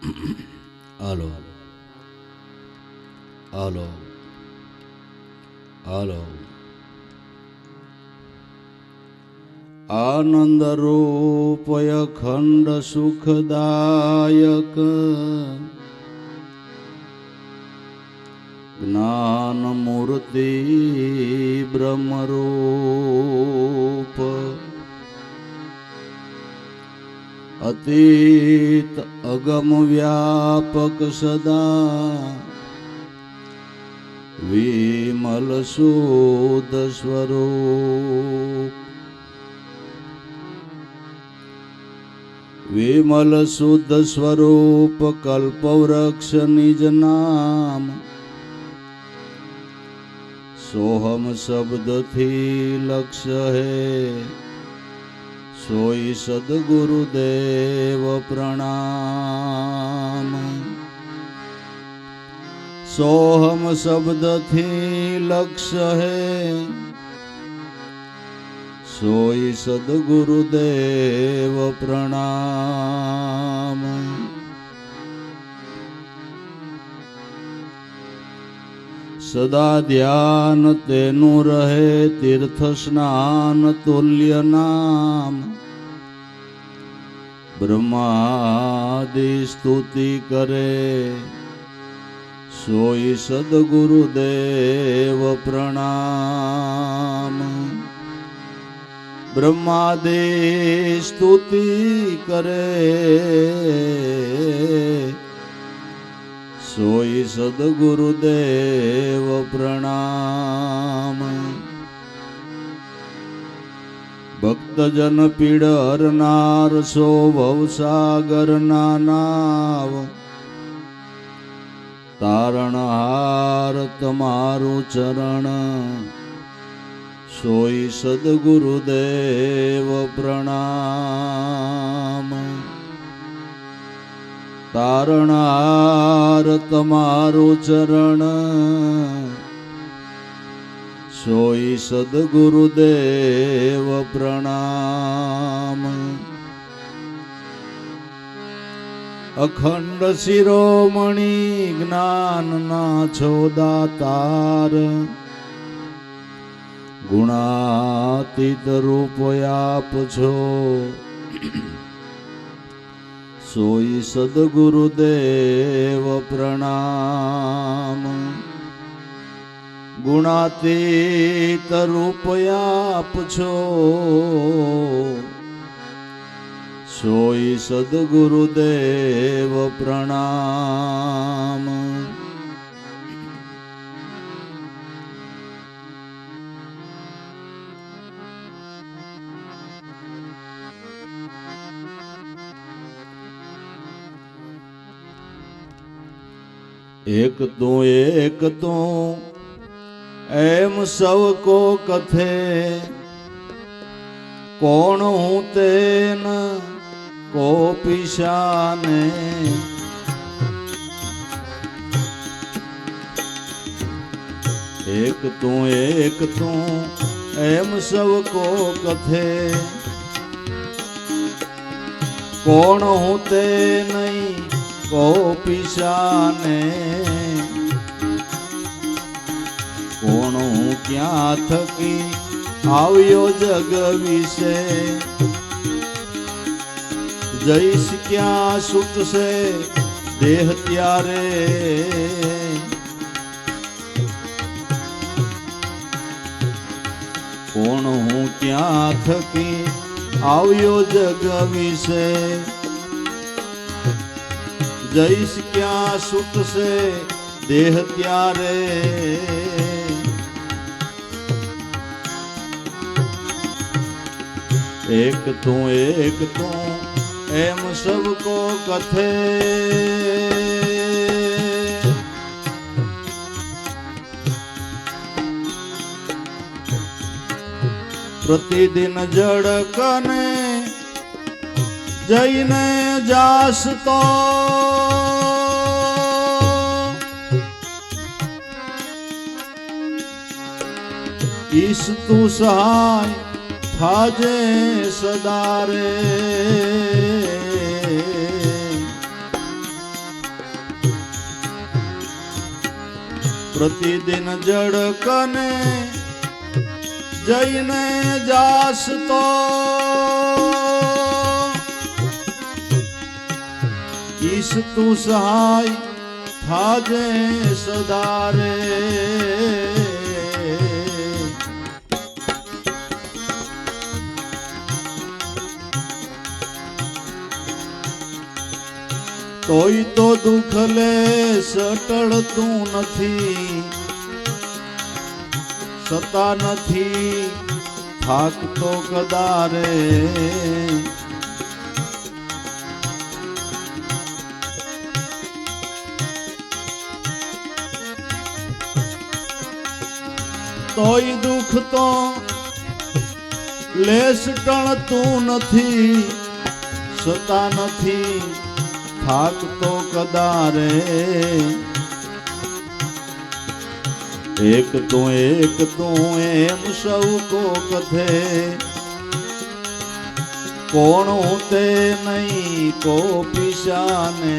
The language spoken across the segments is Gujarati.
હાલો હાલો હાલો આનંદ રૂપય ખંડ સુખદાયક જ્ઞાન મૂર્તિ બ્રહ્મરૂપ અતીત અગમ વ્યાપક સદા વિમલ શુદ્ધ સ્વરૂપ વિમલ શુદ્ધ સ્વરૂપ કલ્પવૃક્ષ નિજ નામ સોહમ શબ્દથી લક્ષ્ય હે સોઈ સદગુરુદેવ પ્રણામ સોહમ શબ્દથી લક્ષ્ય હે સોઈ સદગુરુદેવ પ્રણામ સદા ધ્યાન તેનું રહે તીર્થ સ્નાન તુલ્ય નામ બ્રહ્માદિ સ્તુતિ કરે સોઈ સદગુરુદેવ પ્રણામ બ્રહ્માદિ સ્તુતિ કરે સોઈ સદગુરુદેવ પ્રણામ ભક્તજન પીડ હરનાર સો ભવસાગર ના નાવ તારણહાર તમારું ચરણ સોઈ સદગુરુદેવ પ્રણામ તારણહાર તમારું ચરણ સોઈ સદગુરુદેવ પ્રણામ અખંડ શિરોમણી જ્ઞાનના છો દાતાર ગુણાતીત રૂપ આપ છો સોઈ સદગુરુદેવ પ્રણામ ગુણાતીત રૂપ આપ છો સોઈ સદગુરુદેવ પ્રણામ એક તું એમ સૌ કો કથે કોણ હું તેન કો પિશાને એક તું એમ સૌ કો કથે કોણ હું તે નહીં કો પિશાને કોણ હું ક્યાં થકી આવ્યો જગ વિશે જઈશ ક્યાં છૂટશે દેહ ત્યારે કોણ હું ક્યાં થકી આવ્યો જગ વિશે જઈશ ક્યાં છૂટશે દેહ ત્યારે એક તું એમ સબકો કથે પ્રતિદિન જડકને જઈને જાસ તો ઈશ તું સહાય થાજે સદારે પ્રતિદિન જડકને જઈને જાસ તો ઈશ તું સહાય થાજે સદારે તોય તો દુઃખ લે સટળતું નથી સતા નથી થાકતો કદારે તોય દુઃખ તો લેસ ટળતું નથી સતા નથી થાકતો કદારે એક તું એમ સૌ કો કથે કોણ તે નહીં કો પીશાને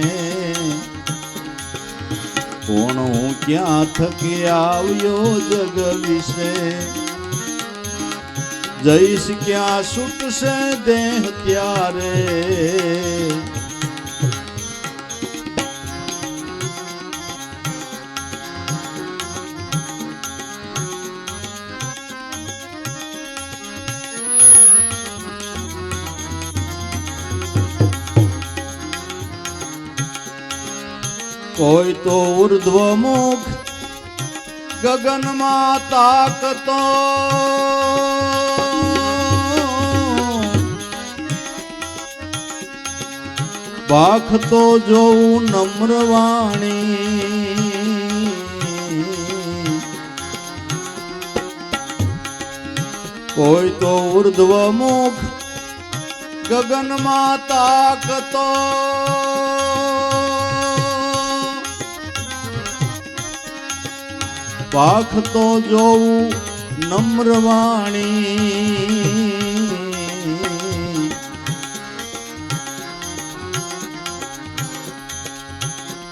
કોણ ક્યાં થકી આવ્યો જગ વિશે જઈશ ક્યાં છૂટશે દેહ ત્યારે કોઈ તો ઉર્ધ્વ મુખ ગગનમાં તાકતો બાખતો જોઉં નમ્રવાણી કોઈ તો ઉર્ધ્વ મુખ ગગનમાં તાકતો પાખતો જોઉં નમ્રવાણી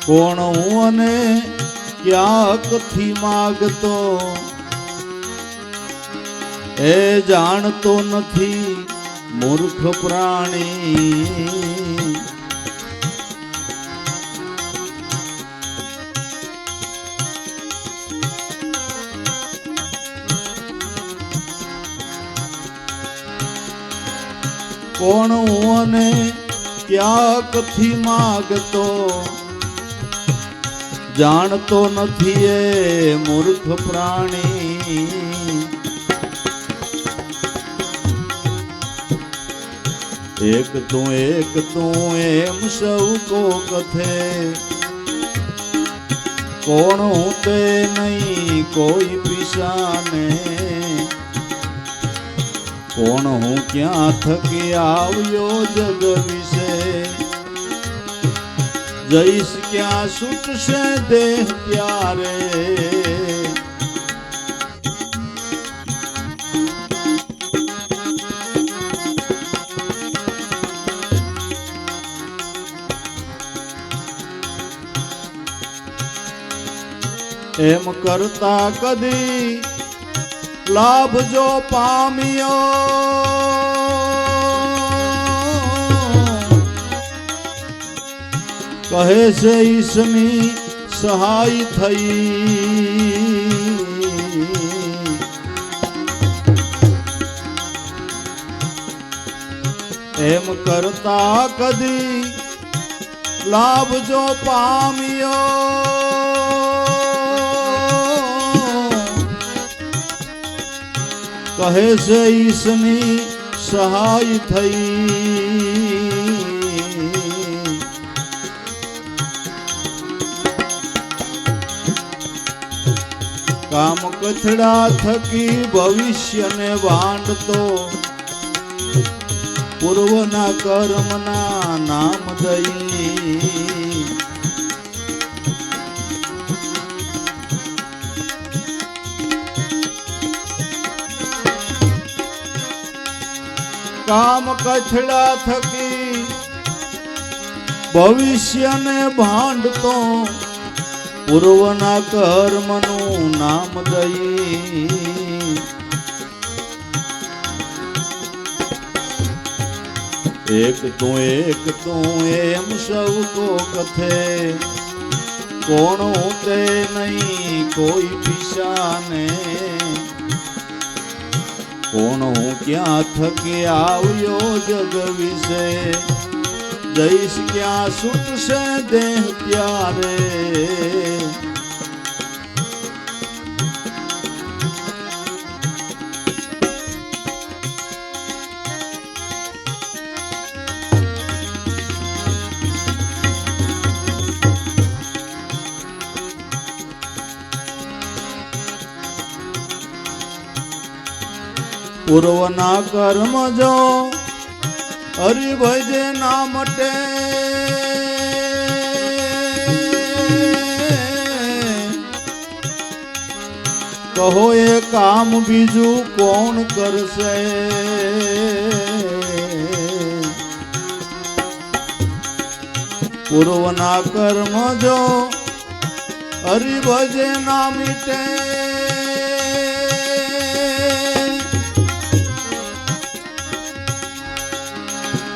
કોણ હું અને ક્યાંકથી માગતો એ જાણતો નથી મૂર્ખ પ્રાણી કોણ હું અને ક્યાંકથી માગતો જાણતો નથી એ મૂર્ખ પ્રાણી એક તું એમ સૌ કો કથે કોણ હું તે નહીં કોઈ પીસાને કોણ હું ક્યાં થકી આવ્યો જગ વિશે જઈશ ક્યાં છૂટશે દેહ ત્યારે એમ કરતા કદી લાભ જો પામ્યો કહે છે ઈશની સહાય થઈ એમ કરતા કદી લાભ જો પામ્યો કહે છે ઈશની સહાય થઈ કામ કથડા થકી ભવિષ્યને વાંડતો પૂર્વના કર્મના નામ દઈ કામ કથડા થકી ભવિષ્યને ભાંડતો પૂર્વના કર્મનું નામ દઈ એક તું એમ સૌ કો કથે કોણ તે નહીં કોઈ પીસાને કોણ હું ક્યાં થકી આવ્યો જગ વિશે જઈશ ક્યાં છૂટશે દેહ ત્યારે પૂર્વના કર્મ જો હરિભજે ના મટે કહો એ કામ બીજું કોણ કરશે પૂર્વના કર્મ જો હરિભજે ના મીટે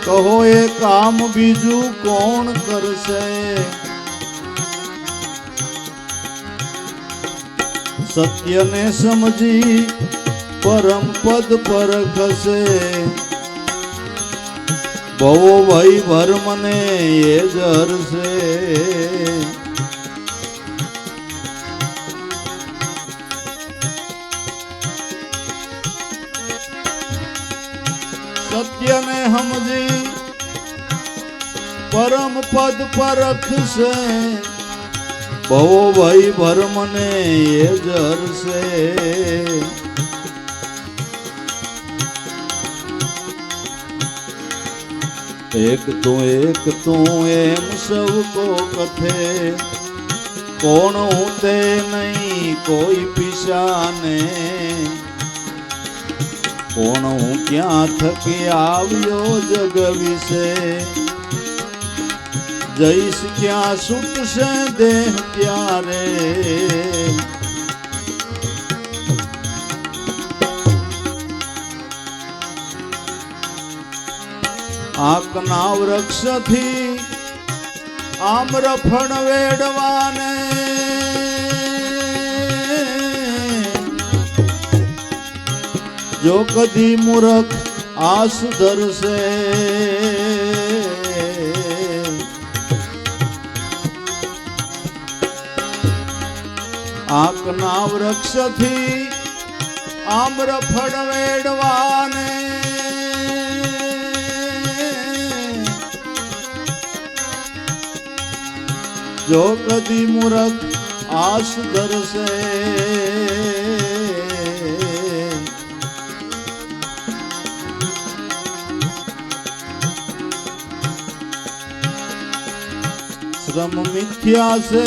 કહો એ કામ બીજું કોણ કરશે સત્યને સમજી પરમ પદ પરખશે ભવો ભય ભર્મને એ જ હરશે સત્યને સમજી પરમ પદ પરખશે ભવો ભય ભર્મને એ જ હરશે એક તું એમ સૌ કો કથે કોણ હું તે નહીં કોઈ પીસાને કોણ હું ક્યાં થકી આવ્યો જગ વિશે જઈશ ક્યાં છૂટશે દેહ ત્યારે આંકના વૃક્ષથી આમ્રફળ વેડવાને જો કદી મૂરખ આસ ધરશે આંકના વૃક્ષથી આમ્રફળ વેડવાને જો કદી મૂરખ આસ ધરશે શ્રમ મિથ્યા છે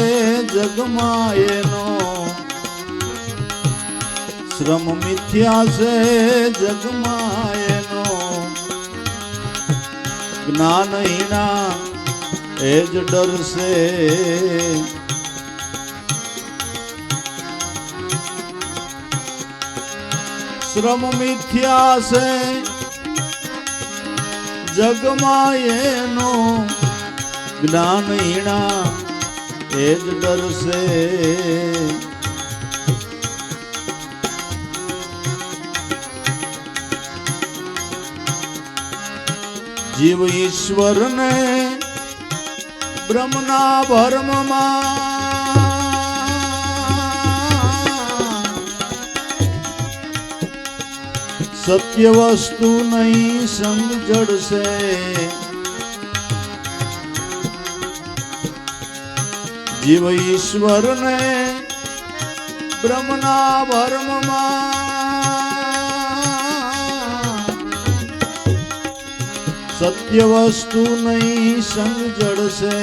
જગમાં એનો શ્રમ મિથ્યા છે જગમાં એનો જ્ઞાનહીના એ જ ડરશે શ્રમ મિથ્યા છે જગમાં એનો જ્ઞાનહીણા એ જ ડરશે જીવ ઈશ્વરને બ્રહ્મના ભર્મમાં સત્ય વસ્તુ નહીં સંગ જડશે જીવ ઈશ્વરને બ્રહ્મના ભર્મમાં સત્ય વસ્તુ નહીં સંગ જડશે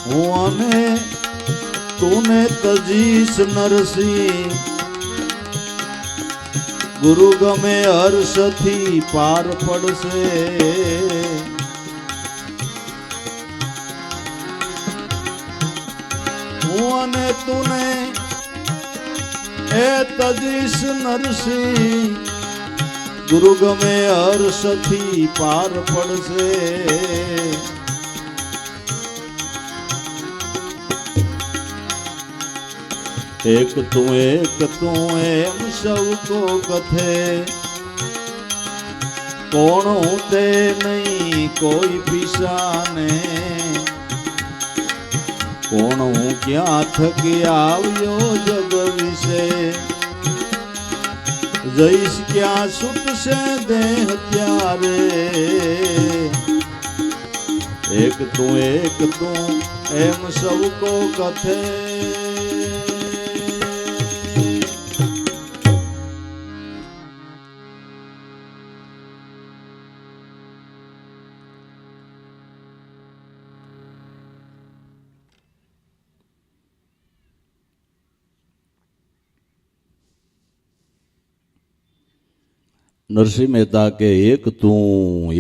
હું અને તુને તજીશ નરસિંહ ગુરુ ગમે હર્ષથી પાર પડશે તૂને એ તજીશ નરસિંહ ગુરુ ગમે હર્ષથી પાર પડશે એક તું એમ સૌ કો કથે કોણ હું તે નહીં કોઈ પીસાને કોણ હું ક્યાં થકી આવ્યો જગ વિશે જઈશ ક્યાં છૂટશે દેહ ત્યારે એક તું એમ સૌ કો કથે નરસિંહ મહેતા કે એક તું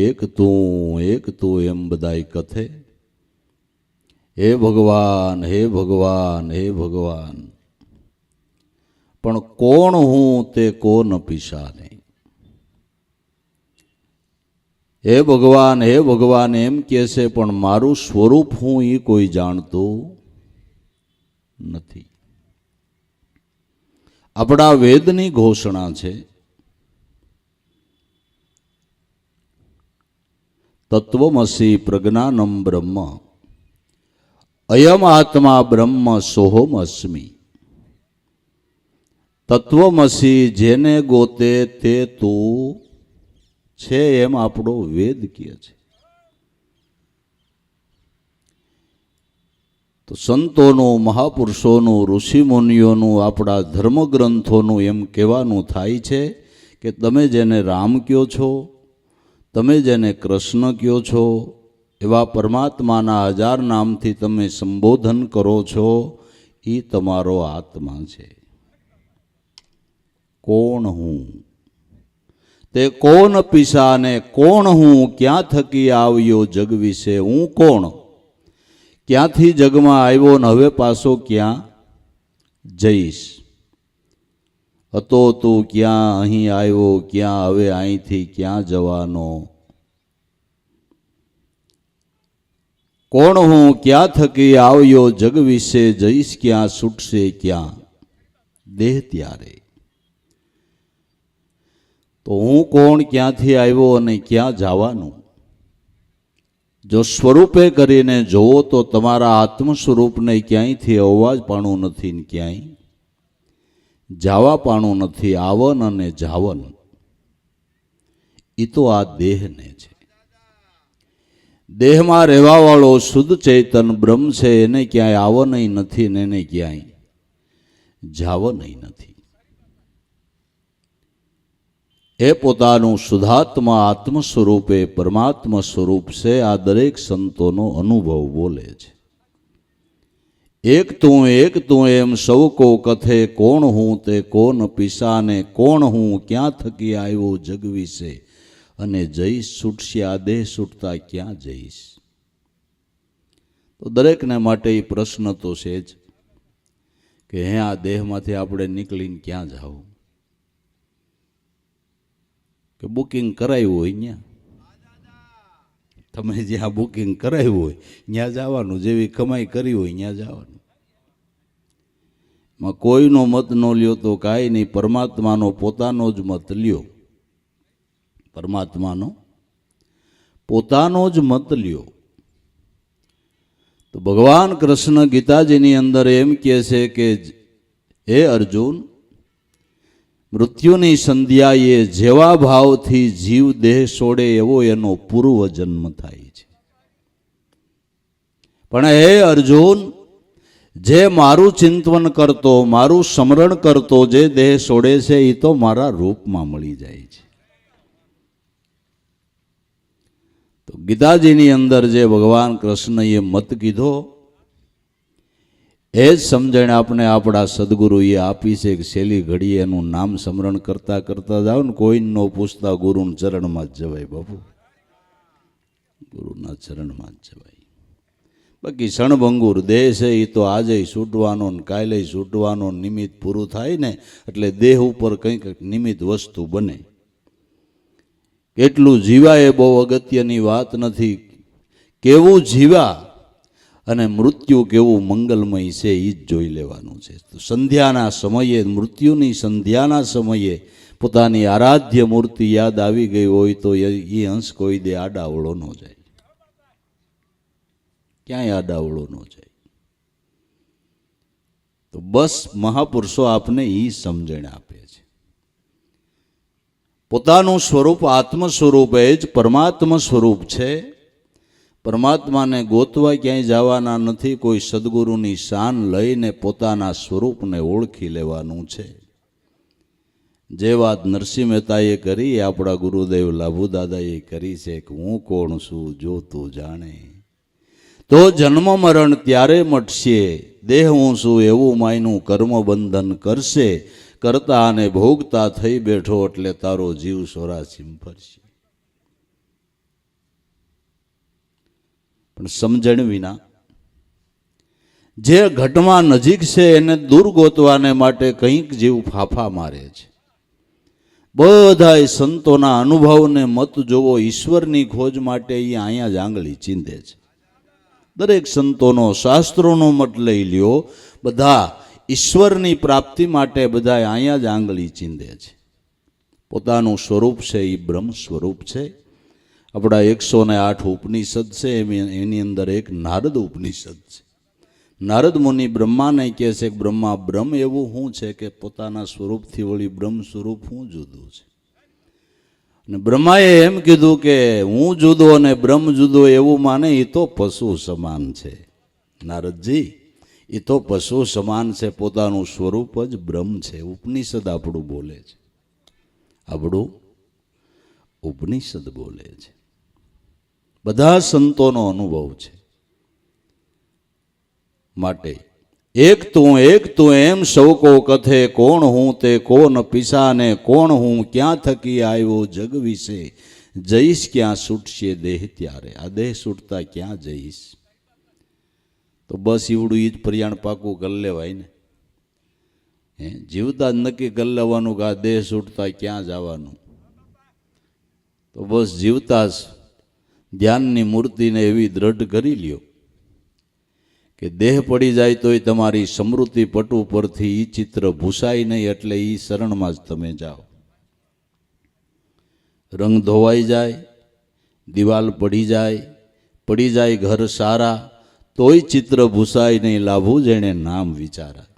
એમ બધાય કથે હે ભગવાન હે ભગવાન હે ભગવાન પણ કોણ હું તે કોન પીસાને હે ભગવાન એમ કહે છે પણ મારું સ્વરૂપ હું એ કોઈ જાણતું નથી આપણા વેદની ઘોષણા છે તત્વમસી પ્રજ્ઞાનમ બ્રહ્મ અયમ આત્મા બ્રહ્મ સોહમ અસ્મિ તત્વમસી જેને ગોતે તે તું છે એમ આપણો વેદ કહે છે તો સંતોનું મહાપુરુષોનું ઋષિમુનિઓનું આપણા ધર્મગ્રંથોનું એમ કહેવાનું થાય છે કે તમે જેને રામ કહો છો તમે જેને કૃષ્ણ કહો છો એવા પરમાત્માના 1000 નામથી તમે સંબોધન કરો છો એ તમારો આત્મા છે કોણ હું તે કોણ પીસાને કોણ હું ક્યાં થકી આવ્યો જગ વિશે હું કોણ ક્યાંથી જગમાં આવ્યો ને હવે પાછો ક્યાં જઈશ હતો તું ક્યાં અહીં આવ્યો ક્યાં હવે અહીંથી ક્યાં જવાનો કોણ હું ક્યાં થકી આવ્યો જગ વિશે જઈશ ક્યાં છૂટશે ક્યાં દેહ ત્યારે તો હું કોણ ક્યાંથી આવ્યો અને ક્યાં જવાનું જો સ્વરૂપે કરીને જોવો તો તમારા આત્મ સ્વરૂપને ક્યાંયથી અવાજ પાણું નથી ને ક્યાંય જાવા પાણું નથી આવન અને જાવન એ તો આ દેહને છે દેહમાં રહેવાવાળો શુદ્ધ ચૈતન બ્રહ્મ છે એને ક્યાંય આવનય નથી ને એને ક્યાંય જાવનય નથી એ પોતાનું શુદ્ધાત્મા આત્મ સ્વરૂપે પરમાત્મા સ્વરૂપ છે આ દરેક સંતોનો અનુભવ બોલે છે એક તું એમ સૌ કો કથે કોણ હું તે કોન પીસાને કોણ હું ક્યાં થકી આવ્યો જગ વિશે અને જઈશ છૂટશે આ દેહ છૂટતા ક્યાં જઈશ તો દરેકને માટે એ પ્રશ્ન તો છે જ કે હે આ દેહમાંથી આપણે નીકળીને ક્યાં જાવ કે બુકિંગ કરાવ્યું હોય ત્યાં તમે જ્યાં બુકિંગ કરાવ્યું હોય ત્યાં જવાનું જેવી કમાઈ કરી હોય ત્યાં જવાનું માં કોઈનો મત ન લ્યો તો કાંઈ નહીં પરમાત્માનો પોતાનો જ મત લ્યો પરમાત્માનો પોતાનો જ મત લ્યો તો ભગવાન કૃષ્ણ ગીતાજીની અંદર એમ કહે છે કે હે અર્જુન મૃત્યુની સંધ્યાએ જેવા ભાવથી જીવ દેહ છોડે એવો એનો પૂર્વ જન્મ થાય છે પણ હે અર્જુન જે મારું ચિંતન કરતો મારું સ્મરણ કરતો જે દેહ છોડે છે એ તો મારા રૂપમાં મળી જાય છે તો ગીતાજીની અંદર જે ભગવાન કૃષ્ણએ મત કીધો એ જ સમજણ આપણે આપણા સદગુરુએ આપી છે કે છેલ્લી ઘડીએ એનું નામ સ્મરણ કરતા કરતા જાઓ ને કોઈને ન પૂછતા ગુરુના ચરણમાં જ જવાય બાપુ ગુરુના ચરણમાં જ જવાય બાકી ક્ષણભંગુર દેહ છે એ તો આજે છૂટવાનો ને કાલે છૂટવાનો, નિમિત્ત પૂરું થાય ને એટલે દેહ ઉપર કંઈક નિમિત્ત વસ્તુ બને. કેટલું જીવા એ બહુ અગત્યની વાત નથી, કેવું જીવા અને મૃત્યુ કેવું મંગલમય છે એ જ જોઈ લેવાનું છે. તો સંધ્યાના સમયે, મૃત્યુની સંધ્યાના સમયે પોતાની આરાધ્ય મૂર્તિ યાદ આવી ગઈ હોય તો એ અંશ કોઈ દે આડાવળો ન જાય, ક્યાંય આડાવળો ન જાય. તો બસ મહાપુરુષો આપને એ સમજણ આપે છે. પોતાનું સ્વરૂપ આત્મ સ્વરૂપ એ જ પરમાત્મા સ્વરૂપ છે. પરમાત્માને ગોતવા ક્યાંય જવાના નથી, કોઈ સદગુરુની શાન લઈને પોતાના સ્વરૂપને ઓળખી લેવાનું છે. જે વાત નરસિંહ મહેતાએ કરી એ આપણા ગુરુદેવ લાભુદાદાએ કરી છે કે હું કોણ છું જો તું જાણે તો જન્મ મરણ ત્યારે મટશે, દેહ હું છું એવું માયનું કર્મ બંધન કરશે, કરતા અને ભોગતા થઈ બેઠો એટલે તારો જીવ સોરાસીમ ફરશે. પણ સમજણ વિના જે ઘટમાં નજીક છે એને દૂર ગોતવાને માટે કંઈક જીવ ફાફા મારે છે. બધાય સંતોના અનુભવને મત જોવો, ઈશ્વરની ખોજ માટે એ અહીંયા જ આંગળી ચીંધે છે. દરેક સંતોનો શાસ્ત્રોનો મત લઈ લ્યો, બધા ઈશ્વરની પ્રાપ્તિ માટે બધા અહીંયા જ આંગળી ચીંધે છે. પોતાનું સ્વરૂપ છે એ બ્રહ્મ સ્વરૂપ છે. આપણા 108 ઉપનિષદ છે, એની અંદર એક નારદ ઉપનિષદ છે. નારદ મુનિ બ્રહ્માને કહે છે કે બ્રહ્મા, બ્રહ્મ એવું શું છે કે પોતાના સ્વરૂપથી વળી બ્રહ્મ સ્વરૂપ શું જુદું છે? અને બ્રહ્માએ એમ કીધું કે હું જુદો અને બ્રહ્મ જુદો એવું માને એ તો પશુ સમાન છે. નારદજી, એ તો પશુ સમાન છે, પોતાનું સ્વરૂપ જ બ્રહ્મ છે. ઉપનિષદ આપણું બોલે છે, આપણું ઉપનિષદ બોલે છે. બધા સંતોનો અનુભવ છે. માટે એક તું એમ સૌ કો કથે, કોણ હું તે કોણ પિસાને, કોણ હું ક્યાં થકી આવ્યો જગ વિશે, જઈશ ક્યાં છૂટશે દેહ ત્યારે. આ દેહ છૂટતા ક્યાં જઈશ? તો બસ ઈવડું ઈ જ પર્યાણ પાકું કરી લેવાય ને. જીવતા જ નક્કી કરી લેવાનું કે આ દેહ છૂટતા ક્યાં જવાનું. તો બસ જીવતા જ ધ્યાનની મૂર્તિને એવી દ્રઢ કરી લ્યો કે દેહ પડી જાય તોય તમારી સ્મૃતિ પટુ પરથી ઈ ચિત્ર ભૂસાય નહીં, એટલે ઈ શરણમાં જ તમે જાઓ. રંગ ધોવાઈ જાય, દિવાલ પડી જાય ઘર સારા, તોય ચિત્ર ભૂસાય નહીં, લાભું જેણે નામ વિચારા.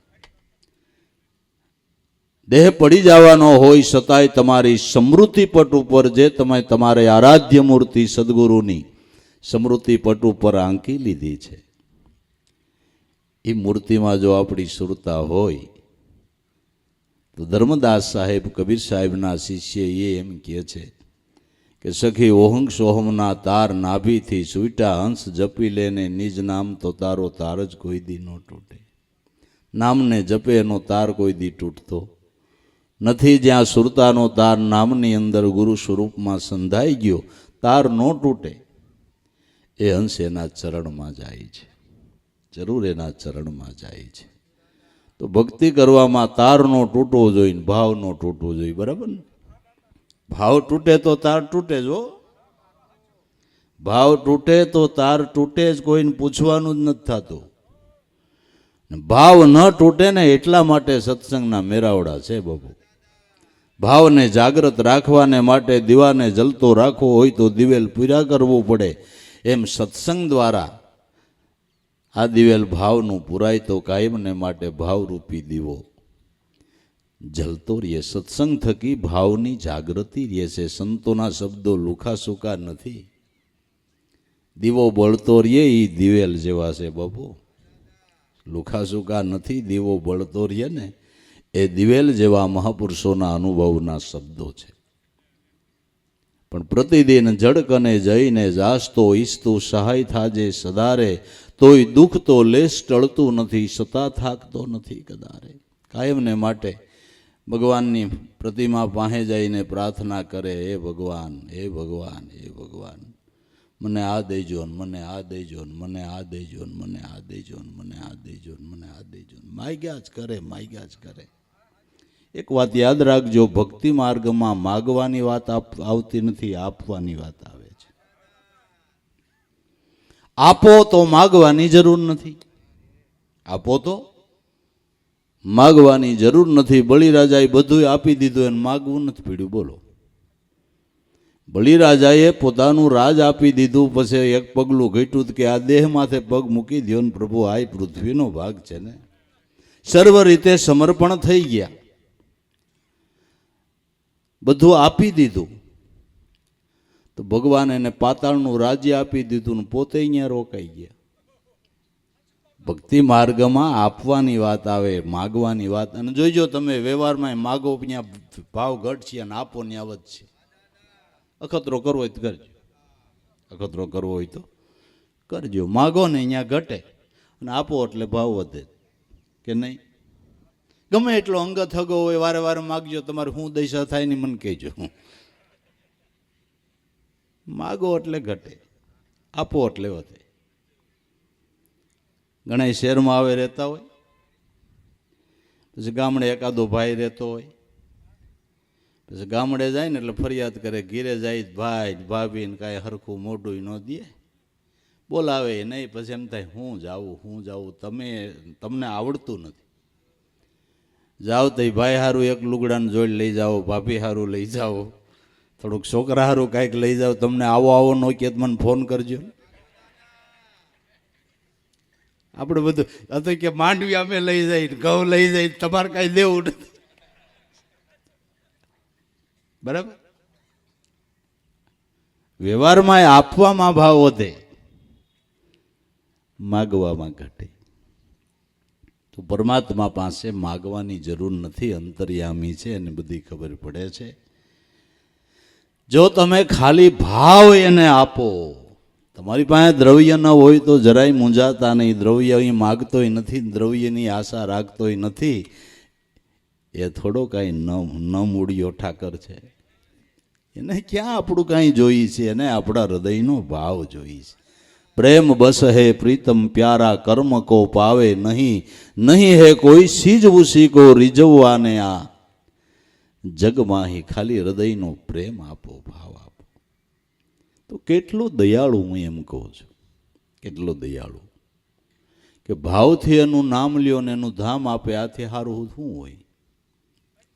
દેહ પડી જવાનો હોય છતાંય તમારી સ્મૃતિ પટ ઉપર જે તમે તમારે આરાધ્ય મૂર્તિ સદગુરુની સ્મૃતિ પટ ઉપર આંકી લીધી છે, એ મૂર્તિમાં જો આપણી સુરતા હોય તો ધર્મદાસ સાહેબ કબીર સાહેબના શિષ્ય એ એમ કહે છે કે સખી ઓહંગ સોહમના તાર નાભીથી છૂટા હંસ જપી લેને નિજ નામ, તો તારો તાર જ કોઈ દી ન તૂટે. નામને જપે એનો તાર કોઈ દી તૂટતો નથી. જ્યાં સુરતાનો તાર નામની અંદર ગુરુ સ્વરૂપમાં સંધાઈ ગયો, તાર ન તૂટે. એ હંસ એના ચરણમાં જાય છે, જરૂર એના ચરણમાં જાય છે. તો ભક્તિ કરવામાં તાર નો તૂટવો જોઈએ, ભાવ નો તૂટવો જોઈએ. બરાબર ને? ભાવ તૂટે તો તાર તૂટે જ હો. ભાવ તૂટે તો તાર તૂટે જ, કોઈને પૂછવાનું જ નથી થતું. ભાવ ન તૂટે ને એટલા માટે સત્સંગના મેરાવડા છે બાબુ. ભાવને જાગૃત રાખવાને માટે દીવાને જલતો રાખવો હોય તો દિવેલ પૂરા કરવું પડે. એમ સત્સંગ દ્વારા આ દિવેલ ભાવનું પુરાય તો કાયમને માટે ભાવરૂપી દીવો જલતો રહે. સત્સંગ થકી ભાવની જાગૃતિ રહે છે. સંતોના શબ્દો લુખા સૂકા નથી. દીવો બળતો રહે એ દિવેલ જેવા છે બાબુ, લુખા સૂકા નથી. દીવો બળતો રહે ને એ દિવેલ જેવા મહાપુરુષોના અનુભવના શબ્દો છે. પણ પ્રતિદિન જડકને જઈને જાસતો ઈસતું સહાય થાજે સદારે, તોય દુઃખ તો લેશ ટળતું નથી, સતા થાકતો નથી કદારે. કાયમને માટે ભગવાનની પ્રતિમા પાસે જઈને પ્રાર્થના કરે, હે ભગવાન, હે ભગવાન, હે ભગવાન. મને આ દેજો ને મને આ દેજો ને મને આ દેજો ને મને આ દેજો ને મને આ દેજો ને મને આ દેજો ને માગ્યા જ કરે, માગ્યા જ કરે. એક વાત યાદ રાખજો, ભક્તિ માર્ગમાં માગવાની વાત આવતી નથી, આપવાની વાત આવે છે. આપો તો માગવાની જરૂર નથી, આપો તો માગવાની જરૂર નથી. બલિરાજાએ બધું આપી દીધું એને માગવું નથી પડ્યું. બોલો, બલિરાજાએ પોતાનું રાજ આપી દીધું, પછી એક પગલું ઘટ્યું કે આ દેહ માથે પગ મૂકી દો ને પ્રભુ, આ પૃથ્વીનો ભાગ છે ને. સર્વ રીતે સમર્પણ થઈ ગયા, બધું આપી દીધું, તો ભગવાન એને પાતાળનું રાજ્ય આપી દીધું ને પોતે અહીંયા રોકાઈ ગયા. ભક્તિ માર્ગમાં આપવાની વાત આવે, માગવાની વાત. અને જોઈજો તમે વ્યવહારમાં માગો ત્યાં ભાવ ઘટશે અને આપો ત્યાં વધશે. અખતરો કરવો હોય તો કરજો, અખતરો કરવો હોય તો કરજો. માગો ને અહીંયા ઘટે અને આપો એટલે ભાવ વધે કે નહીં. ગમે એટલો અંગત હગો હોય, વારે વારે માગજો, તમારે શું દશા થાય ને મને કહેજો. માગો એટલે ઘટે, આપો એટલે વધે. ઘણા શહેરમાં આવે રહેતા હોય, પછી ગામડે એકાદો ભાઈ રહેતો હોય, પછી ગામડે જાય ને એટલે ફરિયાદ કરે, ઘીરે જાય ભાઈ ભાભી ને કાંઈ હરખું મોઢું ન દે, બોલાવે નહીં. પછી એમ થાય હું જાવું, તમને આવડતું નથી. જાઓ તો ભાઈ હારું એક લુગડાને જોઈ લઈ જાઓ, ભાભી હારું લઈ જાઓ, થોડુંક છોકરા હારું કાંઈક લઈ જાઓ. તમને આવો ન કે મને ફોન કરજો. આપણે બધું હતું કે માંડવી અમે લઈ જાય, ઘઉં લઈ જાય, તમારે કાંઈ દેવું નથી. બરાબર. વ્યવહારમાં આપવામાં ભાવ વધે, માગવામાં ઘટે. તો પરમાત્મા પાસે માગવાની જરૂર નથી, અંતર્યામી છે અને બધી ખબર પડે છે. જો તમે ખાલી ભાવ એને આપો, તમારી પાસે દ્રવ્ય ન હોય તો જરાય મૂંઝાતા નહીં. દ્રવ્ય અહીં માગતોય નથી, દ્રવ્યની આશા રાખતોય નથી. એ થોડો કાંઈ ન મૂળિયો ઠાકર છે, એને ક્યાં આપણું કાંઈ જોઈએ છે, એને આપણા હૃદયનો ભાવ જોઈએ છે. પ્રેમ બસ હે પ્રીતમ પ્યારા કર્મ કો પાવે નહીં, નહીં હે કોઈ સીજ ઉસી કો રીઝવવાને આ જગમાં ખાલી હૃદયનો પ્રેમ આપો, ભાવ આપો. તો કેટલો દયાળુ, હું એમ કહું છું, કેટલો દયાળુ કે ભાવથી એનું નામ લ્યો ને એનું ધામ આપે. આથી સારું શું હોય?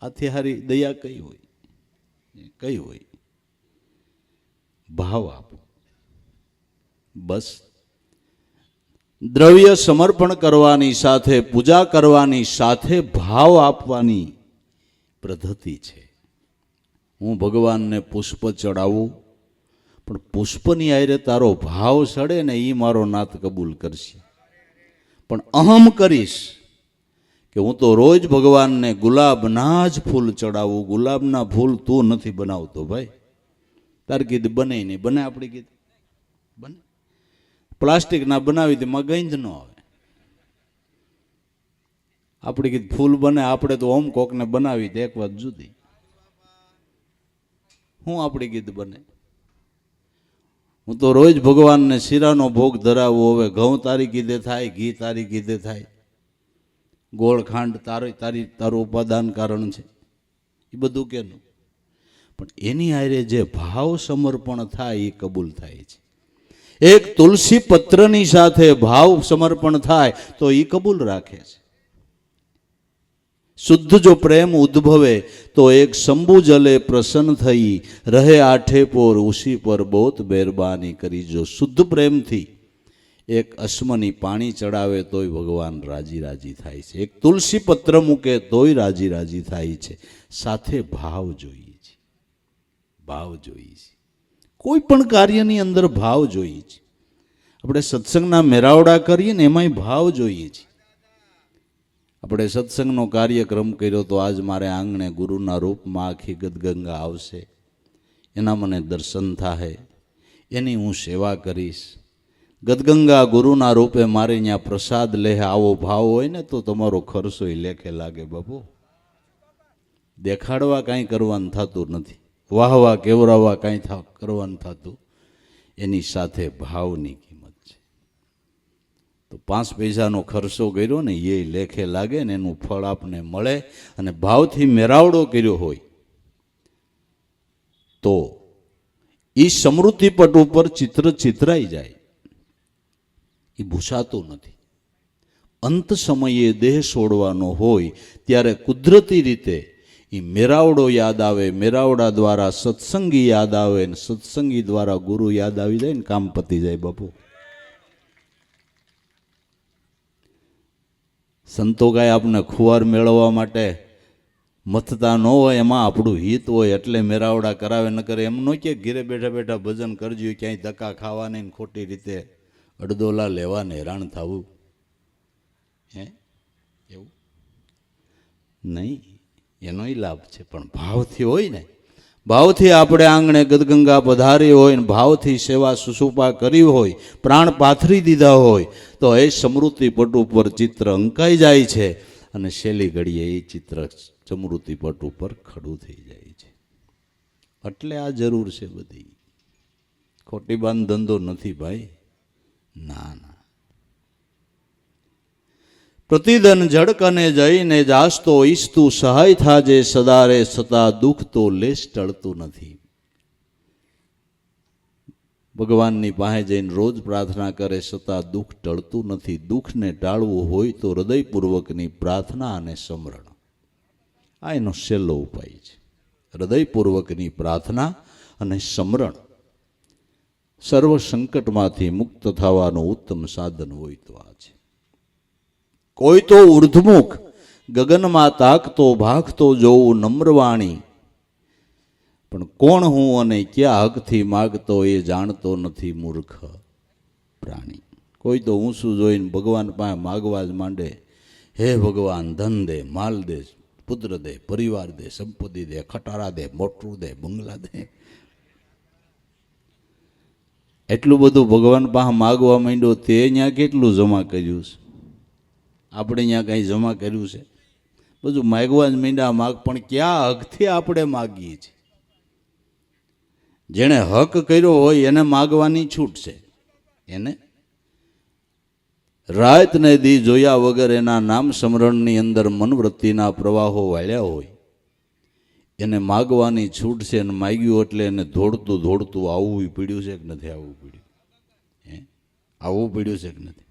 આથી સારી દયા કઈ હોય? કઈ હોય? ભાવ આપો બસ. દ્રવ્ય સમર્પણ કરવાની સાથે, પૂજા કરવાની સાથે ભાવ આપવાની પદ્ધતિ છે. હું ભગવાનને પુષ્પ ચડાવું, પણ પુષ્પની આરે તારો ભાવ સડે ને એ મારો નાથ કબૂલ કરશે. પણ અહમ કરીશ કે હું તો રોજ ભગવાનને ગુલાબના જ ફૂલ ચડાવું, ગુલાબના ફૂલ તું નથી બનાવતો ભાઈ, તાર કીધું બને નહીં. બને આપણી કીધું બને? પ્લાસ્ટિકના બનાવી તેમાં ગંધ ન આવે. આપણી કીધું ફૂલ બને, આપણે તો ઓમ કોકને બનાવી દે, એક વાત જુદી. હું આપણી કીધું બને? હું તો રોજ ભગવાનને શીરાનો ભોગ ધરાવું. હવે ઘઉં તારી કીધે થાય, ઘી તારી કીધે થાય, ગોળ ખાંડ તારું ઉપાદાન કારણ છે, એ બધું કેનું? પણ એની હારે જે ભાવ સમર્પણ થાય એ કબૂલ થાય છે. એક તુલસી પત્રની સાથે ભાવ સમર્પણ થાય તો એ કબૂલ રાખે છે. શુદ્ધ જો પ્રેમ ઉદ્ભવે તો એક શંભુ જલે પ્રસન્ન થઈ, રહે આઠે પોર ઉસી પર બહોત મહેરબાની કરી. જો શુદ્ધ પ્રેમથી એક અશ્મની પાણી ચડાવે તોય ભગવાન રાજી રાજી થાય છે. એક તુલસી પત્ર મૂકે તોય રાજી રાજી થાય છે. સાથે ભાવ જોઈએ છે, ભાવ જોઈએ છે. કોઈ પણ કાર્યની અંદર ભાવ જોઈએ છે. આપણે સત્સંગના મેરાવડા કરીએ ને એમાંય ભાવ જોઈએ છે. આપણે સત્સંગનો કાર્યક્રમ કર્યો તો આજ મારે આંગણે ગુરુના રૂપમાં આખી ગદગંગા આવશે, એના મને દર્શન થાય, એની હું સેવા કરીશ. ગદગંગા ગુરુના રૂપે મારે અહીંયા પ્રસાદ લે, આવો ભાવ હોય ને તો તમારો ખર્ચો લેખે લાગે બાપુ. દેખાડવા કાંઈ કરવાનું થતું નથી, વાહવા કેવરાવા કાંઈ કરવાનું થતું. એની સાથે ભાવની કિંમત છે. તો 5 પૈસાનો ખર્ચો કર્યો ને એ લેખે લાગે ને એનું ફળ આપને મળે, અને ભાવથી મેરાવડો કર્યો હોય તો એ સમૃદ્ધિપટ ઉપર ચિત્ર ચિતરાઈ જાય. એ ભૂસાતું નથી. અંત સમયે દેહ છોડવાનો હોય ત્યારે કુદરતી રીતે એ મેરાવડો યાદ આવે, મેરાવડા દ્વારા સત્સંગી યાદ આવે, ને સત્સંગી દ્વારા ગુરુ યાદ આવી જાય ને કામ પતી જાય બાપુ. સંતો કાંઈ આપણે ખુવાર મેળવવા માટે મથતા ન હોય, એમાં આપણું હિત હોય એટલે મેરાવડા કરાવે. ન કરે એમ ન કે ઘેરે બેઠા બેઠા ભજન કરજો, ક્યાંય ધક્કા ખાવા નહીં, ખોટી રીતે અડદોલા લેવાને હેરાન થવું. હે એવું નહીં, એનોય લાભ છે. પણ ભાવથી હોય ને, ભાવથી આપણે આંગણે ગદગંગા પધારી હોય ને ભાવથી સેવા સુસુપા કરી હોય, પ્રાણ પાથરી દીધા હોય, તો એ સમૃદ્ધિ પટ ઉપર ચિત્ર અંકાઈ જાય છે, અને છેલ્લી ઘડીએ એ ચિત્ર સમૃદ્ધિ પટ ઉપર ખડું થઈ જાય છે. એટલે આ જરૂર છે બધી. ખોટી બાંધ ધંધો નથી ભાઈ, ના ના. પ્રતિદન જડકને જઈને જાસતો ઈસતું સહાય થાજે સદારે, સતા દુઃખ તો લેશ ટળતું નથી. ભગવાનની પાસે જઈને રોજ પ્રાર્થના કરે, છતાં દુઃખ ટળતું નથી. દુઃખને ટાળવું હોય તો હૃદયપૂર્વકની પ્રાર્થના અને સમરણ, આ એનો છેલ્લો ઉપાય છે. હૃદયપૂર્વકની પ્રાર્થના અને સમરણ સર્વ સંકટમાંથી મુક્ત થવાનું ઉત્તમ સાધન હોય તો આ છે. કોઈ તો ઉર્ધમુખ ગગનમાં તાકતો ભાગતો જોવું નમ્રવાણી, પણ કોણ હું અને ક્યાં હકથી માગતો એ જાણતો નથી મૂર્ખ પ્રાણી. કોઈ તો ઊંચું જોઈને ભગવાન પાસે માગવા જ માંડે, હે ભગવાન ધન દે, માલ દે, પુત્ર દે, પરિવાર દે, સંપત્તિ દે, ખટારા દે, મોટરું દે, બંગલા દે. એટલું બધું ભગવાન પાસે માગવા માંડ્યો, તે અહીંયા કેટલું જમા કર્યું છે? આપણે અહીંયા કંઈ જમા કર્યું છે? બધું માગવા જ માંડ્યા માગ, પણ ક્યાં હકથી આપણે માગીએ છીએ? જેણે હક કર્યો હોય એને માગવાની છૂટ છે. એને રાત ને દી જોયા વગર એના નામ સ્મરણની અંદર મનવૃત્તિના પ્રવાહો વાળ્યા હોય, એને માગવાની છૂટ છે. અને માગ્યું એટલે એને દોડતું દોડતું આવવું પડ્યું છે કે નથી આવવું પડ્યું? હે, આવવું પડ્યું છે કે નથી?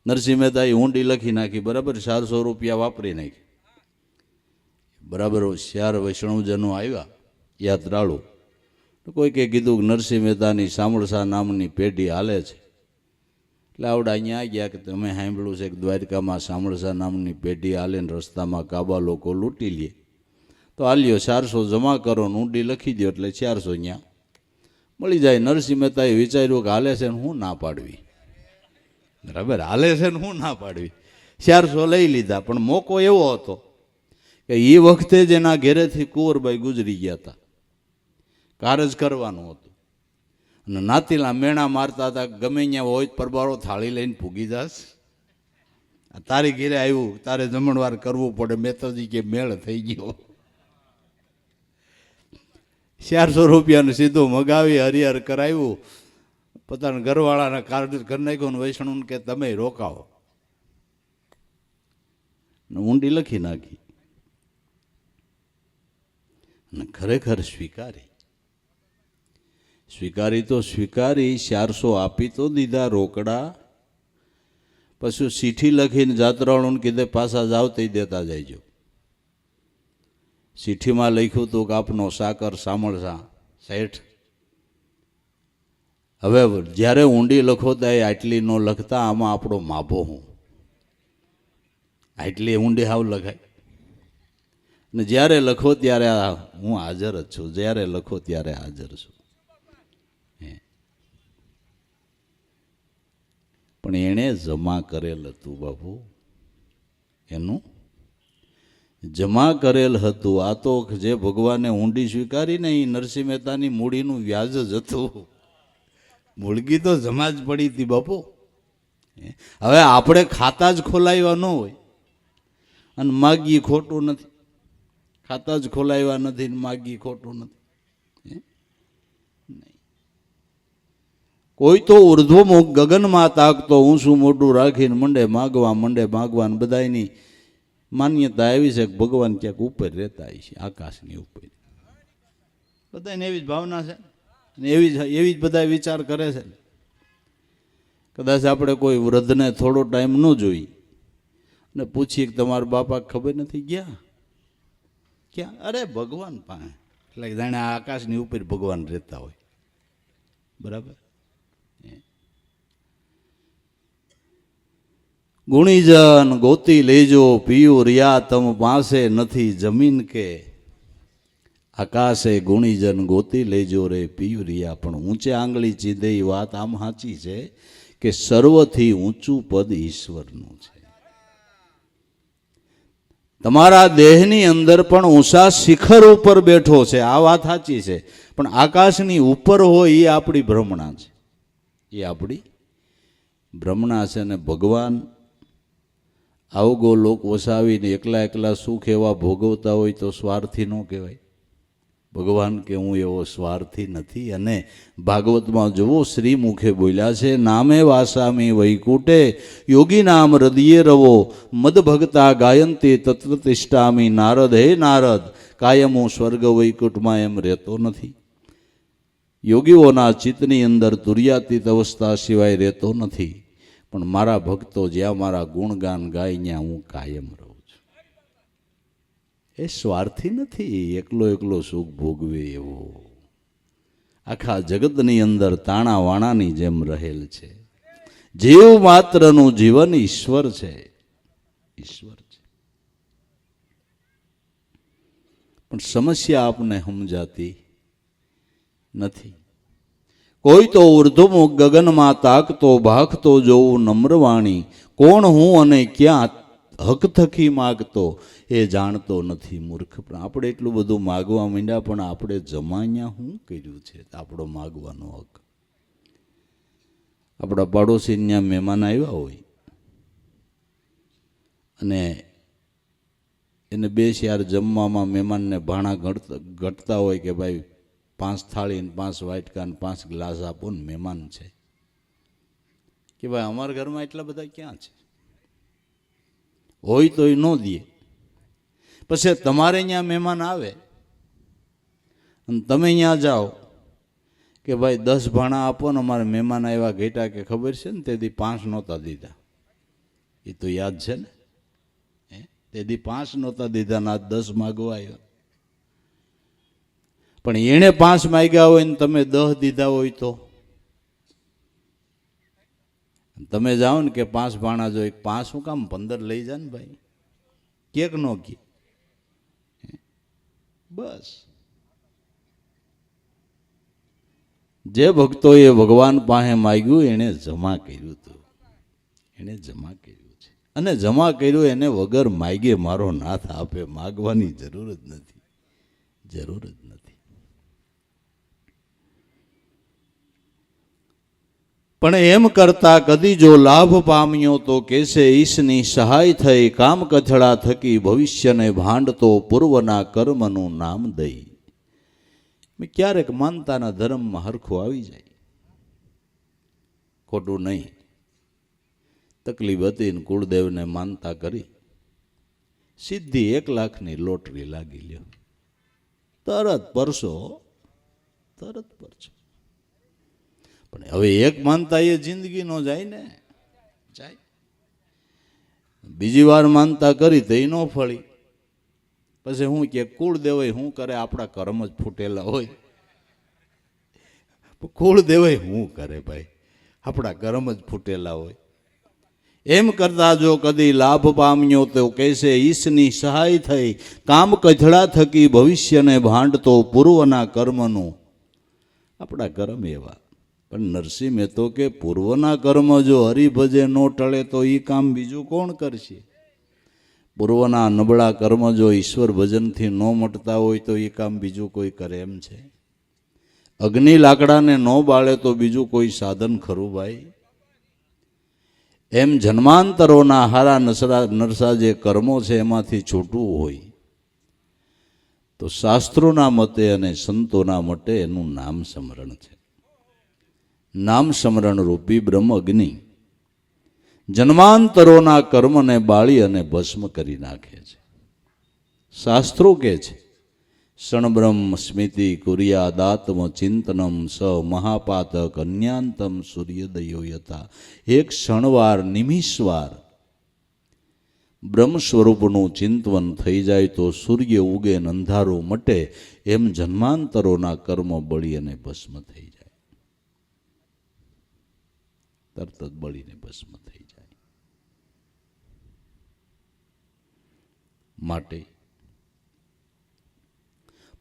નરસિંહ મહેતાએ ઊંડી લખી નાખી, બરાબર, 400 રૂપિયા વાપરી નાખી, બરાબર. 4 વૈષ્ણવજનો આવ્યા યાત્રાળુ, તો કોઈકે કીધું કે નરસિંહ મહેતાની સામળસા નામની પેઢી હાલે છે. એટલે આવડા અહીંયા ગયા કે તમે સાંભળ્યું છે કે દ્વારકામાં સામળસા નામની પેઢી હાલે ને રસ્તામાં કાબા લોકો લૂંટી લે, તો હાલ્યો 400 જમા કરો ને ઊંડી લખી દો એટલે 400 અહીંયા મળી જાય. નરસિંહ મહેતાએ વિચાર્યું કે હાલે છે ને હું ના પાડવી, બરાબર, હાલે છે ને હું ના પાડવી. 400 લઈ લીધા. પણ મોકો એવો હતો કે એ વખતે જ એના ઘેરેથી કુંવરબાઈ ગુજરી ગયા હતા, કારજ કરવાનું હતું, અને નાતીલા મેણા મારતા હતા. ગમે ત્યાં હોય પરબારો થાળી લઈને ભૂગી જાસ, તારી ઘેરે આવ્યું, તારે જમણવાર કરવું પડે. મહેતાજી કે મેળ થઈ ગયો. 400 રૂપિયાનું સીધું મગાવી હરિહર કરાવ્યું, પોતાના ઘરવાળાના કાર્ડ કરી નાખ્યું, ને વૈષ્ણવ કે તમે રોકાવો, ઊંડી લખી નાખી. અને ખરેખર સ્વીકારી તો સ્વીકારી. 400 આપી તો દીધા રોકડા, પછી ચીઠી લખીને જાત્રાળુને કીધે પાછા જાવ તે દેતા જઈજો. ચીઠીમાં લખ્યું હતું કે આપનો સાકર સામળસા શેઠ. હવે જ્યારે ઊંડી લખો ત્યારે આટલી ન લખતા, આમાં આપણો માભો હું, આટલી ઊંડી હાવ લખાય. ને જ્યારે લખો ત્યારે હું હાજર જ છું, જ્યારે લખો ત્યારે હાજર છું. પણ એણે જમા કરેલ હતું બાપુ, એનું જમા કરેલ હતું. આ તો જે ભગવાને ઊંડી સ્વીકારી ને એ નરસિંહ મહેતાની મૂડીનું વ્યાજ જ હતું. મૂળગી તો જમા જ પડી હતી બાપુ. હવે આપણે ખાતા જ ખોલાવ્યા ન હોય અને માગી ખોટું નથી, ખાતા જ ખોલાવ્યા નથી ને માગી ખોટું નથી. કોઈ તો ઉર્ધ્વમુખ ગગનમાં તાકતો ઊંચું મોટું રાખીને મંડે માગવા ને બધાની માન્યતા એવી છે કે ભગવાન ક્યાંક ઉપર રહેતા છે, આકાશની ઉપર. બધાને એવી જ ભાવના છે ને એવી જ બધા વિચાર કરે છે. કદાચ આપણે કોઈ વૃદ્ધને થોડો ટાઈમ ન જોઈ ને પૂછીએ કે તમારા બાપા ખબર નથી ગયા ક્યાં? અરે ભગવાન પાસે. એટલે જાણે આ આકાશની ઉપર ભગવાન રહેતા હોય. બરાબર. ગુણીજન ગોતી લેજો પિયું રિયા તમ પાસે નથી જમીન કે. આકાશે ગુણીજન ગોતી લેજો રે પિયું રિયા. પણ ઊંચે આંગળી ચીધે એ વાત આમ સાચી છે કે સર્વથી ઊંચું પદ ઈશ્વરનું છે. તમારા દેહની અંદર પણ ઊંચા શિખર ઉપર બેઠો છે, આ વાત સાચી છે. પણ આકાશની ઉપર હોય એ આપણી ભ્રમણા છે, એ આપણી ભ્રમણા છે. અને ભગવાન અવગો લોક વસાવીને એકલા એકલા સુખ એવા ભોગવતા હોય તો સ્વાર્થી ન કહેવાય. ભગવાન કે હું એવો સ્વાર્થી નથી. અને ભાગવતમાં જુઓ શ્રી મુખે બોલ્યા છે, નામે વાસામી વૈકુટે યોગી નામ હૃદયે રવો મદ ભગતા ગાયંતી તત્ર તિષ્ઠામી. નારદ હે નારદ, કાયમ હું સ્વર્ગ વૈકુટમાં એમ રહેતો નથી. યોગીઓના ચિત્તની અંદર તુર્યાતીત અવસ્થા સિવાય રહેતો નથી. પણ મારા ભક્તો જ્યાં મારા ગુણગાન ગાય ત્યાં હું કાયમ રહું છું. એ સ્વાર્થી નથી, એકલો એકલો સુખ ભોગવે એવો. આખા જગતની અંદર તાણા વાણાની જેમ રહેલ છે. જીવ માત્રનું જીવન ઈશ્વર છે, ઈશ્વર છે. પણ સમસ્યા આપને સમજાતી નથી. કોઈ તો ઉર્ધ્વમુખ ગગનમાં તાકતો ભાખતો જોવું નમ્રવાણી. કોણ હું અને ક્યાં હક થકી માગતો એ જાણતો નથી મૂર્ખ. પણ આપણે એટલું બધું માગવા માંડ્યા, પણ આપણે જમાન્યા શું કર્યું છે આપણો માગવાનો હક? આપણા પાડોશી ત્યાં મહેમાન આવ્યા હોય અને એને બે ચાર જમવામાં મહેમાનને ભાણા ઘટતા હોય કે ભાઈ 5 થાળી ને 5 વાટકા ને 5 ગ્લાસ આપો ને મહેમાન છે. કે ભાઈ અમારા ઘરમાં એટલા બધા ક્યાં છે? હોય તો એ ન દે. પછી તમારે ત્યાં મહેમાન આવે અને તમે ત્યાં જાઓ કે ભાઈ 10 ભાણા આપો ને અમારે મહેમાન આવ્યા ઘેટા કે ખબર છે ને તેથી 5 નહોતા દીધા. એ તો યાદ છે ને, તેથી 5 નહોતા દીધા ને આ 10 માગવા આવ્યા. પણ એણે 5 માગ્યા હોય ને તમે 10 દીધા હોય તો તમે જાઓ ને કે 5 ભાણા જો 5 શું કામ 15 લઈ જા ને ભાઈ, કેક નો કે બસ. જે ભક્તોએ ભગવાન પાસે માગ્યું એને જમા કર્યું હતું, એને જમા કર્યું છે. અને જમા કર્યું એને વગર માગે મારો નાથ આપે. માગવાની જરૂર જ નથી, જરૂર જ નથી. પણ એમ કરતા કદી જો લાભ પામ્યો તો કેસે ઈશની સહાય થઈ. કામ કથળા થકી ભવિષ્યને ભાંડતો પૂર્વના કર્મનું નામ દઈ. ક્યારેક માનતાના ધર્મમાં હરખું આવી જાય, ખોટું નહીં. તકલીફ હતી ને કુળદેવને માનતા કરી, સીધી 1 લાખની લોટરી લાગી લ્યો, તરત પરસો, તરત પરસો. પણ હવે એક માનતા એ જિંદગી નો જાય ને, જાય. બીજી વાર માનતા કરી તો એ ન ફળી. પછી હું કે કુળદેવ શું કરે? આપણા કર્મ જ ફૂટેલા હોય. કુળદેવ શું કરે ભાઈ? આપણા કર્મ જ ફૂટેલા હોય. એમ કરતા જો કદી લાભ પામ્યો તો કહેશે ઈશની સહાય થઈ. કામ કથળા થકી ભવિષ્યને ભાંડતો પૂર્વના કર્મનું. આપણા કર્મ એવા. પણ નરસિંહ મહેતો કે પૂર્વના કર્મ જો હરિભજે ન ટળે તો એ કામ બીજું કોણ કરશે? પૂર્વના નબળા કર્મ જો ઈશ્વર ભજનથી ન મટતા હોય તો એ કામ બીજું કોઈ કરે એમ છે? અગ્નિ લાકડાને ન બાળે તો બીજું કોઈ સાધન ખરું ભાઈ? એમ જન્માંતરોના હારા નરસા જે કર્મો છે એમાંથી છૂટવું હોય તો શાસ્ત્રોના મતે અને સંતોના મતે એનું નામ સ્મરણ છે. નામ સ્મરણ રૂપી બ્રહ્મ અગ્નિ જન્માંતરોના કર્મને બાળી અને ભસ્મ કરી નાખે છે. શાસ્ત્રો કહે છે ક્ષણબ્રહ્મ સ્મૃતિ કુર્યાદાત્મ ચિંતનમ સ મહાપાતક અન્યાંતમ સૂર્યોદયો યથા. એક ક્ષણવાર નિમિષવાર બ્રહ્મ સ્વરૂપનું ચિંતન થઈ જાય તો સૂર્ય ઉગે ને અંધારું મટે, એમ જન્માંતરોના કર્મ બળી અને ભસ્મ થઈ જાય. તરત જ બળીને ભસ્મ થઈ જાય. માટે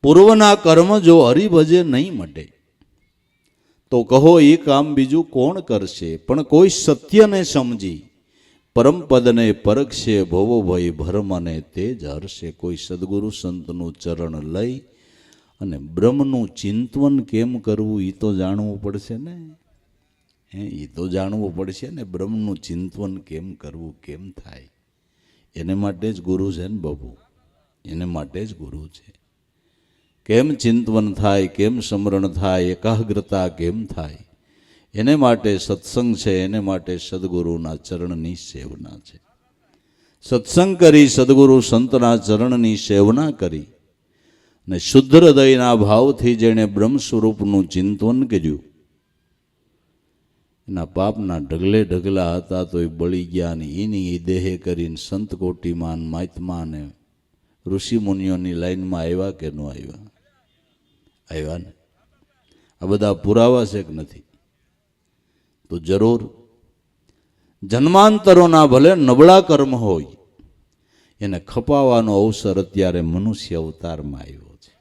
પૂર્વના કર્મ જો હરિભજે નહીં મટે તો કહો એ કામ બીજું કોણ કરશે. પણ કોઈ સત્યને સમજી પરમપદને પરખશે, ભવો ભય ભરમને તે જ હરશે. કોઈ સદગુરુ સંતનું ચરણ લઈ અને બ્રહ્મનું ચિંતન કેમ કરવું એ તો જાણવું પડશે ને. એ તો જાણવું પડશે ને, બ્રહ્મનું ચિંતન કેમ કરવું, કેમ થાય. એને માટે જ ગુરુ છે ને બાબુ, એને માટે જ ગુરુ છે. કેમ ચિંતન થાય, કેમ સ્મરણ થાય, એકાગ્રતા કેમ થાય, એને માટે સત્સંગ છે, એને માટે સદગુરુના ચરણની સેવના છે. સત્સંગ કરી સદગુરુ સંતના ચરણની સેવના કરી ને શુદ્ધ હૃદયના ભાવથી જેણે બ્રહ્મ સ્વરૂપનું ચિંતન કર્યું, એના પાપના ઢગલે ઢગલા હતા તો એ બળી ગયા ને એની એ દેહે કરીને સંત કોટીમાં મહાત્મા ને ઋષિ મુનિઓની લાઈનમાં આવ્યા કે ન આવ્યા? આવ્યા ને. આ બધા પુરાવા છે કે નથી? તો જરૂર જન્માંતરોના ભલે નબળા કર્મ હોય એને ખપાવવાનો અવસર અત્યારે મનુષ્ય અવતારમાં આવ્યો છે.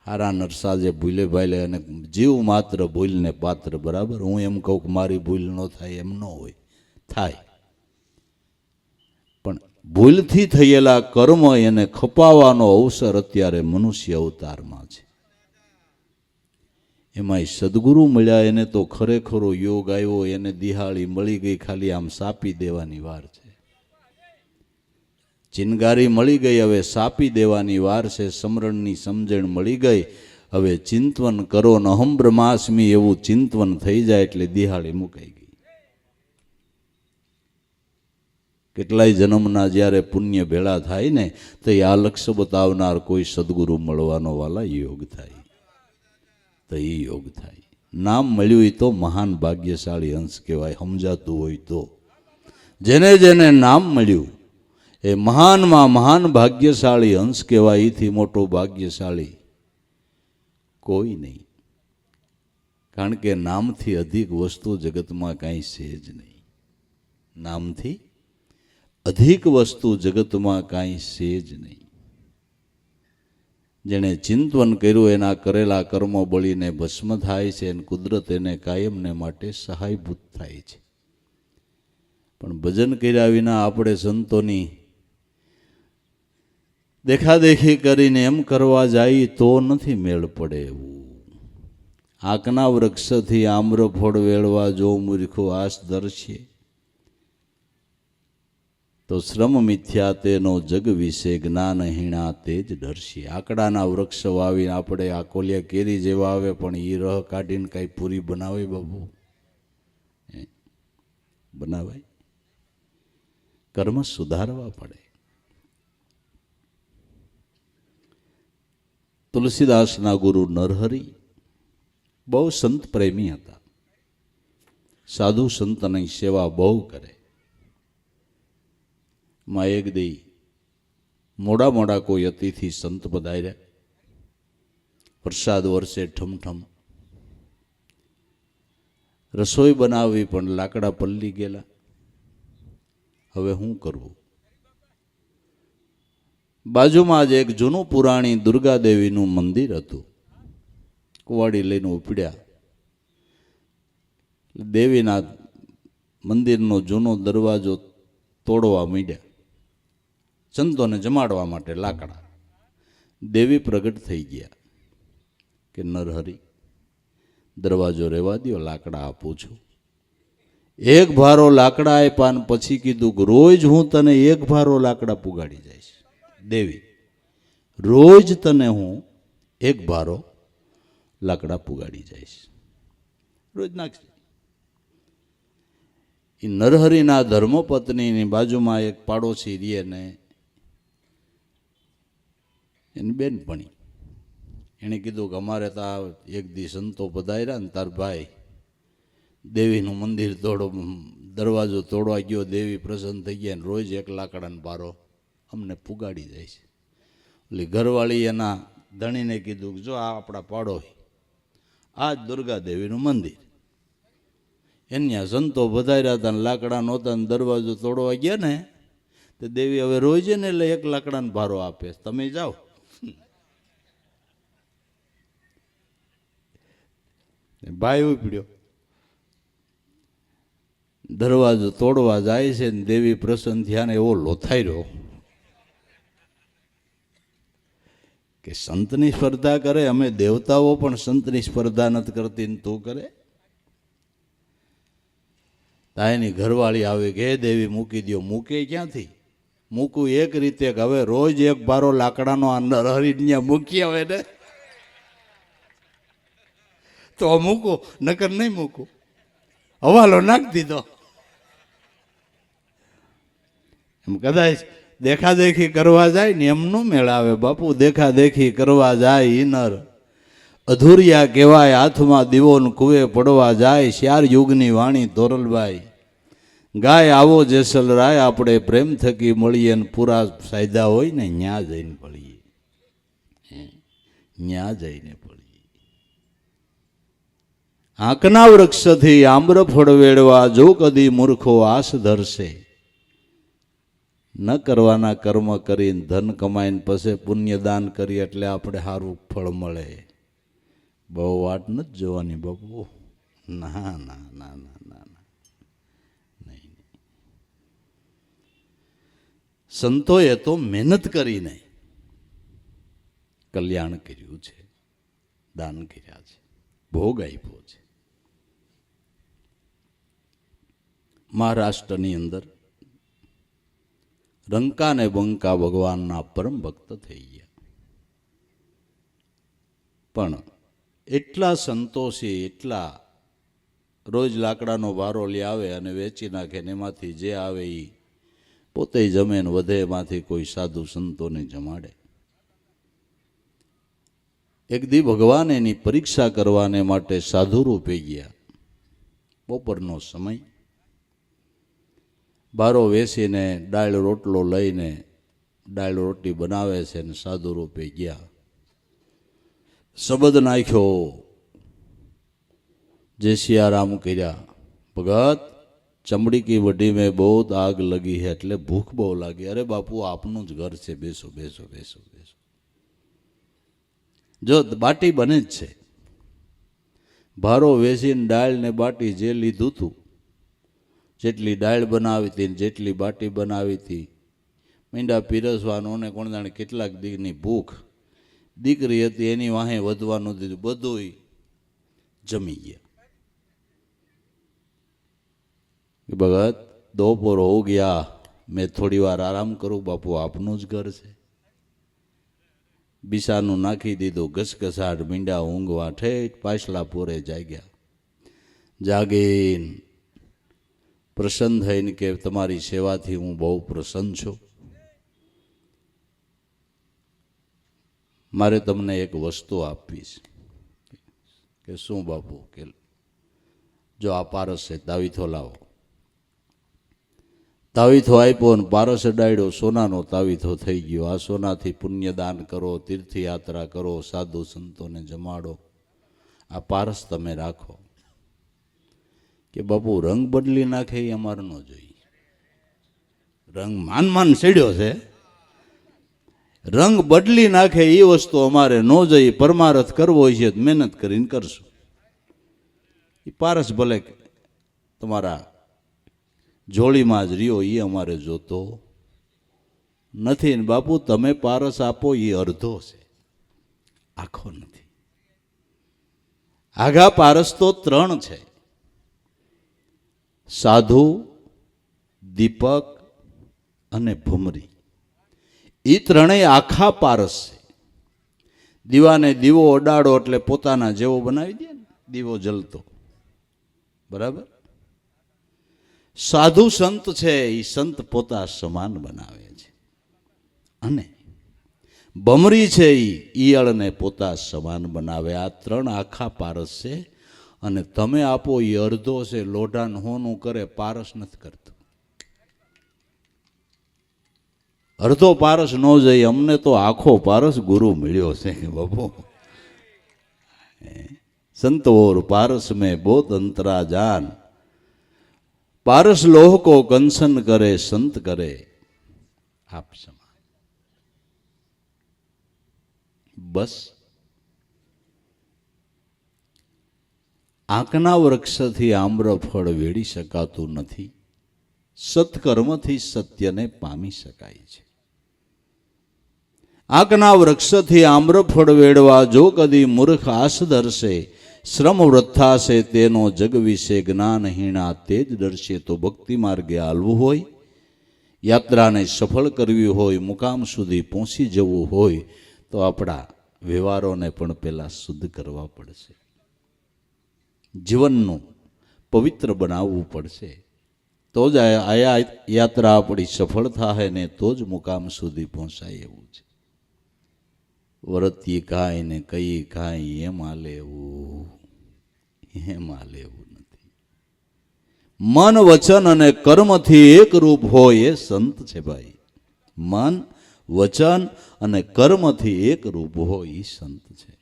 હારા નરસાજે ભૂલે ભાઈલે અને જીવ માત્ર ભૂલને પાત્ર. બરાબર, હું એમ કહું કે મારી ભૂલ ન થાય એમ ન હોય, થાય. પણ ભૂલથી થયેલા કર્મ એને ખપાવવાનો અવસર અત્યારે મનુષ્ય અવતારમાં છે. એમાંય સદગુરુ મળ્યા એને તો ખરેખરો યોગ આવ્યો, એને દિહાળી મળી ગઈ, ખાલી આમ સાપી દેવાની વાર છે. ચિનગારી મળી ગઈ, હવે સાપી દેવાની વાર છે. સમરણની સમજણ મળી ગઈ, હવે ચિંતન કરો ને અહમ બ્રહ્માસ્મિ એવું ચિંતન થઈ જાય એટલે દિહાળી મુકાઈ ગઈ. કેટલાય જન્મના જ્યારે પુણ્ય ભેળા થાય ને તો એ આ લક્ષ્ય બતાવનાર કોઈ સદગુરુ મળવાનો વાલા યોગ થાય, તો એ યોગ થાય. નામ મળ્યું એ તો મહાન ભાગ્યશાળી અંશ કહેવાય. સમજાતું હોય તો જેને જેને નામ મળ્યું એ મહાનમાં મહાન ભાગ્યશાળી અંશ કહેવાય. એથી મોટો ભાગ્યશાળી કોઈ નહીં. કારણ કે નામથી અધિક વસ્તુ જગતમાં કાંઈ છે જ નહીં. નામથી અધિક વસ્તુ જગતમાં કાંઈ છે જ નહીં. જેણે ચિંતન કર્યું એના કરેલા કર્મો બળીને ભસ્મ થાય છે અને કુદરત એને કાયમને માટે સહાયભૂત થાય છે. પણ ભજન કર્યા વિના આપણે સંતોની દેખાદેખી કરીને એમ કરવા જાય તો નથી મેળ પડે એવું. આંકના વૃક્ષથી આમ્ર ફળ વેળવા જો મૂર્ખો આશ ધરશે તો શ્રમ મિથ્યા તેનો જગ વિશે જ્ઞાનહીણા તે જ ડરશે. આકડાના વૃક્ષ વાવીને આપણે આકોલિયા કેરી જેવા આવે પણ એ રહ કાઢીને કાંઈ પૂરી બનાવે બાબુ? બનાવાય? કર્મ સુધારવા પડે. તુલસીદાસના ગુરુ નરહરિ બહુ સંત પ્રેમી હતા. સાધુ સંતની સેવા બહુ કરે. માં એક દી મોડા મોડા કોઈ અતિથિ સંત પધાર્યા. વરસાદ વરસે ઠમઠમ. રસોઈ બનાવવી પણ લાકડા પલ્લી ગયેલા. હવે શું કરવું? બાજુમાં જ એક જૂનું પુરાણી દુર્ગાદેવીનું મંદિર હતું. કુવાડી લઈને ઉપડ્યા. દેવીના મંદિરનો જૂનો દરવાજો તોડવા માંડ્યા. સંતોને જમાડવા માટે લાકડા. દેવી પ્રગટ થઈ ગયા કે નરહરિ દરવાજો રહેવા દો, લાકડા આપું છું. એક ભારો લાકડા આપ્યા ને પછી કીધું કે રોજ હું તને એક ભારો લાકડા પુગાડી જઈશ. દેવી, રોજ તને હું એક ભારો લાકડા પુગાડી જઈશ. રોજ નાખશે. એ નરહરિના ધર્મપત્નીની બાજુમાં એક પાડોશી રહે ને એની બેનપણી, એણે કીધું કે અમારે તો આ એક દી સંતો પધાર્યા ને તાર ભાઈ દેવીનું મંદિર દરવાજો તોડવા ગયો, દેવી પ્રસન્ન થઈ ગયા ને રોજ એક લાકડાનો ભારો અમને પુગાડી જાય છે. એટલે ઘરવાળી એના ધણીને કીધું કે જો આ આપણા પાડોશી, આ જ દુર્ગા દેવીનું મંદિર, એના સંતો વધાર્યા હતા ને લાકડા નહોતા ને દરવાજો તોડવા ગયા ને તો દેવી હવે રોજ ને એટલે એક લાકડાનો ભારો આપે, તમે જાઓ. ભાઈ ઉપડ્યો, દરવાજો તોડવા જાય છે ને દેવી પ્રસન્ન થયા ને એવો લોથાઈ રહ્યો કે સંતની સ્પર્ધા કરે, અમે દેવતાઓ પણ સંતની સ્પર્ધા નથી કરતી ને તું કરે. તાયની ઘરવાળી આવે કે હે દેવી મૂકી દો. મૂકે ક્યાંથી? મૂકું એક રીતે કે હવે રોજ એક બારો લાકડાનો અંદર હરીને મૂકી આવે ને તો મૂકો, નકર નહીં મૂકું. હવાલો નાખી દીધો. એમ કદાચ દેખાદેખી કરવા જાય ને એમ નો મેળાવે બાપુ. દેખાદેખી કરવા જાય ઈનર અધૂરિયા કહેવાય, હાથમાં દીવોન કુવે પડવા જાય. શ્યાર યુગની વાણી ધોરલભાઈ ગાય આવો જેસલરાય, આપણે પ્રેમ થકી મળીએ ને પૂરા સાયદા હોય ને ન્યા જઈને પડીએ, ન્યા જઈને પડીએ. આંકના વૃક્ષથી આમ્ર ફળ વેડવા જો કદી મૂર્ખો આશ ધરશે. ન કરવાના કર્મ કરીને ધન કમાઈને પછી પુણ્યદાન કરીએ એટલે આપણે સારું ફળ મળે. બહુ વાટ નથી જોવાની બાપુ. ના ના ના ના ના ના, નહીં. સંતોએ તો મહેનત કરીને કલ્યાણ કર્યું છે, દાન કર્યા છે, ભોગ આપ્યો છે. મહારાષ્ટ્રની અંદર રંકા ને બંકા ભગવાનના પરમ ભક્ત થઈ ગયા. પણ એટલા સંતોષી, એટલા રોજ લાકડાનો ભારો લઈ આવે અને વેચી નાખે ને એમાંથી જે આવે એ પોતે જમે ને વધે એમાંથી કોઈ સાધુ સંતોને જમાડે. એક દી ભગવાન એની પરીક્ષા કરવાને માટે સાધુ રૂપે ગયા. બપોરનો સમય, બારો વેસીને દાળ રોટલો લઈને દાળ રોટી બનાવે છે ને સાધુ રૂપે ગયા. શબ્દ નાખ્યો, જય સિયારામ કર્યા. ભગત ચમડી કી વડી મેં બહુ આગ લગી હે, એટલે ભૂખ બહુ લાગી. અરે બાપુ આપનું જ ઘર છે, બેસો બેસો બેસો બેસો. જો બાટી બને જ છે. ભારો વેસીને દાળ ને બાટી જે લીધું હતું, જેટલી દાળ બનાવી હતી જેટલી બાટી બનાવી હતી, મીંડા પીરસવાનો ને કોણ જાણે કેટલાક દીકની ભૂખ. દીકરી હતી એની વાહે વધવાનું દીધું, બધું જમી ગયા. ભગત દોપોર હો ગયા, મેં થોડી વાર આરામ કરું. બાપુ આપનું જ ઘર છે. બિસાનું નાખી દીધું, ઘસઘસાટ મીંડા ઊંઘવા. ઠેઠ પાછલા પોરે જાગ્યા. જાગીને પ્રસન્ન થઈને કે તમારી સેવાથી હું બહુ પ્રસન્ન છું. મારે તમને એક વસ્તુ આપવી છે. કે શું બાપુ? કે જો આ પારસ છે, તાવીથો લાવો. તાવીથો આપ્યો ને પારસ ડાળ્યો, સોનાનો તાવીથો થઈ ગયો. આ સોનાથી પુણ્યદાન કરો, તીર્થયાત્રા કરો, સાધુ સંતોને જમાડો. આ પારસ તમે રાખો. કે બાપુ રંગ બદલી નાખે એ અમારે ન જોઈએ. રંગ માન ચડ્યો છે, રંગ બદલી નાખે એ વસ્તુ અમારે ન જોઈએ. પરમારથ કરવો છે મહેનત કરીને કરશું. એ પારસ ભલે તમારા જોડીમાં જ રહ્યો, એ અમારે જોતો નથી. ને બાપુ તમે પારસ આપો એ અડધો છે, આખો નથી. આઘા પારસ તો 3 છે: સાધુ, દીપક અને ભમરી. એ 3 આખા પારસ છે. દીવાને દીવો અડાડો એટલે પોતાના જેવો બનાવી દે ને, દીવો જલતો. બરાબર. સાધુ સંત છે એ સંત પોતા સમાન બનાવે છે, અને બમરી છે એ ઈયળને પોતા સમાન બનાવે. આ ત્રણ આખા પારસ છે, અને તમે આપો એ અડધો છે. લોઢાન હોનું કરે, પારસ નથી કરતું. અડધો પારસ ન જાય. અમને તો આખો પારસ ગુરુ મળ્યો છે બાપુ. સંતોર પારસ મેં બોત અંતરા જાન, પારસ લોહ કો કંસન કરે, સંત કરે આપ સમાન. બસ આંકના વૃક્ષથી આમ્રફળ વેડી શકાતું નથી. સત્કર્મથી સત્યને પામી શકાય છે. આંકના વૃક્ષથી આમ્રફળ વેડવા જો કદી મૂર્ખ આસ ધરશે, શ્રમ વૃથાશે તેનો જગ વિશે જ્ઞાનહીણા તે જ ડરશે. તો ભક્તિ માર્ગે હાલવું હોય, યાત્રાને સફળ કરવી હોય, મુકામ સુધી પહોંચી જવું હોય, તો આપણા વ્યવહારોને પણ પહેલાં શુદ્ધ કરવા પડશે. જીવનનું પવિત્ર બનાવવું પડશે. તો જ આ યાત્રા આપણી સફળ થાય ને તો જ મુકામ સુધી પહોંચાય એવું છે. વરતી કાંઈ ને કઈ કાંઈ એમાં લેવું નથી. મન વચન અને કર્મથી એક રૂપ હોય એ સંત છે ભાઈ. મન વચન અને કર્મથી એક રૂપ હોય એ સંત છે.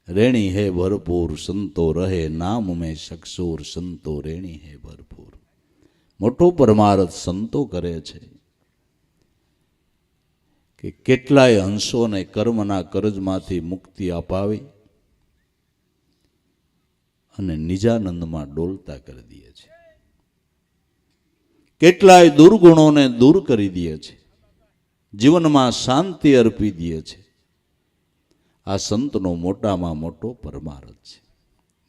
રેણી હે ભરપૂર સંતો રહે, નામ મેં શકસૂર સંતો રેણી હે ભરપૂર. મોટો પરમાર્થ સંતો કરે છે કે કેટલાય હંસોને કર્મના કરજમાંથી મુક્તિ અપાવી અને નિજાનંદમાં ડોલતા કરી દે છે. કેટલાય દુર્ગુણોને દૂર કરી દે છે, જીવનમાં શાંતિ અર્પી દે છે. આ સંતનો મોટામાં મોટો પરમાર્થ છે.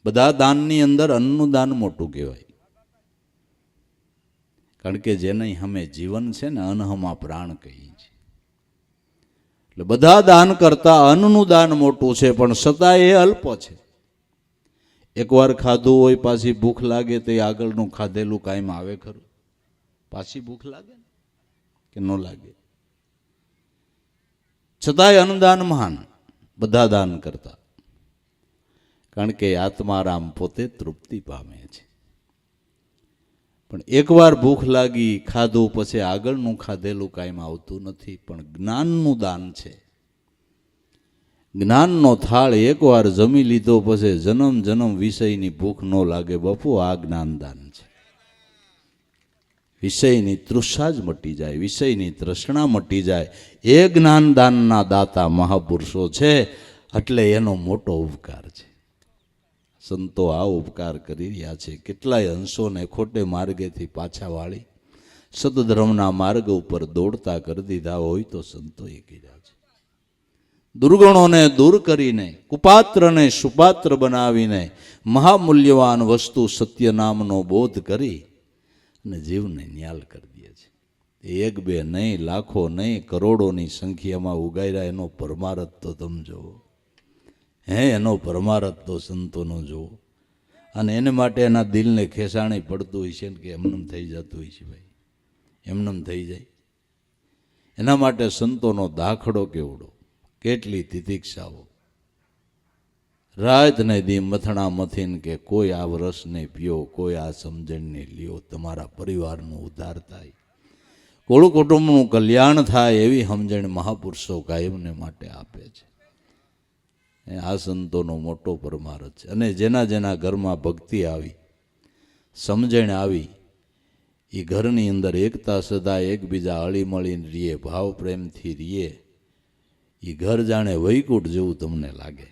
બધા દાનની અંદર અન્નનું દાન મોટું કહેવાય, કારણ કે જેને અમે જીવન છે ને અન્નમાં પ્રાણ કહીએ છીએ. એટલે બધા દાન કરતા અન્નનું દાન મોટું છે, પણ છતાં એ અલ્પ છે. એકવાર ખાધું હોય પાછી ભૂખ લાગે તો આગળનું ખાધેલું કાયમ આવે ખરું? પાછી ભૂખ લાગે કે ન લાગે? છતાંય અન્નદાન મહાન બધા દાન કરતા, કારણ કે આત્મારામ પોતે તૃપ્તિ પામે છે. પણ એકવાર ભૂખ લાગી, ખાધું, પછી આગળનું ખાધેલું કાયમ આવતું નથી. પણ જ્ઞાનનું દાન છે. જ્ઞાનનો થાળ એકવાર જમી લીધો પછી જન્મ જન્મ વિષયની ભૂખ ન લાગે બાપુ. આ જ્ઞાનદાન છે. વિષયની તૃષા જ મટી જાય, વિષયની તૃષ્ણા મટી જાય. એ જ્ઞાનદાનના દાતા મહાપુરુષો છે, એટલે એનો મોટો ઉપકાર છે. સંતો આ ઉપકાર કરી રહ્યા છે. કેટલાય હંસોને ખોટે માર્ગેથી પાછા વાળી સદધર્મના માર્ગ ઉપર દોડતા કરી દીધા હોય તો સંતોએ કર્યા છે. દુર્ગુણોને દૂર કરીને, કુપાત્રને સુપાત્ર બનાવીને, મહામૂલ્યવાન વસ્તુ સત્ય નામનો બોધ કરી અને જીવને ન્યાલ કરી દે છે. એક બે નહીં, લાખો નહીં, કરોડોની સંખ્યામાં ઉગાર્યા એનો પરમારથ તો તમે જુઓ. એનો પરમારથ તો સંતોનો જુઓ. અને એને માટે એના દિલને ખેસાણી પડતું હોય છે કે એમનેમ થઈ જતું હોય છે ભાઈ, એમનેમ થઈ જાય. એના માટે સંતોનો દાખલો કેવડો, કેટલી તિતિક્ષાઓ. રાત ને દી મથણા મથીને કે કોઈ આ રસને પીઓ, કોઈ આ સમજણને લ્યો, તમારા પરિવારનું ઉદ્ધાર થાય, કુળ કુટુંબનું કલ્યાણ થાય, એવી સમજણ મહાપુરુષો કાયમને માટે આપે છે. આ સંતોનો મોટો પરમાર્થ છે. અને જેના જેના ઘરમાં ભક્તિ આવી, સમજણ આવી, એ ઘરની અંદર એકતા સદા એકબીજા હળીમળીને રીએ, ભાવ પ્રેમથી રીએ, એ ઘર જાણે વૈકુંઠ જેવું તમને લાગે.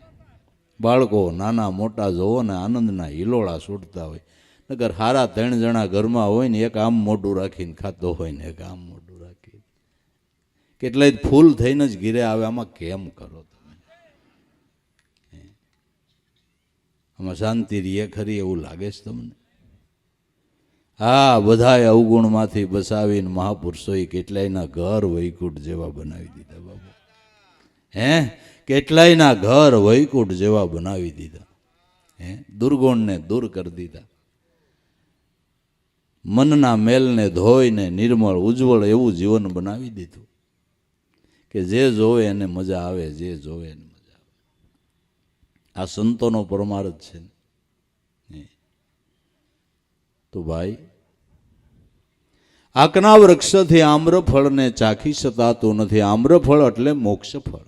બાળકો નાના મોટા જોવો ને આનંદના હિલોળા છૂટતા હોય. નકર હારા 3 જણા ઘરમાં હોય ને એક આમ મોઢું રાખીને ખાતો હોય ને એક આમ મોઢું રાખી, કેટલાય ફૂલ થઈને જ ઘીરે આવે. આમાં કેમ કરો તમે? આમાં શાંતિ રીએ ખરી એવું લાગે છે તમને? હા, બધાએ અવગુણમાંથી બસાવીને મહાપુરુષોએ કેટલાયના ઘર વૈકુંઠ જેવા બનાવી દીધા બાબુ. કેટલાયના ઘર વૈકુંઠ જેવા બનાવી દીધા. દુર્ગુણને દૂર કરી દીધા, મનના મેલને ધોઈને નિર્મળ ઉજ્જવળ એવું જીવન બનાવી દીધું કે જે જોવે એને મજા આવે, જે જોવે એને મજા આવે. આ સંતોનો પરમાર્થ છે. તો ભાઈ, આકના વૃક્ષથી આમ્રફળને ચાખી શકાતું નથી. આમ્રફળ એટલે મોક્ષફળ.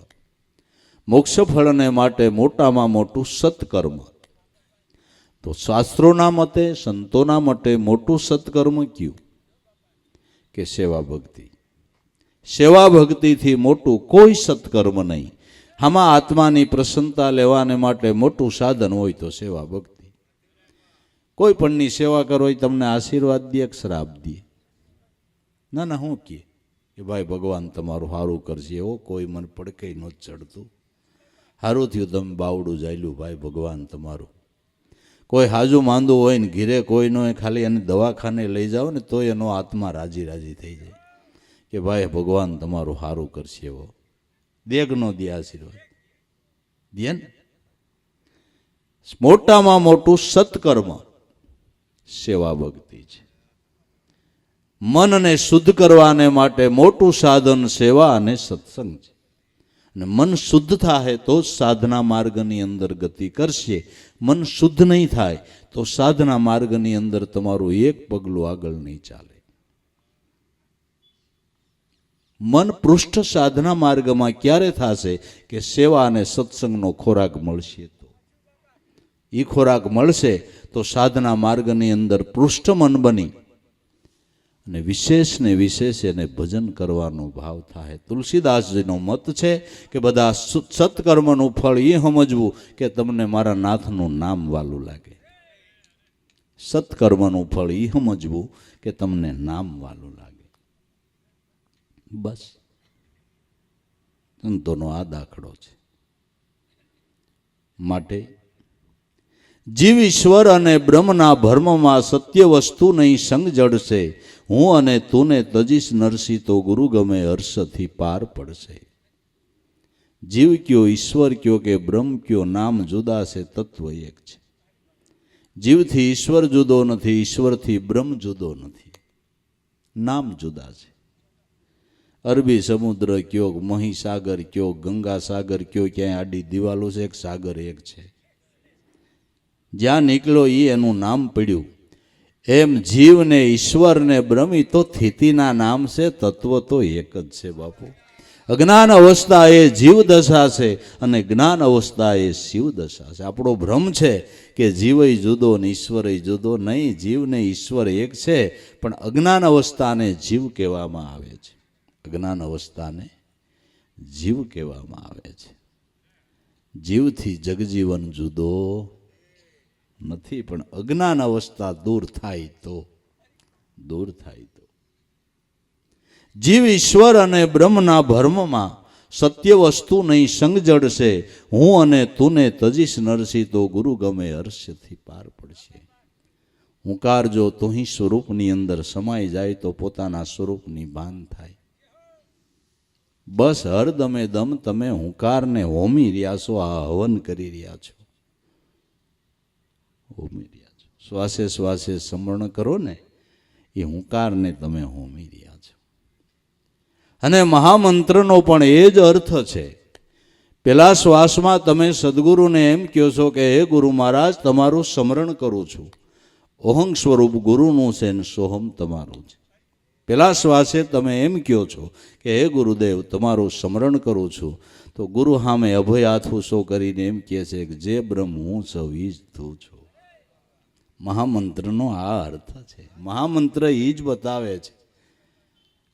મોક્ષફળને માટે મોટામાં મોટું સત્કર્મ. તો શાસ્ત્રોના મતે, સંતોના મતે મોટું સત્કર્મ કયું? કે સેવા ભક્તિ. સેવા ભક્તિથી મોટું કોઈ સત્કર્મ નહીં. આમાં આત્માની પ્રસન્નતા લેવાને માટે મોટું સાધન હોય તો સેવા ભક્તિ. કોઈ પણની સેવા કરો એ તમને આશીર્વાદ દે કે શ્રાપ દે? ના ના, હું કહે કે ભાઈ ભગવાન તમારું સારું કરશે, એવો કોઈ મને પડકે ન ચડતું. સારું થયું તમે બાવડું જાયલું, ભાઈ ભગવાન તમારું. કોઈ હાજુ માંદું હોય ને ઘીરે કોઈ ન હોય, ખાલી એને દવાખાને લઈ જાઓ ને તોય એનો આત્મા રાજી રાજી થઈ જાય કે ભાઈ ભગવાન તમારું સારું કરશે. એવો દેગ નો દે આશીર્વાદ દે ને. મોટામાં મોટું સત્કર્મ સેવા ભક્તિ છે. મનને શુદ્ધ કરવાને માટે મોટું સાધન સેવા અને સત્સંગ છે. અને મન શુદ્ધ થાય તો જ સાધના માર્ગની અંદર ગતિ કરશે. મન શુદ્ધ નહીં થાય તો સાધના માર્ગની અંદર તમારું એક પગલું આગળ નહીં ચાલે. મન પૃષ્ઠ સાધના માર્ગમાં ક્યારે થશે? કે સેવા અને સત્સંગનો ખોરાક મળશે. તો એ ખોરાક મળશે તો સાધના માર્ગની અંદર પૃષ્ઠ મન બની અને વિશેષ ને વિશેષ એને ભજન કરવાનો ભાવ થાય. તુલસીદાસજીનો મત છે કે બધા સત્કર્મનું ફળ એ સમજવું કે તમને મારા નાથનું નામ વાલું લાગે. સત્કર્મનું ફળ એ સમજવું કે તમને નામ વાલું લાગે. બસ સંતોનો આ દાખલો છે. માટે જીવ ઈશ્વર અને બ્રહ્મના ભર્મમાં સત્ય વસ્તુ નહીં સંગ જડશે. હું અને તુને તજીશ નરસી તો ગુરુ ગમે હર્ષથી પાર પડશે. જીવ કયો, ઈશ્વર કયો કે બ્રહ્મ કયો, નામ જુદા છે, તત્વ એક છે. જીવથી ઈશ્વર જુદો નથી, ઈશ્વરથી બ્રહ્મ જુદો નથી, નામ જુદા છે. અરબી સમુદ્ર કયો, મહીસાગર કયો, ગંગા સાગર કયો, ક્યાંય આડી દિવાલો છે, એક સાગર એક છે. જ્યાં નીકળ્યો એ એનું નામ પડ્યું. એમ જીવને ઈશ્વરને બ્રહ્મી તો સ્થિતિના નામ છે, તત્વ તો એક જ છે બાપુ. અજ્ઞાન અવસ્થા એ જીવ દશા છે અને જ્ઞાન અવસ્થા એ શિવ દશા છે. આપણો ભ્રમ છે કે જીવય જુદો ને ઈશ્વરય જુદો. નહીં, જીવ ને ઈશ્વર એક છે, પણ અજ્ઞાન અવસ્થાને જીવ કહેવામાં આવે છે. અજ્ઞાન અવસ્થાને જીવ કહેવામાં આવે છે. જીવથી જગજીવન જુદો નથી, પણ અજ્ઞાન અવસ્થા દૂર થાય તો જીવ ઈશ્વર અને બ્રહ્મના ભર્મમાં સત્ય વસ્તુ નહીં સંગ જડશે. હું અને તુને તજીશ નરસી તો ગુરુ ગમે હર્ષથી પાર પડશે. હુંકાર જો તુહી સ્વરૂપની અંદર સમાઈ જાય તો પોતાના સ્વરૂપની ભાન થાય. બસ હરદમે દમ તમે હુંકારને હોમી રહ્યા છો, આ હવન કરી રહ્યા છો, હોમી રહ્યા છો. શ્વાસે શ્વાસે સ્મરણ કરો ને, એ હુંકારને તમે હોમી રહ્યા છો. અને મહામંત્રનો પણ એ જ અર્થ છે. પેલા શ્વાસમાં તમે સદગુરુને એમ કહો છો કે હે ગુરુ મહારાજ, તમારું સ્મરણ કરું છું. ઓહં સ્વરૂપ ગુરુનું છે ને સોહમ તમારું છે. પેલા શ્વાસે તમે એમ કહો છો કે હે ગુરુદેવ, તમારું સ્મરણ કરું છું. તો ગુરુ સામે અભય હાથુસો કરીને એમ કહે છે કે જે બ્રહ્મ હું છું એ જ તું છું. મહામંત્રનો આ અર્થ છે. મહામંત્ર એ જ બતાવે છે.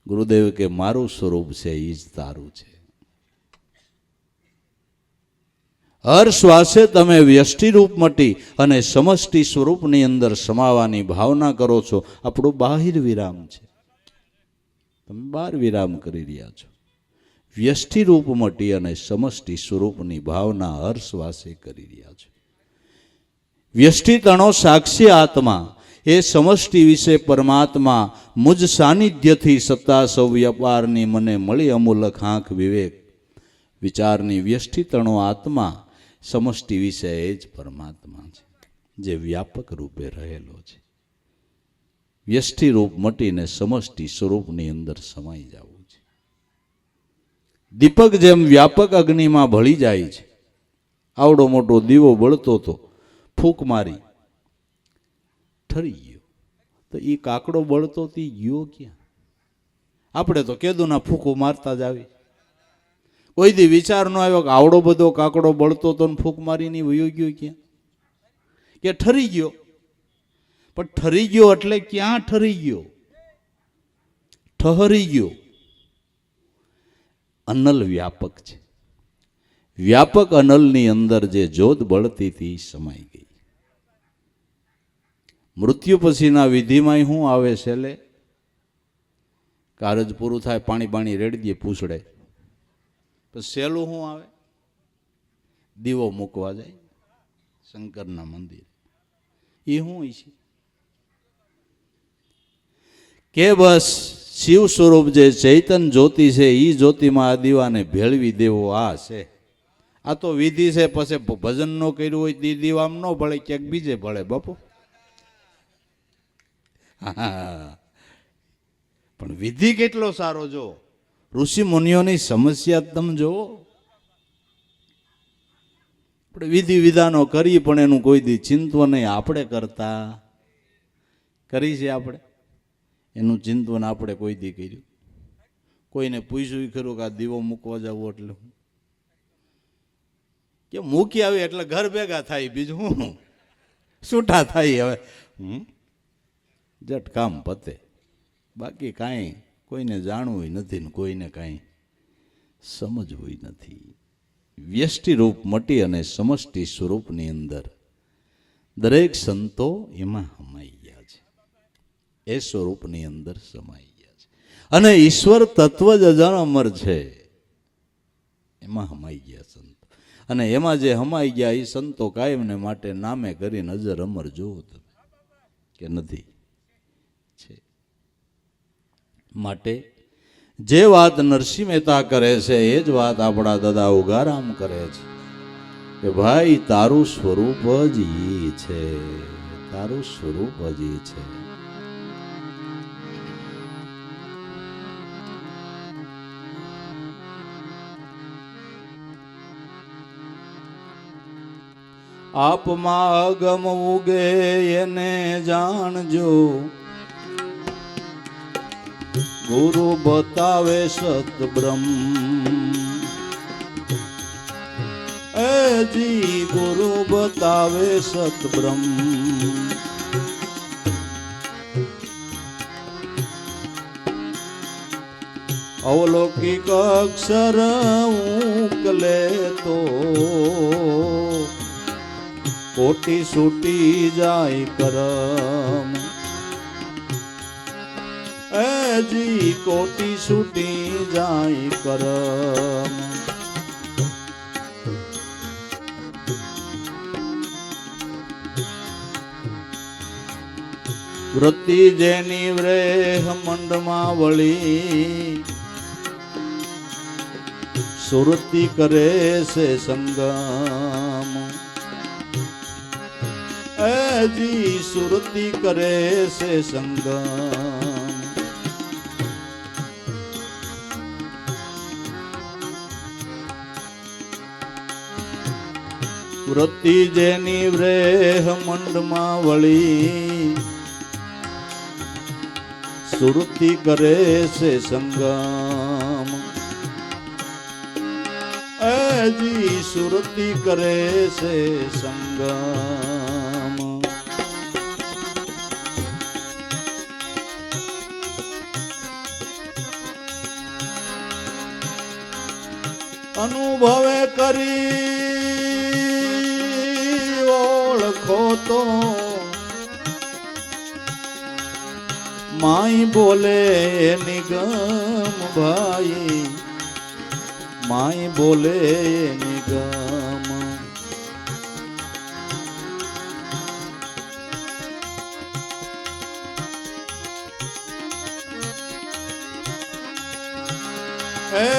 ગુરુદેવ કે મારું સ્વરૂપ છે એ જ તારું છે. હર શ્વાસે તમે વ્યષ્ટિ રૂપ મટી અને સમષ્ટિ સ્વરૂપની અંદર સમાવાની ભાવના કરો છો. આપણું બાહિર વિરામ છે, તમે બહાર વિરામ કરી રહ્યા છો. વ્યષ્ટિ રૂપ મટી અને સમષ્ટિ સ્વરૂપની ભાવના હર શ્વાસે કરી રહ્યા છો. વ્યષ્ટિતણો સાક્ષી આત્મા, એ સમષ્ટિ વિશે પરમાત્મા, મુજ સાનિધ્યથી સત્તા સૌ વ્યાપારની મને મળી અમૂલક આંખ વિવેક વિચારની. વ્યષ્ટિતણો આત્મા સમષ્ટિ વિશે એ જ પરમાત્મા છે. જે વ્યાપક રૂપે રહેલો છે. વ્યષ્ટિ રૂપ મટીને સમષ્ટિ સ્વરૂપની અંદર સમાઈ જવું છે. દીપક જેમ વ્યાપક અગ્નિમાં ભળી જાય છે, આવડો મોટો દીવો બળતો તો ફૂંક મારી ઠરી ગયો, તો એ કાકડો બળતો તી ગયો ક્યાં? આપણે તો કેદુના ફૂંકો મારતા જ આવી. કોઈ દી વિચાર ન આવ્યો કે આવડો બધો કાકડો બળતો તો ફૂંક મારીને વયો ગયો ક્યાં? કે ઠરી ગયો. પણ ઠરી ગયો એટલે ક્યાં ઠરી ગયો? ઠહરી ગયો. અનલ વ્યાપક છે. વ્યાપક અનલની અંદર જે જ્યોત બળતી હતી સમાઈ ગઈ. મૃત્યુ પછીના વિધિમાં શું આવે છે? લે કારજ પૂરું થાય, પાણી રેડી દે પૂછડે, પછી સહેલું શું આવે? દીવો મૂકવા જાય શંકરના મંદિર. એ શું છે કે બસ શિવ સ્વરૂપ જે ચૈતન જ્યોતિ છે એ જ્યોતિમાં આ દીવાને ભેળવી દેવો. આ છે, આ તો વિધિ છે. પછી ભજન ન કર્યું હોય તે દીવામ ન ભળે, ક્યાંક બીજે ભળે બાપુ. હા, પણ વિધિ કેટલો સારો જો. ઋષિ મુનિઓની સમસ્યા તમે જોવો. આપણે વિધિ વિધાનો કરી પણ એનું કોઈ દી ચિંતન નહીં આપણે કરતા. કરી છે આપણે એનું ચિંતન આપણે કોઈ દી કર્યું? કોઈને પૂછ્યું ખરું કે આ દીવો મૂકવા જવું એટલે હું કે મૂકી આવી એટલે ઘર ભેગા થાય, બીજું હું છૂટા થાય. હવે જટ કામ પતે, બાકી કાંઈ કોઈને જાણવું નથી ને કોઈને કાંઈ સમજવું નથી. વ્યષ્ટિ રૂપ મટી અને સમષ્ટિ સ્વરૂપની અંદર દરેક સંતો એમાં હમાઈ ગયા છે. એ સ્વરૂપની અંદર સમાઈ ગયા છે અને ઈશ્વર તત્વ જ અજર અમર છે, એમાં હમાઈ ગયા સંતો. અને એમાં જે હમાઈ ગયા એ સંતો કાયમને માટે નામે કરીને અજર અમર જોવો તમે કે નથી છે. માટે જે વાત નરસિંહ મહેતા કરે છે એ જ વાત આપણા દાદા ઉગારામ કરે છે કે ભાઈ તારું સ્વરૂપ જ ઈ છે, તારું સ્વરૂપ જ ઈ છે. આપમાં અગમ ઉગે એને જાણજો, ગુરુ બતાવે સત બ્રહ્મ. જી ગુરુ બતાવે સત બ્રહ્મ. અવલૌકિક અક્ષર ઉકલે તો કોટી છૂટી જાય કરમ. જી કોટી છૂટી જાય કરમ. વૃત્તિ જેની વ્રેહ મંડમાં વળી સુરતિ કરે છે સંગમ. જી સુરતિ કરે છે સંગમ. વૃત્તિ જેની વ્રેહ મંડમાં વળી સુરતિ કરે છે સંગમ. જી સુરતિ કરે છે સંગમ. અનુભવે કરી ઓળખો તો માઈ બોલે નિગમ ભાઈ, માઈ બોલે નિગમ. હે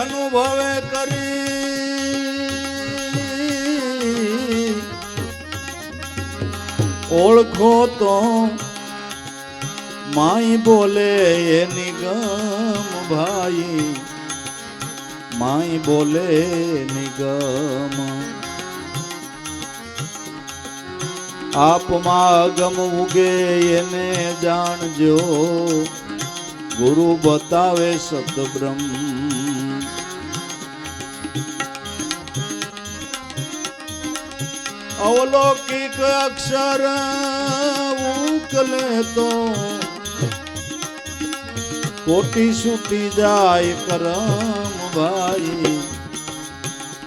અનુભવે કરી ઓળખો તો માઈ બોલે એ નિગમ ભાઈ, માઈ બોલે નિગમ. આપમાં ગમ ઉગે એને જાણજો, ગુરુ બતાવે સતબ્રહ્મ. અવલૌકિક અક્ષર ઉકલે તો કોટી છૂટી જાય કરમ ભાઈ,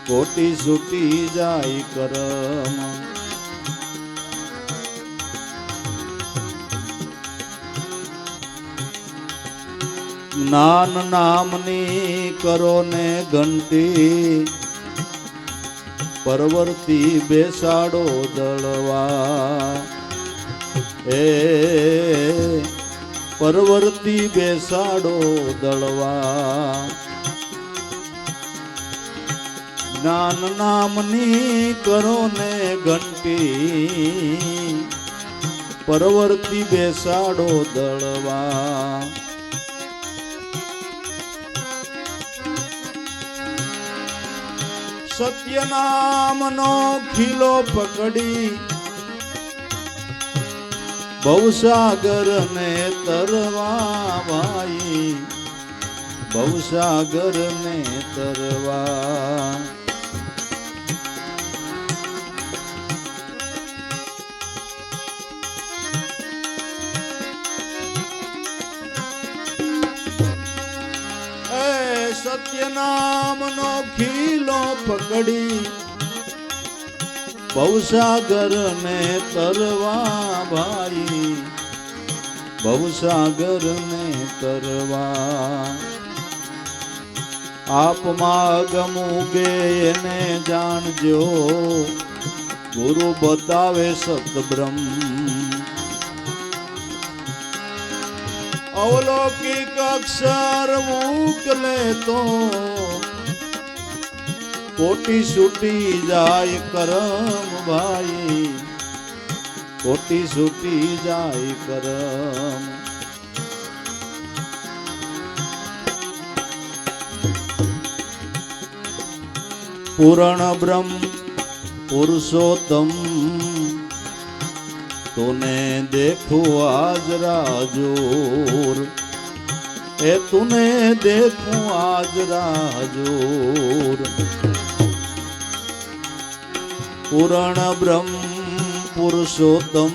કોટી છૂટી જાય કરમ. જ્ઞાન નામની કરો ને ઘંટી, પરવર્તી બેસાડો દળવા. એ પરવર્તી બેસાડો દળવા. જ્ઞાન નામની કરો ને ઘંટી, પરવર્તી બેસાડો દળવા. સત્ય નામનો ખીલો પકડી ભવસાગર ને તરવા ભાઈ, ભવસાગર ને તરવા. સત્ય નામનો ખીલો પકડી ભવસાગર ને તરવા ભાઈ, ભવસાગર ને તરવા. આપમાં ગમ ઉગે એને જાણજો, ગુરુ બતાવે સતબ્રહ્મ. અવલૌકિક અક્ષર ઉકલે તો કોટી છૂટી જાય કરમ ભાઈ, કોટી છૂટી જાય કરમ. પૂર્ણ બ્રહ્મ પુરુષોત્તમ तूने देखो आज राजोर, ए तूने देखो आज राजोर. पूर्ण ब्रह्म पुरुषोत्तम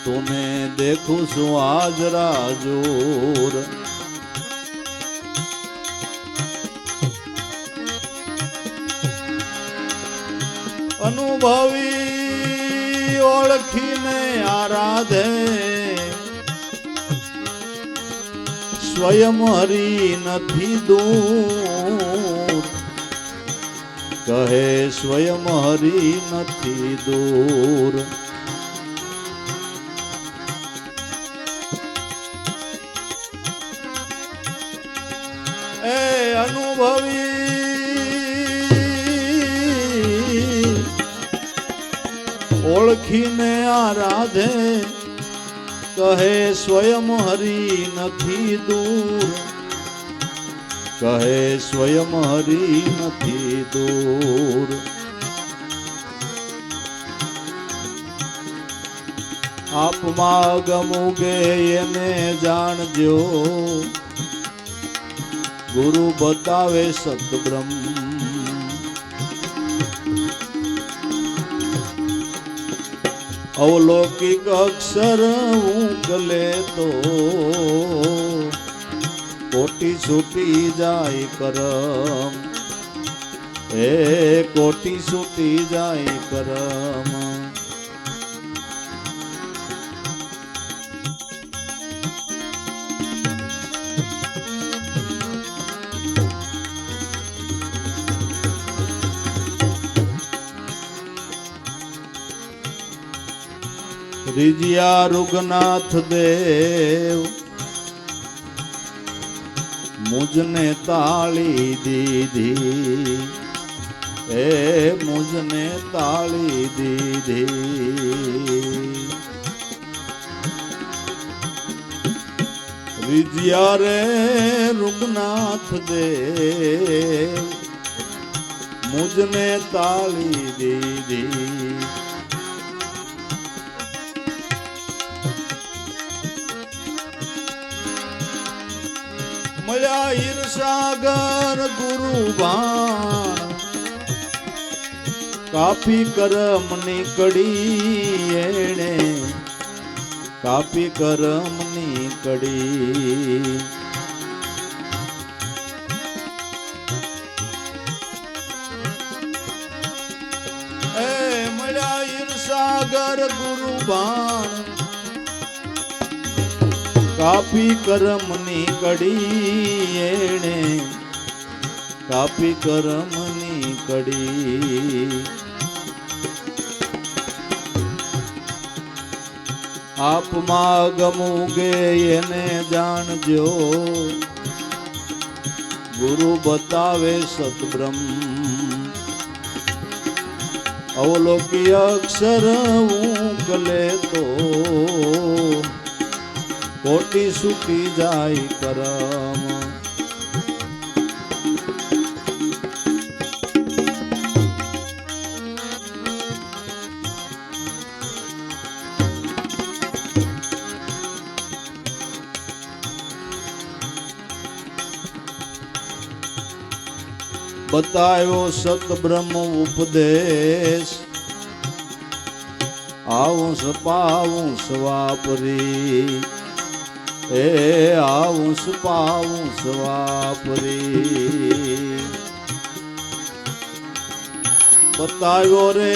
तूने देखो सु आज राजोर. अनुभवी ओळखीने आराधे, स्वयं हरि નથી दूर. कहे स्वयं हरि નથી दूर. ए अनुभवी ઓળખીને આરાધે, કહે સ્વયં હરિ નથી દૂર. કહે સ્વયં હરિ નથી દૂર. આપમાં ગમ ઉગે એને જાણજો, ગુરુ બતાવે સતબ્રહ્મ. અવલૌકિક અક્ષર ઉકલે તો કોટી છૂટી જાય કરમ. એ કોટી છૂટી જાય કરમ. રીજિયા રૂગનાથ દેવ મુજને તાળી દીધી, એ મુજને તાળી દીધી વિજયા રે રૂગનાથ દેવ મુજને તાળી દીધી મળ્યા ઈર્ષાગર ગુરુબાણ કાપી કરમની કડી એણે કાપી કરમની કડી એ મળ્યા ઈર્ષાગર ગુરુબાણ કાપી કરમની કડી એણે કાપી કરમની કડી આપમાં ગમુગે એને જાણજો ગુરુ બતાવે સતબ્રહ્મ અવલોકી અક્ષર ઉકલે તો કોટી સુકી જાય કરમ બતાવ્યો સતબ્રહ્મ ઉપદેશ આવું સપાવું સ્વાપરી એ આવું સપાવું સ્વાપરી બતાવ્યો રે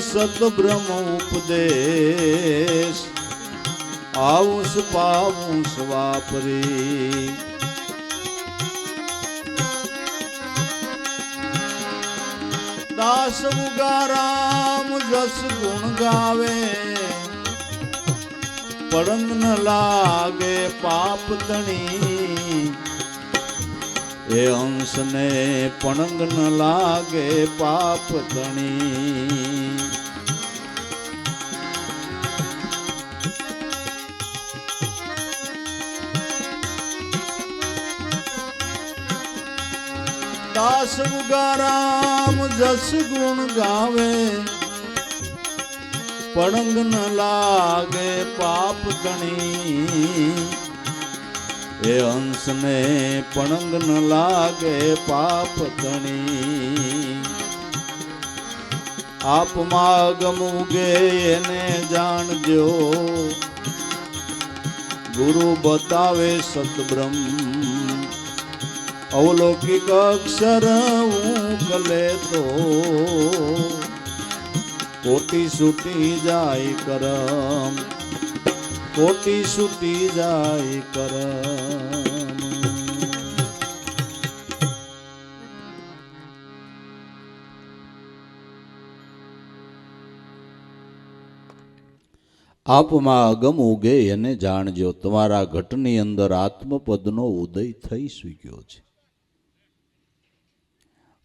સતબ્રહ્મ ઉપદેશ આવું સપાવું સ્વાપરી દાસ મુગારામ જસ ગુણ ગાવે પડંગ ન લાગે પાપ તણી એ અંશને પડંગ ન લાગે પાપ તણી દાસ મુગારામ જસ ગુણ ગાવે પડંગ ન લાગે પાપ ગણી એ અંશને પડંગ ન લાગે પાપ ગણી આપમાં ગમુગે એને જાણજો ગુરુ બતાવે સતબ્રહ્મ અવલૌકિક અક્ષર ઉકલે તો કોટી છૂટી જાય કરમ કોટી છૂટી જાય કરમ આપમાં અગમ ઉગે એને જાણજો તમારા ઘટની અંદર આત્મપદનો ઉદય થઈ ચૂક્યો છે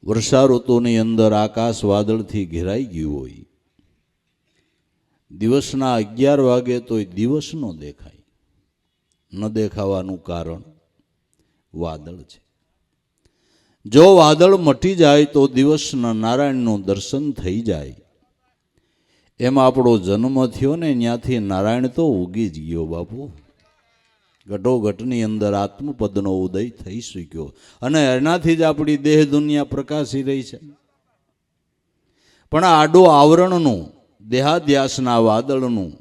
વર્ષા ઋતુની અંદર આકાશ વાદળથી ઘેરાઈ ગયું હોય દિવસના 11 વાગે તોય દિવસ ન દેખાય ન દેખાવાનું કારણ વાદળ છે જો વાદળ મટી જાય તો દિવસના નારાયણનું દર્શન થઈ જાય એમાં આપણો જન્મ થયો ને ત્યાંથી નારાયણ તો ઉગી જ ગયો બાપુ ઘટોઘટની અંદર આત્મપદનો ઉદય થઈ શક્યો અને એનાથી જ આપણી દેહ દુનિયા પ્રકાશી રહી છે પણ આડો આવરણનું દેહાધ્યાસના વાદળનું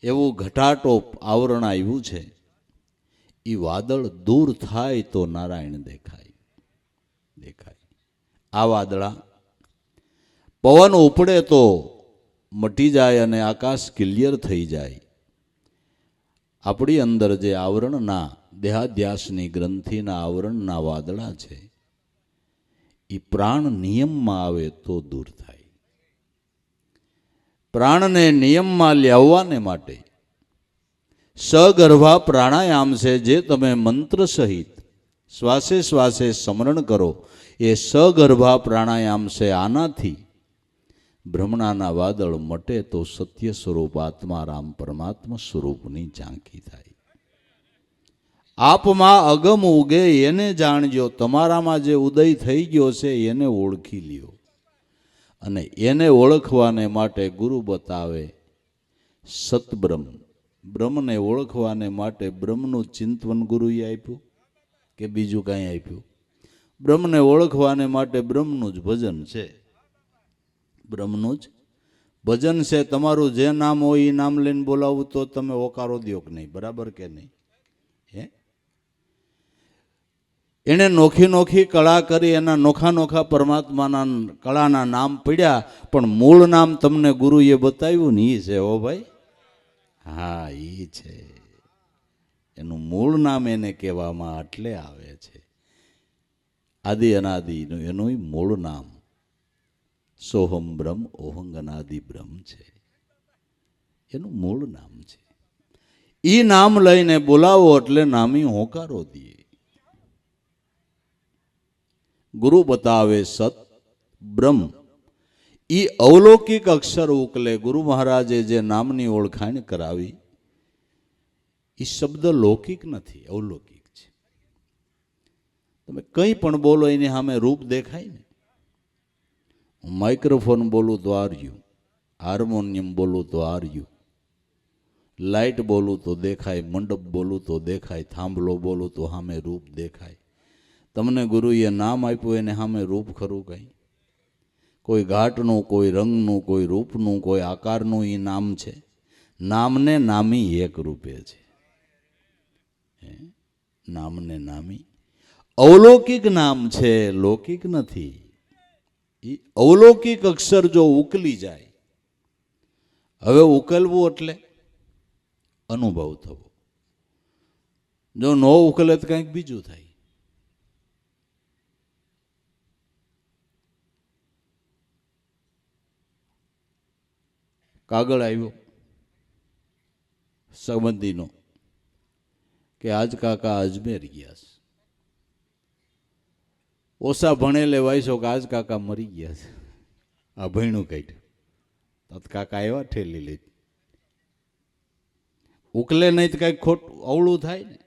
એવું ઘટાટોપ આવરણ આવ્યું છે એ વાદળ દૂર થાય તો નારાયણ દેખાય આ વાદળા પવન ઉપડે તો મટી જાય અને આકાશ ક્લિયર થઈ જાય આપણી અંદર જે આવરણના દેહાધ્યાસની ગ્રંથિના આવરણના વાદળા છે એ પ્રાણ નિયમમાં આવે તો દૂર થાય પ્રાણને નિયમમાં લાવવાને માટે સગર્ભા પ્રાણાયામ છે જે તમે મંત્ર સહિત શ્વાસે શ્વાસે સ્મરણ કરો. એ સગર્ભા પ્રાણાયામ છે. આનાથી ભ્રમણાના વાદળ મટે તો સત્ય સ્વરૂપ આત્મા રામ પરમાત્મા સ્વરૂપની ઝાંખી થાય. આપમાં અગમ ઉગે એને જાણજો. તમારામાં જે ઉદય થઈ ગયો છે એને ઓળખી લ્યો. અને એને ઓળખવાને માટે ગુરુ બતાવે સતબ્રહ્મ. બ્રહ્મને ઓળખવાને માટે બ્રહ્મનું ચિંતન ગુરુએ આપ્યું કે બીજું કાંઈ આપ્યું? બ્રહ્મને ઓળખવાને માટે બ્રહ્મનું જ ભજન છે. બ્રહ્મનું જ ભજન છે. તમારું જે નામ હોય એ નામ લઈને બોલાવું તો તમે હોકારો દો કે નહીં? બરાબર કે નહીં? હે, એણે નોખી નોખી કળા કરી, એના નોખા નોખા પરમાત્માના કળાના નામ પડ્યા, પણ મૂળ નામ તમને ગુરુએ બતાવ્યું ને એ છે. હો ભાઈ, હા, એ છે. એનું મૂળ નામ એને કહેવામાં એટલે આવે છે. આદિ અનાદિનું એનું મૂળ નામ સોહમ બ્રહ્મ ઓહંગ અનાદિ બ્રહ્મ છે. એનું મૂળ નામ છે. એ નામ લઈને બોલાવો એટલે નામી હોકારો દે. ગુરુ બતાવે સત બ્રહ્મ. એ અવલૌકિક અક્ષર ઉકલે. ગુરુ મહારાજે જે નામની ઓળખાણ કરાવી એ શબ્દ લૌકિક નથી, અવલૌકિક છે. તમે કંઈ પણ બોલો એની સામે રૂપ દેખાય ને. માઇક્રોફોન બોલું તો આર્યું, હાર્મોનિયમ બોલું તો આર્યું, લાઇટ બોલું તો દેખાય, મંડપ બોલું તો દેખાય, થાંભલો બોલું તો સામે રૂપ દેખાય. તમને ગુરુએ નામ આપ્યું એને સામે રૂપ ખરું કંઈ? કોઈ ઘાટનું, કોઈ રંગનું, કોઈ રૂપનું, કોઈ આકારનું એ નામ છે. નામને નામી એક રૂપે છે. નામને નામી અવલૌકિક નામ છે, લૌકિક નથી. એ અવલૌકિક અક્ષર જો ઉકલી જાય, હવે ઉકલવું એટલે અનુભવ થવો. જો ન ઉકલે તો કંઈક બીજું થાય. કાગળ આવ્યો સંબંધીનો કે આજ કાકા અજમેર ગયા છે. ઓછા ભણેલે વાયસો કે આજ કાકા મરી ગયા છે. આ ભણ્યું કાઢ્યું તો કાકા એવા ઠેલી લઈ ઉકલે નહીં તો કાંઈક ખોટ અવળું થાય ને.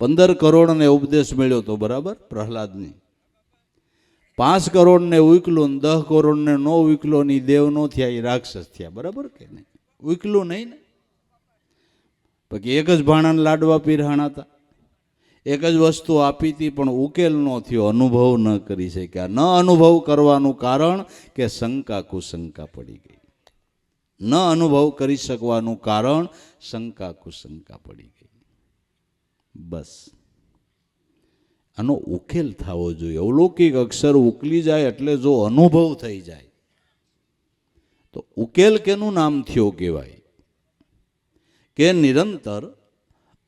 15 કરોડને ઉપદેશ મળ્યો તો બરાબર પ્રહલાદની. 5 કરોડને ઉકલું ને 10 કરોડને નો ઉકલો ની દેવ નો થયા, એ રાક્ષસ થયા. બરાબર કે નહીં? ઉકલું નહીં ને. પછી એક જ ભાણાને લાડવા પીરહાણા હતા, એક જ વસ્તુ આપી હતી, પણ ઉકેલ ન થયો, અનુભવ ન કરી શક્યા. ન અનુભવ કરવાનું કારણ કે શંકા કુશંકા પડી ગઈ. ન અનુભવ કરી શકવાનું કારણ શંકા કુશંકા પડી ગઈ. બસ આનો ઉકેલ થવો જોઈએ. અવલૌકિક અક્ષર ઉકલી જાય એટલે જો અનુભવ થઈ જાય તો ઉકેલ કેનું નામ થયો કહેવાય? કે નિરંતર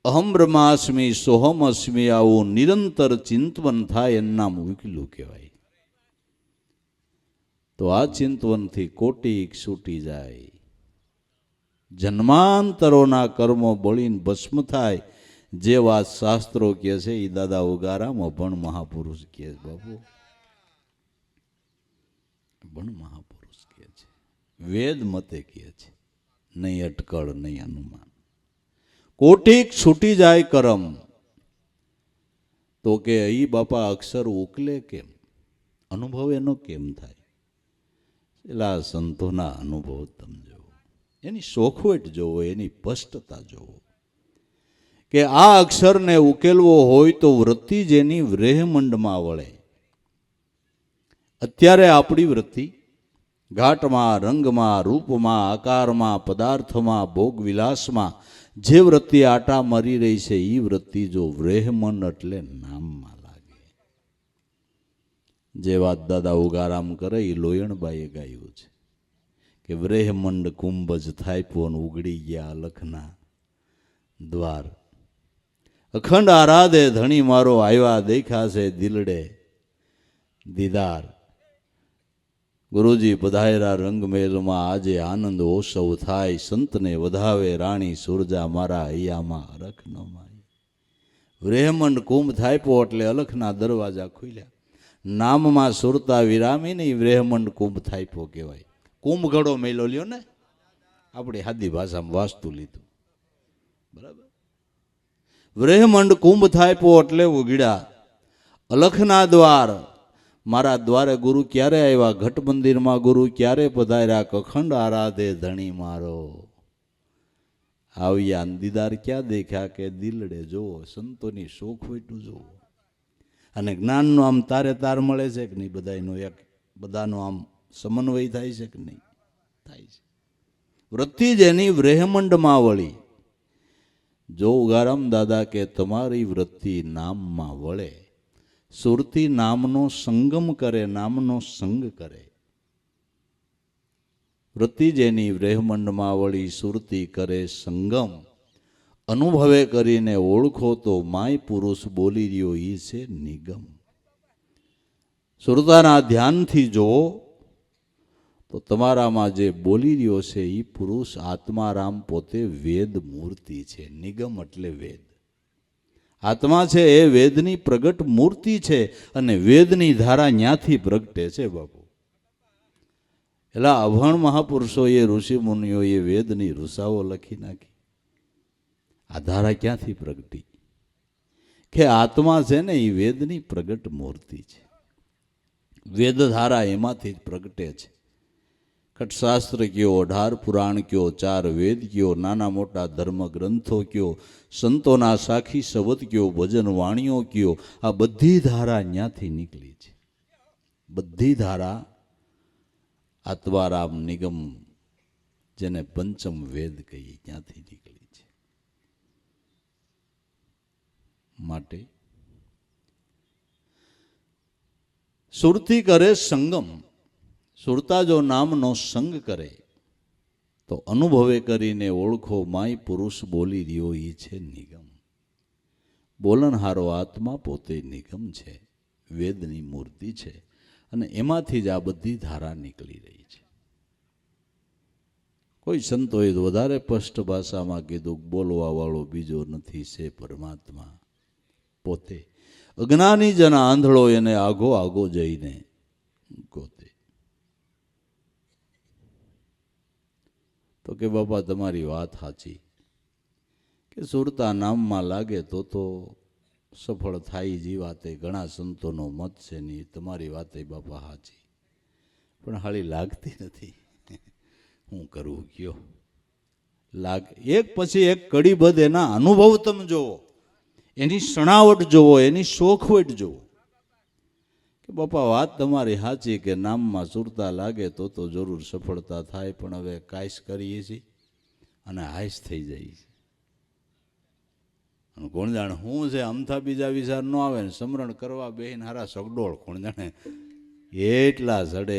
અહમ બ્રહ્માસ્મિ સોહમ અસ્મિ આવું નિરંતર ચિંતવન થાય એનું નામ ઉકેલું કહેવાય. તો આ ચિંતવનથી કોટિક છૂટી જાય, જન્માંતરોના કર્મો બળીને ભસ્મ થાય. જે વાત શાસ્ત્રો કહે છે એ દાદા ઉગારામ અભણ મહાપુરુષ કહે છે. બાપુ અભણ મહાપુરુષ કહે છે, વેદ મતે કહે છે. નહીં અટકળ નહીં અનુમાન. કોટિક છૂટી જાય કરમ. તો કે ઈ બાપા અક્ષર ઉકલે કેમ? અનુભવ એનો કેમ થાય? એલા સંતોના અનુભવ તમે જોવો, એની સોખવટ જોવો, એની સ્પષ્ટતા જોવો. કે આ અક્ષરને ઉકેલવો હોય તો વૃત્તિ જેની વ્રેહમંડમાં વળે. અત્યારે આપણી વૃત્તિ ઘાટમાં, રંગમાં, રૂપમાં, આકારમાં, પદાર્થમાં, ભોગ વિલાસમાં જે વૃત્તિ આટા મરી રહી છે એ વૃત્તિ જો વ્રેહમંડ એટલે નામમાં લાગે. જે વાત દાદા ઉગારામ કરે એ લોયણબાઈએ ગાયું છે કે વ્રેહમંડ કુંભજ થાયપોન ઉગડી ગયા અલખના દ્વાર. અખંડ આરાધે ધણી મારો આવ્યા દેખાશે દિલડે દીદાર. ગુરુજી પધાર્યા રંગમેલમાં આજે આનંદ ઓસવ થાય. સંતને વધાવે રાણી સુરજા મારા હૈયામાં અરખ ન માય. વ્રેહમંડ કુંભ થાપ્યો એટલે અલખના દરવાજા ખુલ્યા. નામમાં સુરતા વિરામી ને વ્રેહમંડ કુંભ થાપ્યો કહેવાય. કુંભ ઘડો મેલો લ્યો ને, આપણી હાદી ભાષામાં વાસ્તુ લીધું, બરાબર. વ્રેહમંડ કુંભ થાપ્યો એટલે ઉઘડ્યા અલખના દ્વાર. મારા દ્વારે ગુરુ ક્યારે આવ્યા? ઘટ મંદિરમાં ગુરુ ક્યારે પધાર્યા? કખંડ આરાધે ધણી મારો. આવ્યા દીદાર ક્યાં દેખ્યા? કે દિલડે જોવો, સંતોની શોખ વેટું જોવો. અને જ્ઞાનનો આમ તારે તાર મળે છે કે નહીં? બધાનો એક બધાનો આમ સમન્વય થાય છે કે નહીં? થાય છે. વૃત્તિ જેની વ્રેહમંડમાં વળી. જો ઉગારામ દાદા કે તમારી વૃત્તિ નામમાં વળે, સુરતી નામનો સંગમ કરે, નામનો સંગ કરે. વૃત્તિ જેની વ્રેહમંડમાં વળી, સુરતી કરે સંગમ. અનુભવે કરીને ઓળખો તો માય પુરુષ બોલી રહ્યો ઈ છે નિગમ. સુરતાના ધ્યાનથી જુઓ તો તમારામાં જે બોલી રહ્યો છે એ પુરુષ આત્મારામ પોતે વેદ મૂર્તિ છે. નિગમ એટલે વેદ. આત્મા છે એ વેદની પ્રગટ મૂર્તિ છે અને વેદની ધારા ન્યાથી પ્રગટે છે બાપુ. એટલે અભણ મહાપુરુષોએ, ઋષિ મુનિઓએ વેદની ઋષાઓ લખી નાખી. આ ધારા ક્યાંથી પ્રગટી? કે આત્મા છે ને એ વેદની પ્રગટ મૂર્તિ છે. વેદ ધારા એમાંથી જ પ્રગટે છે. કટશાસ્ત્ર કયો, 18 પુરાણ કયો, 4 વેદ કયો, નાના મોટા ધર્મ ગ્રંથો કયો, સંતોના સાખી શબ્દ કયો, ભજન વાણીઓ કયો, આ બધી ધારા ન્યાથી નીકળી છે. બધી ધારા આત્મારામ નિગમ, જેને પંચમ વેદ કહીએ, ત્યાંથી નીકળી છે. માટે સુરતી કરે સંગમ. સુરતા જો નામનો સંગ કરે તો અનુભવે કરીને ઓળખો માય પુરુષ બોલી રહ્યો ઈ છે નિગમ. બોલનહારો આત્મા પોતે નિગમ છે, વેદની મૂર્તિ છે અને એમાંથી જ આ બધી ધારા નીકળી રહી છે. કોઈ સંતોએ વધારે સ્પષ્ટ ભાષામાં કીધું, બોલવા વાળો બીજો નથી, છે પરમાત્મા પોતે. અજ્ઞાની જન આંધળો એને આગો આગો જઈને ગોતે. તો કે બાપા તમારી વાત સાચી, કે સુરતા નામમાં લાગે તો સફળ થાય જીવાતે. ઘણા સંતોનો મત છે નહીં, તમારી વાતે બાપા સાચી, પણ હાળી લાગતી નથી. હું કરવું કયો? એક પછી એક કડીબદ્ધ એના અનુભવ તમે જોવો, એની સણાવટ જોવો, એની શોખવટ જોવો. કે બાપા વાત તમારી સાચી કે નામમાં સુરતા લાગે તો જરૂર સફળતા થાય, પણ હવે કાંઈસ કરીએ છીએ અને હાઈસ થઈ જાય છે. અને કોણ જાણે શું છે, અમથા બીજા વિચાર ન આવે ને સમરણ કરવા બેહીને હારા સગડોળ, કોણ જાણે એટલા સડે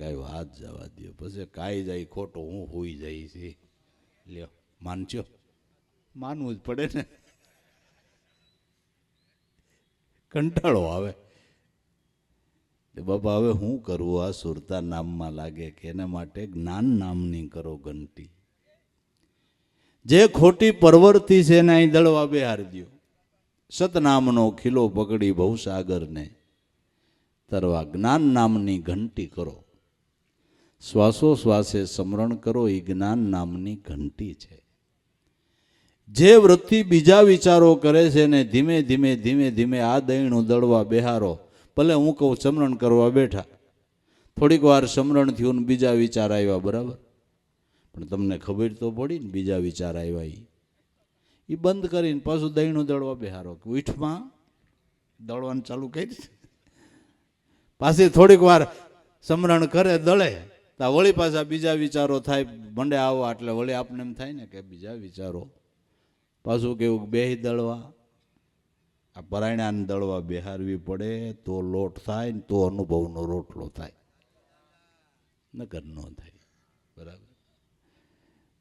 કાંઈ વાત જવા દો. પછી કાંઈ જાય ખોટો, હું હોઈ જાય છે. લ્યો માનજો, માનવું જ પડે ને, કંટાળો આવે. બાપા હવે શું કરવું? આ સુરતા નામમાં લાગે કે એના માટે જ્ઞાન નામની કરો ઘંટી. જે ખોટી પરવર્તી છે એને અહીં દળવા બેહાર દો. સતનામનો ખીલો પકડી ભવસાગરને તરવા જ્ઞાન નામની ઘંટી કરો. શ્વાસો શ્વાસે સ્મરણ કરો, એ જ્ઞાન નામની ઘંટી છે. જે વૃત્તિ બીજા વિચારો કરે છે ને ધીમે ધીમે આ દહીણું દળવા બેહારો. ભલે હું કહું સ્મરણ કરવા બેઠા, થોડીક વાર સ્મરણ થયું ને બીજા વિચાર આવ્યા, બરાબર, પણ તમને ખબર તો પડી ને બીજા વિચાર આવ્યા. એ બંધ કરીને પાછું દહીણું દળવા બેહારો. ઉઠમાં દળવાનું ચાલુ કરી, પાછી થોડીક વાર સ્મરણ કરે, દળે, તો વળી પાછા બીજા વિચારો થાય, ભંડે આવવા એટલે વળી આપણે એમ થાય ને કે બીજા વિચારો. પાછું કેવું બેહી દળવા, આ પરાયણાને દળવા બેહારવી પડે તો લોટ થાય ને તો અનુભવનો રોટલો થાય, નકર ન થાય. બરાબર.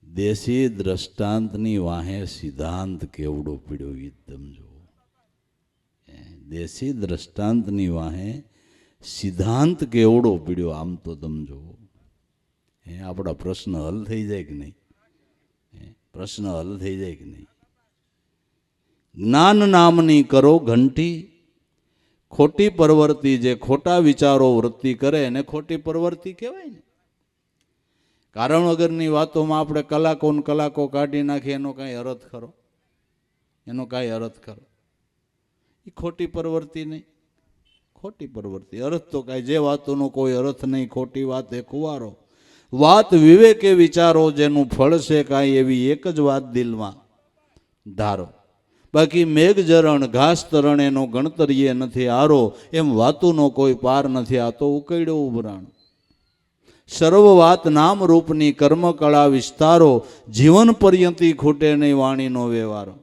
દેશી દ્રષ્ટાંતની વાહે સિદ્ધાંત કેવડો પીડ્યો એ તમે જુઓ. દેશી દ્રષ્ટાંતની વાહે સિદ્ધાંત કેવડો પીડ્યો, આમ તો તમે જુઓ. આપણા પ્રશ્ન હલ થઈ જાય કે નહીં? પ્રશ્ન હલ થઈ જાય કે નહીં? જ્ઞાન નામની કરો ઘંટી, ખોટી પ્રવૃત્તિ જે ખોટા વિચારો વૃત્તિ કરે એને ખોટી પ્રવૃત્તિ કહેવાય ને. કારણ વગરની વાતોમાં આપણે કલાકો ને કલાકો કાઢી નાખીએ એનો કાંઈ અર્થ ખરો? એનો કાંઈ અર્થ ખરો? એ ખોટી પ્રવૃત્તિ નહીં, ખોટી પ્રવૃત્તિ. અર્થ તો કાંઈ, જે વાતોનો કોઈ અર્થ નહીં, ખોટી વાત એ કુવારો. વાત વિવેકે વિચારો, જેનું ફળ છે કાંઈ એવી એક જ વાત દિલમાં ધારો. બાકી મેઘજરણ ઘાસ તરણ એનો ગણતરીએ નથી આરો, એમ વાતુનો કોઈ પાર નથી, આ તો ઉકેડ્યો ઉભરાણ. સર્વ વાત નામ રૂપની કર્મકળા વિસ્તારો, જીવન પર્યંતી ખૂટે નહીં વાણીનો વ્યવહારો.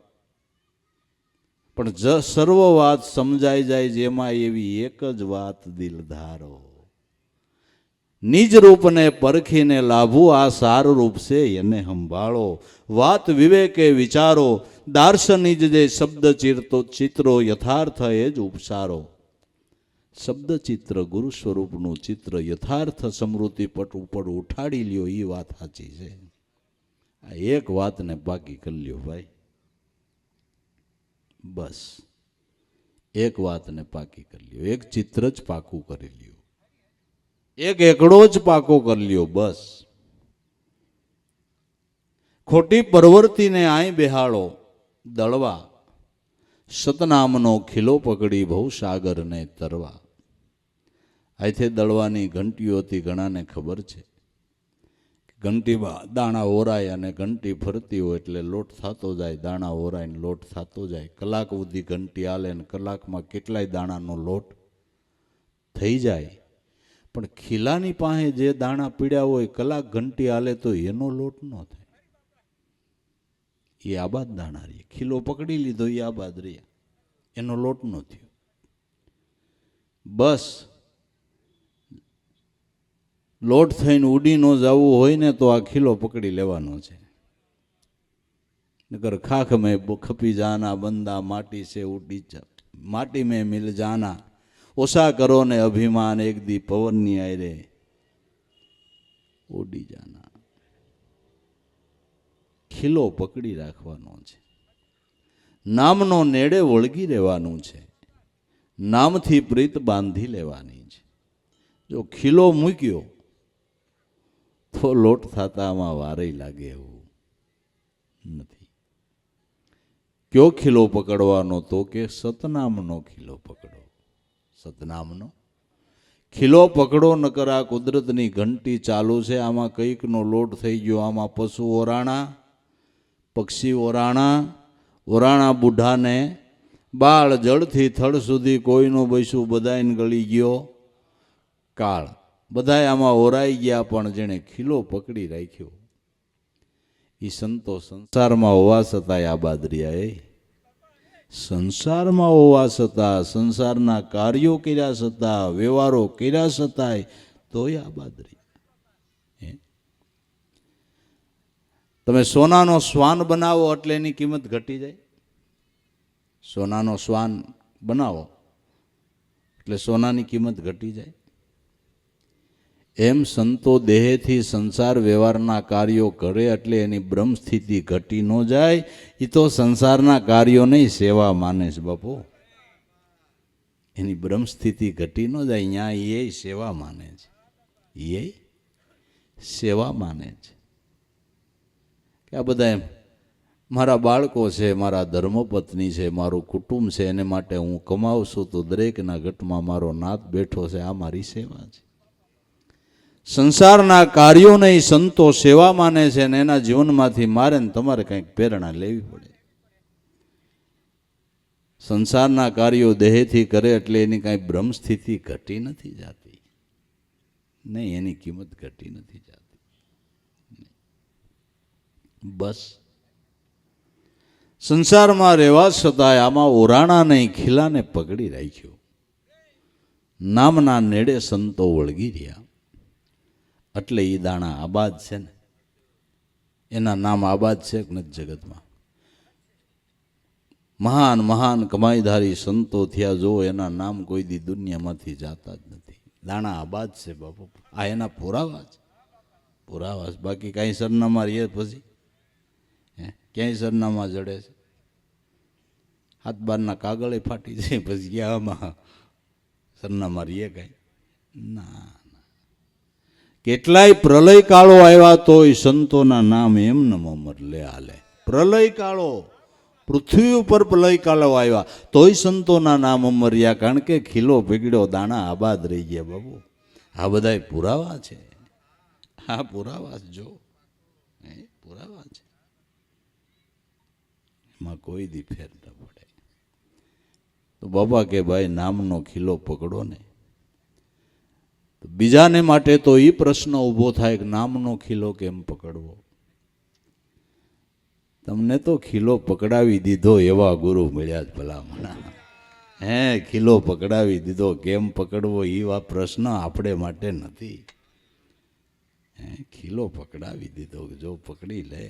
પણ સર્વ વાત સમજાઈ જાય જેમાં એવી એક જ વાત દિલ ધારો. નિજ રૂપને પરખીને લાભવું આ સાર રૂપ છે એને સંભાળો. વાત વિવેકે વિચારો, દાર્શનિક જે શબ્દ ચિત્રો યથાર્થ એ જ ઉપસારો. શબ્દ ચિત્ર ગુરુ સ્વરૂપનું ચિત્ર યથાર્થ સ્મૃતિ પટ ઉપર ઉઠાડી લ્યો, એ વાત સાચી છે. આ એક વાતને પાકી કરી લ્યો ભાઈ, બસ એક વાતને પાકી કરી લ્યો, એક ચિત્ર જ પાકું કરી લ્યો, એક એકડો જ પાકો કરી લ્યો, બસ. ખોટી પ્રવૃત્તિને આય બેહાડો દળવા, સતનામનો ખીલો પકડી ભવ સાગરને તરવા. આથી દળવાની ઘંટીઓ હતી, ઘણાને ખબર છે. ઘંટીમાં દાણા ઓરાય અને ઘંટી ફરતી હોય એટલે લોટ થતો જાય, દાણા ઓરાય ને લોટ થતો જાય. કલાક સુધી ઘંટી હાલે ને કલાકમાં કેટલાય દાણાનો લોટ થઈ જાય. પણ ખીલાની પાસે જે દાણા પીડ્યા હોય, કલાક ઘંટી હાલે તો એનો લોટ ન થાય. એ આબાદ દાણા રહે. ખીલો પકડી લીધો એ આબાદ રહ્યા, એનો લોટ ન થયો. બસ લોટ થઈને ઉડી ન જવું હોય ને તો આ ખીલો પકડી લેવાનો છે. નકર ખાખ મેં ખપી જાના બંદા માટી से ઉડી માટી મેં મિલ જાના, ઓછા કરો ને અભિમાન એક દી પવનની આયરે ઉડી જાના. ખીલો પકડી રાખવાનો છે. નામનો નેડે વળગી રહેવાનું છે. નામથી પ્રીત બાંધી લેવાની છે. જો ખીલો મૂક્યો તો લોટ થતામાં વારે લાગે એવું નથી. કયો ખીલો પકડવાનો? તો કે સતનામનો ખીલો પકડો. સતનામનો ખીલો પકડો, નકર આ કુદરતની ઘંટી ચાલુ છે, આમાં કંઈકનો લોટ થઈ ગયો, આમાં પશુ ઓરાણા, પક્ષી ઓરાણા, ઓરાણા બુઢાને બાળ, જળથી થડ સુધી કોઈનું બૈસું બધાને ગળી ગયો કાળ. બધાય આમાં ઓરાઈ ગયા, પણ જેણે ખીલો પકડી રાખ્યો એ સંતો સંસારમાં હોવા છતાંય આબાદ રહ્યા. સંસારમાં હોવા છતાં, સંસારના કાર્યો કર્યા છતાં, વ્યવહારો કર્યા છતાંય તોય આબાદ રહ્યા. તમે સોનાનો શ્વાન બનાવો એટલે એની કિંમત ઘટી જાય. સોનાનો શ્વાન બનાવો એટલે સોનાની કિંમત ઘટી જાય. એમ સંતો દેહથી સંસાર વ્યવહારના કાર્યો કરે એટલે એની બ્રહ્મ સ્થિતિ ઘટી ન જાય. એ તો સંસારના કાર્યો નહીં, સેવા માને છે બાપુ. એની બ્રહ્મ સ્થિતિ ઘટી ન જાય. અહીંયા એ સેવા માને છે, એ સેવા માને છે કે આ બધા એમ મારા બાળકો છે, મારા ધર્મપત્ની છે, મારું કુટુંબ છે, એને માટે હું કમાવશું તો દરેકના ઘટમાં મારો નાથ બેઠો છે, આ મારી સેવા છે. સંસારના કાર્યોને સંતો સેવા માને છે અને એના જીવનમાંથી મારે ને તમારે કંઈક પ્રેરણા લેવી પડે. સંસારના કાર્યો દેહથી કરે એટલે એની કાંઈ બ્રહ્મ સ્થિતિ ઘટી નથી જાતી, નહીં, એની કિંમત ઘટી નથી જાતી. બસ સંસારમાં રહેવા છતાંય આમાં ઓરાણા નહીં, ખીલાને પકડી રાખ્યો. નામના નેડે સંતો વળગી રહ્યા એટલે એ દાણા આબાદ છે ને. એના નામ આબાદ છે કે નથી જગતમાં? મહાન મહાન કમાઈધારી સંતો થયા, જો એના નામ કોઈ દી દુનિયામાંથી જાતા જ નથી. દાણા આબાદ છે બાપુ. આ એના પુરાવા છે, પુરાવા છે. બાકી કાંઈ સરનામા રહીએ પછી ક્યાંય સરનામા જડે છે? હાથ બારના કાગળે ફાટી જાય પછી ગયા આમાં સરનામા રહીએ કાંઈ ના. કેટલાય પ્રલય કાળો આવ્યા તોય સંતોના નામ એમને અમર લે હાલે. પ્રલય કાળો, પૃથ્વી ઉપર પ્રલય કાળો આવ્યા તોય સંતોના નામ અમર રહ્યા, કારણ કે ખીલો પીગડ્યો દાણા આબાદ રહી ગયા. બાબુ આ બધા પુરાવા છે, આ પુરાવા જો પુરાવા છે, એમાં કોઈ દી ફેર ન પડે. તો બાબા કે ભાઈ નામનો ખીલો પકડો ને. બીજાને માટે તો એ પ્રશ્ન ઊભો થાય કે નામનો ખીલો કેમ પકડવો. તમને તો ખીલો પકડાવી દીધો એવા ગુરુ મળ્યા જ ભલામણા. ખીલો પકડાવી દીધો કેમ પકડવો એ પ્રશ્ન આપણે માટે નથી. ખીલો પકડાવી દીધો જો પકડી લે.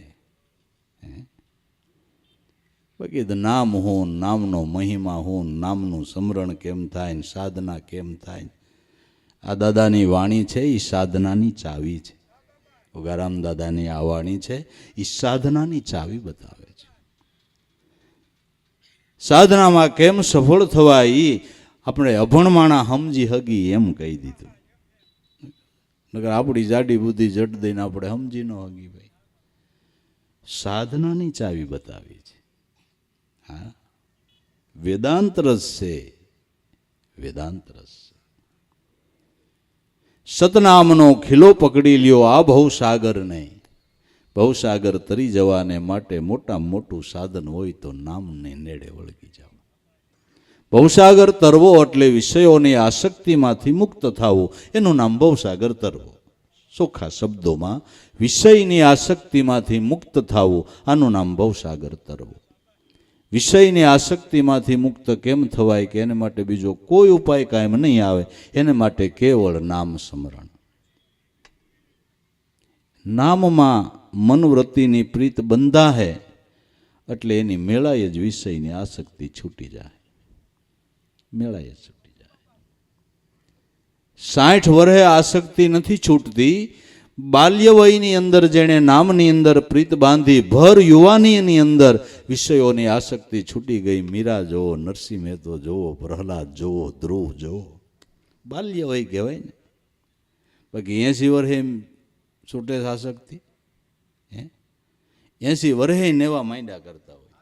બાકી નામ હું, નામનો મહિમા હું, નામનું સ્મરણ કેમ થાય, સાધના કેમ થાય. આ દાદાની વાણી છે એ સાધનાની ચાવી છે. ઉગારામ દાદાની આ વાણી છે એ સાધનાની ચાવી બતાવે છે. સાધનામાં કેમ સફળ થવા એ આપણે અભણમાણા સમજી હગી એમ કહી દીધું. નકર આપણી જાડી બુદ્ધિ જટ દઈને આપણે સમજી ન હગી. ભાઈ સાધનાની ચાવી બતાવી છે. હા, વેદાંત રસ છે, વેદાંત રસ. સતનામનો ખીલો પકડી લ્યો આ ભવસાગર નહીં. ભવસાગર તરી જવાને માટે મોટામાં મોટું સાધન હોય તો નામને નેડે વળગી જાવ. ભવસાગર તરવો એટલે વિષયોની આસક્તિમાંથી મુક્ત થવું, એનું નામ ભવસાગર તરવો. ચોખ્ખા શબ્દોમાં વિષયની આસક્તિમાંથી મુક્ત થવું, આનું નામ ભવસાગર તરવો. વિષયની આસક્તિમાંથી મુક્ત કેમ થવાય કે એને માટે બીજો કોઈ ઉપાય કાયમ નહીં આવે. એને માટે કેવળ નામ સ્મરણ. નામમાં મનવૃત્તિની પ્રીત બંધાહે એટલે એની મેળાએ જ વિષયની આસક્તિ છૂટી જાય. મેળાએ છૂટી જાય. 60 વર્ષે આસક્તિ નથી છૂટતી. બાલ્ય વયની અંદર જેણે નામની અંદર પ્રીત બાંધી, ભર યુવાનીની અંદર વિષયોની આસક્તિ છૂટી ગઈ. મીરા જોવો, નરસિંહ મહેતો જોવો, પ્રહલાદ જોવો, ધ્રુવ જોવો. બાલ્ય વય કહેવાય ને. બાકી 80 વર્ષે છૂટે આસક્તિ. 80 વર્ષે નેવા માંડ્યા કરતા હોય.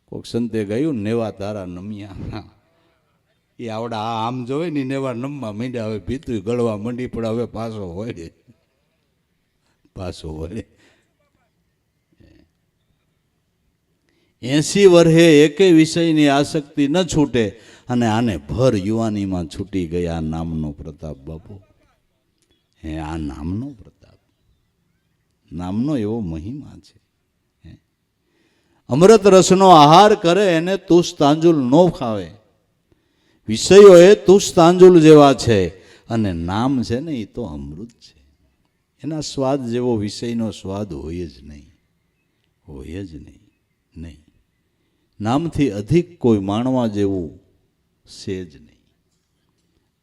કોક સંતે ગાયું નેવા તારા નમિયા. એ આવડા આમ જોવે ને નેવા નમવા માંડ્યા. હવે પીતું ગળવા મંડી પણ હવે પાછો વળે, પાછો વળે. 80 વર્ષે એકેય વિષયની આસક્તિ ન છૂટે અને આને ભર યુવાનીમાં છૂટી ગયા. નામનો પ્રતાપ બાપુ. આ નામનો પ્રતાપ, નામનો એવો મહિમા છે. અમૃત રસનો આહાર કરે એને તુષ તાંજુલ ન ખાવે. વિષયો એ તુષ તાંજુલ જેવા છે અને નામ છે ને એ તો અમૃત છે. એના સ્વાદ જેવો વિષયનો સ્વાદ હોય જ નહીં, હોય જ નહીં. નહીં, નામથી અધિક કોઈ માણવા જેવું છે જ નહીં.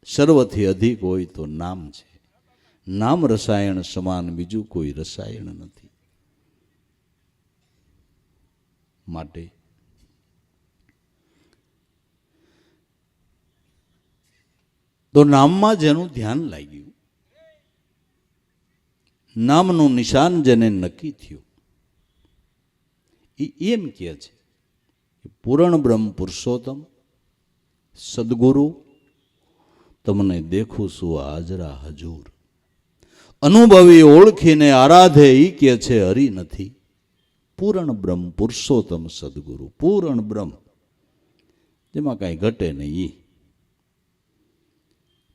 સર્વથી અધિક હોય તો નામ છે. નામ રસાયણ સમાન બીજું કોઈ રસાયણ નથી. માટે તો નામમાં જેનું ધ્યાન લાગ્યું, નામનું નિશાન જેને નક્કી થયું, એ એમ કહે છે પૂર્ણ બ્રહ્મ પુરુષોત્તમ સદગુરુ તમને દેખું છું હાજરા હજૂર. અનુભવી ઓળખીને આરાધે એ કહે છે હરી નથી. પૂર્ણ બ્રહ્મ પુરુષોત્તમ સદગુરુ. પૂર્ણ બ્રહ્મ જેમાં કાંઈ ઘટે નહીં.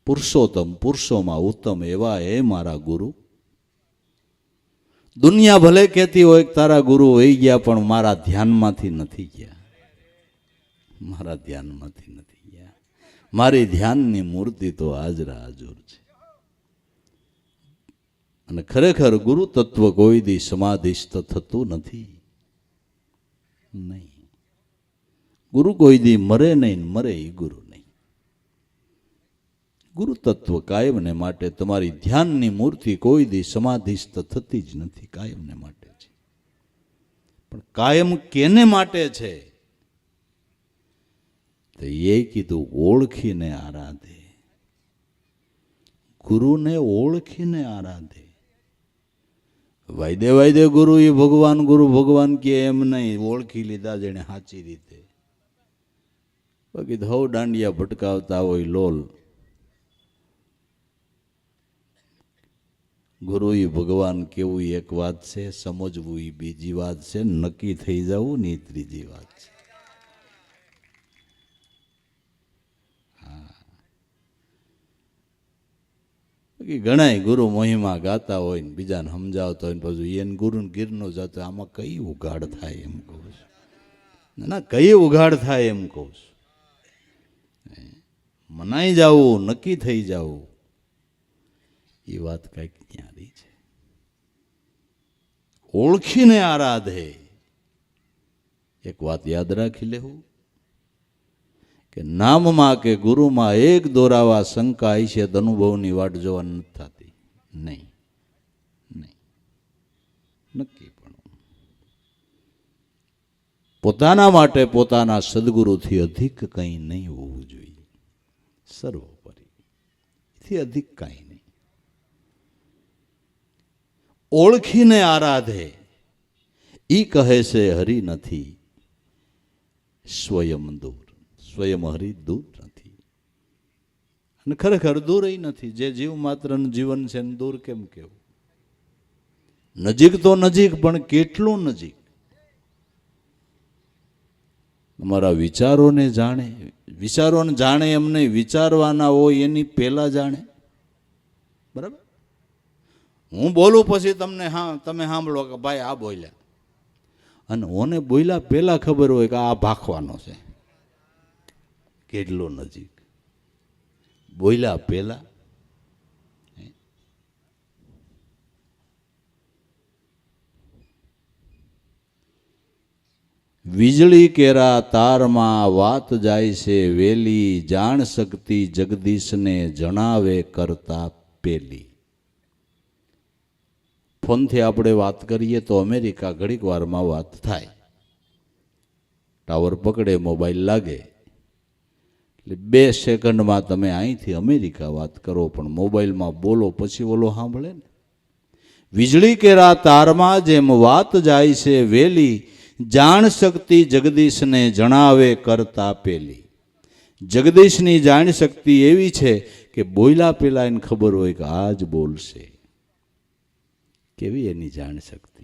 પુરુષોત્તમ, પુરુષોમાં ઉત્તમ એવા એ મારા ગુરુ. દુનિયા ભલે કહેતી હોય તારા ગુરુ હોઈ ગયા પણ મારા ધ્યાનમાંથી નથી ગયા. મારા ધ્યાનમાંથી નથી ગયા. મારી ધ્યાનની મૂર્તિ તો હાજરા હાજર છે. અને ખરેખર ગુરુ તત્વ કોઈ દી સમાધિસ્થ થતું નથી. નહીં, ગુરુ કોઈ દી મરે નહીં, મરે એ ગુરુ નહીં. ગુરુ તત્વ કાયમને માટે તમારી ધ્યાનની મૂર્તિ કોઈ દી સમાધિસ્થ થતી જ નથી, કાયમને માટે છે. પણ કાયમ કેને માટે છે? તો એ કીધું ઓળખીને આરાધે, ગુરુને ઓળખીને આરાધે. વાયદે વાયદે ગુરુ એ ભગવાન, ગુરુ ભગવાન કે એમ નહીં, ઓળખી લીધા જેને સાચી રીતે. બાકી હવ દાંડિયા ભટકાવતા હોય લોલ. ગુરુ એ ભગવાન કેવું એક વાત છે, સમજવું એ બીજી વાત છે, નક્કી થઈ જવું ને એ ત્રીજી વાત છે. ઘણા ગુરુ મહિમા ગાતા હોય ને બીજાને સમજાવતા હોય ને પછી એને ગુરુ ગીરનો જતો, આમાં કઈ ઉઘાડ થાય એમ કહું છું. ના, કઈ ઉઘાડ થાય એમ કહું છું. મનાઈ જવું, નક્કી થઈ જવું, એ વાત કઈક ન્યારી છે. ઓળખીને આરાધે. એક વાત યાદ રાખી લેવું કે નામમાં કે ગુરુમાં એક દોરાવા શંકા આવી છે તો અનુભવની વાટ જોવા નથી થતી. નહીં, નહીં, નક્કી. પણ પોતાના માટે પોતાના સદગુરુથી અધિક કંઈ નહીં હોવું જોઈએ. સર્વોપરી એથી અધિક કંઈ નહીં. ઓળખીને આરાધે. ઈ કહે છે હરિ નથી સ્વયં દૂર. સ્વયં હરિ દૂર નથી અને ખરેખર દૂર નથી. જે જીવ માત્રનું જીવન છે ને દૂર કેમ કેવું? નજીક તો નજીક, પણ કેટલું નજીક? તમારા વિચારોને જાણે. વિચારોને જાણે એમ નહીં, વિચારવાના હોય એની પહેલા જાણે. બરાબર? હું બોલું પછી તમને તમે સાંભળો કે ભાઈ આ બોલ્યા, અને ઓને બોલ્યા પહેલા ખબર હોય કે આ ભાખવાનો છે. કેટલો નજીક? બોલ્યા પહેલા. વીજળી કેરા તારમાં વાત જાય છે વેલી, જાણ શક્તિ જગદીશને જણાવે કરતા પેલી. ફોનથી આપણે વાત કરીએ તો અમેરિકા ઘડીક વારમાં વાત થાય. ટાવર પકડે, મોબાઈલ લાગે, એટલે 2 સેકન્ડમાં તમે અહીંથી અમેરિકા વાત કરો, પણ મોબાઈલમાં બોલો પછી ઓલો સાંભળે ને. વીજળી કેરા તારમાં જેમ વાત જાય છે વેલી, જાણ શક્તિ જગદીશને જણાવે કરતા પેલી. જગદીશની જાણ શક્તિ એવી છે કે બોલ્યા પેલા એને ખબર હોય કે આ જ બોલશે. કેવી એની જાણ શક્તિ!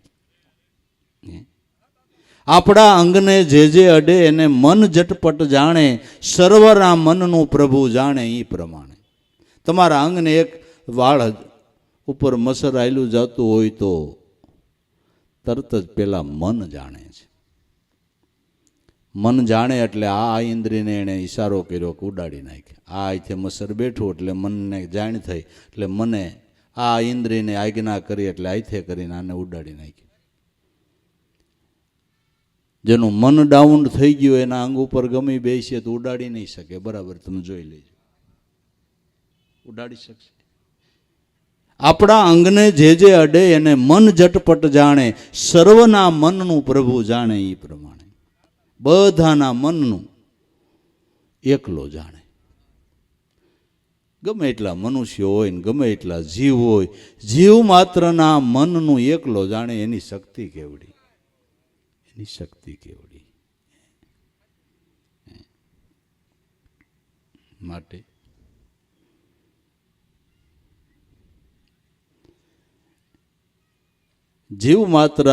આપણા અંગને જે અડે એને મન ઝટપટ જાણે, સર્વના મનનું પ્રભુ જાણે. એ પ્રમાણે તમારા અંગને એક વાળ ઉપર મસર આયલું જતું હોય તો તરત જ પેલા મન જાણે છે. મન જાણે એટલે આ ઇન્દ્રિયને એણે ઈશારો કર્યો કે ઉડાડી નાખે. આ અહીંથી મસર બેઠું એટલે મનને જાણ થઈ, એટલે મને આ ઇન્દ્રિયને આજ્ઞા કરી એટલે આઈથે કરીને આને ઉડાડી નાખી. જેનું મન ડાઉન થઈ ગયું એના અંગ ઉપર ગમી બેસીએ તો ઉડાડી નહીં શકે. બરાબર? તમે જોઈ લેજો, ઉડાડી શકશે? આપણા અંગને જે અડે એને મન ઝટપટ જાણે, સર્વના મનનું પ્રભુ જાણે. એ પ્રમાણે બધાના મનનું એકલો જાણે. ગમે એટલા મનુષ્ય હોય ને ગમે એટલા જીવ હોય, જીવ માત્રના મનનું એકલો જાણે. એની શક્તિ કેવડી! એની શક્તિ કેવડી! માટે જીવ માત્ર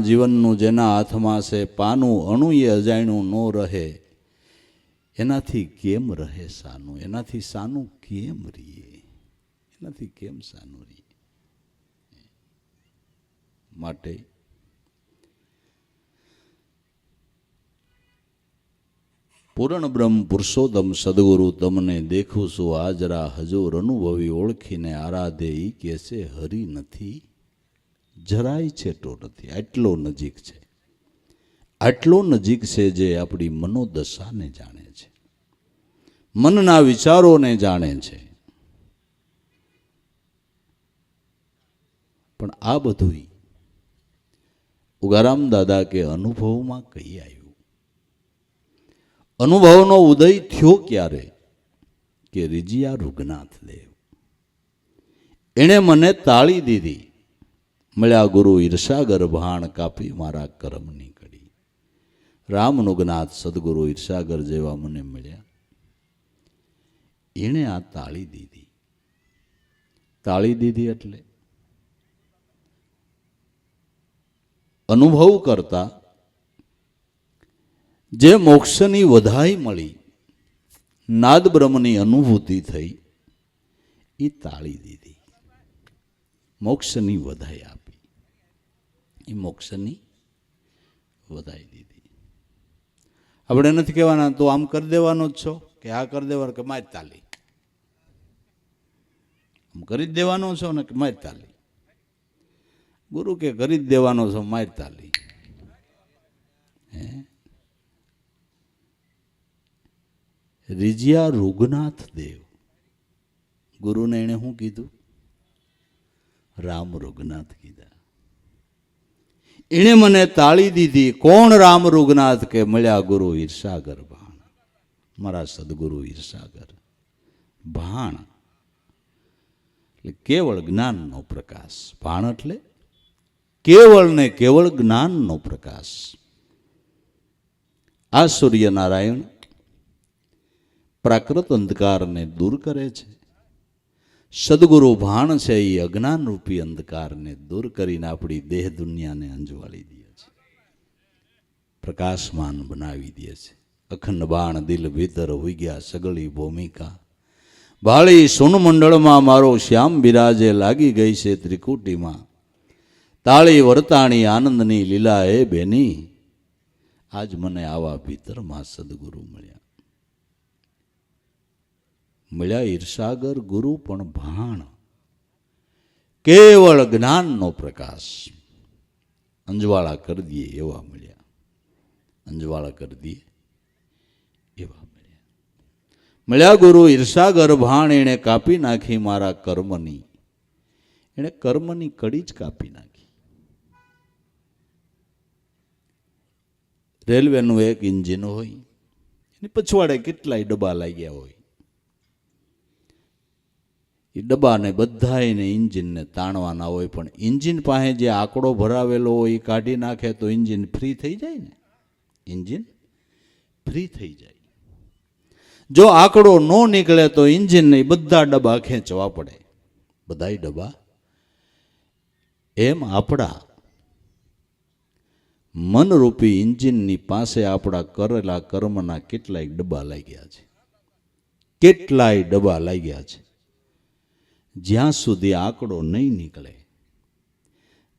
જીવનનું જેના હાથમાં છે, પાનું અણુએ અજાણ્યું ન રહે, એનાથી કેમ રહે સાનું? એનાથી સાનું કેમ રહીએ? એનાથી કેમ સાનું રહીએ? માટે પૂર્ણ બ્રહ્મ પુરુષોત્તમ સદગુરુ તમને દેખું છું હાજરા હજુર અનુભવી ઓળખીને આરાધે. ઈ કે છે હરિ નથી જરાય છેટો નથી. આટલો નજીક છે, આટલો નજીક છે જે આપણી મનોદશાને જાણે છે, મનના વિચારોને જાણે છે. પણ આ બધું ઉગારામ દાદા કે અનુભવમાં કઈ આવ્યું? અનુભવનો ઉદય થયો ક્યારે? કે રીજિયા રૂગનાથ દેવ એણે મને તાળી દીધી. મળ્યા ગુરુ ઈર્ષાગર ભાણ કાપી મારા કર્મની કડી. રામનુગનાથ સદગુરુ ઈર્ષાગર જેવા મને મળ્યા. એણે આ તાળી દીધી. તાળી દીધી એટલે અનુભવ કરતા જે મોક્ષની વધાઈ મળી, નાદ બ્રહ્મની અનુભૂતિ થઈ, એ તાળી દીધી. મોક્ષની વધાઈ આપી, એ મોક્ષની વધાઈ દીધી. આપણે નથી કહેવાના તો આમ કરી દેવાનો જ છો કે આ કરી દેવાનું કે મારી તાલી, આમ કરી જ દેવાનો છો ને કે મારી તાલી. ગુરુ કે કરી જ દેવાનો છો મારી તાલી. રીજિયા રૂગનાથ દેવ ગુરુને એણે શું કીધું? રામ રૂગનાથ કીધા. એણે મને તાળી દીધી. કોણ રામ રૂગનાથ? કે મળ્યા ગુરુ ઈર્ષાગર ભાણ, મારા સદગુરુ ઈર્ષાગર ભાણ. એટલે કેવળ જ્ઞાનનો પ્રકાશ. ભાણ એટલે કેવળ ને કેવળ જ્ઞાનનો પ્રકાશ. આ સૂર્યનારાયણ પ્રાકૃત અંધકારને દૂર કરે છે. સદગુરુ ભાણ છે એ અજ્ઞાન રૂપી અંધકારને દૂર કરીને આપણી દેહ દુનિયાને અંજવાળી દે છે, પ્રકાશમાન બનાવી દે છે. અખંડ બાણ દિલ ભીતર હોઈ ગયા સગળી ભૂમિકા. ભાળી સોનમંડળમાં મારો શ્યામ બિરાજે લાગી ગઈ છે ત્રિકુટીમાં. તાળી વર્તાણી આનંદની લીલા એ બેની. આજ મને આવા ભીતરમાં સદગુરુ મળ્યા. મળ્યા ઈર્ષાગર ગુરુ પણ ભાણ, કેવળ જ્ઞાનનો પ્રકાશ. અંજવાળા કરી દઈએ એવા મળ્યા. અંજવાળા કરી દઈએ એવા મળ્યા. મળ્યા ગુરુ ઈર્ષાગર ભાણ. એણે કાપી નાખી મારા કર્મની. એણે કર્મની કડી જ કાપી નાખી. રેલવેનું એક ઇન્જિન હોય, એની પછવાડે કેટલાય ડબ્બા લાગ્યા હોય. એ ડબ્બાને બધાને ઇન્જિનને તાણવાના હોય, પણ ઇન્જિન પાસે જે આંકડો ભરાવેલો હોય એ કાઢી નાખે તો ઇન્જિન ફ્રી થઈ જાય ને. ઇન્જિન ફ્રી થઈ જાય. જો આંકડો ન નીકળે તો ઇન્જિનને બધા ડબ્બા ખેંચવા પડે, બધાય ડબ્બા. એમ આપણા મનરૂપી ઇન્જિનની પાસે આપણા કરેલા કર્મના કેટલાય ડબ્બા લાગ્યા છે. કેટલાય ડબ્બા લાગ્યા છે. જ્યાં સુધી આંકડો નહીં નીકળે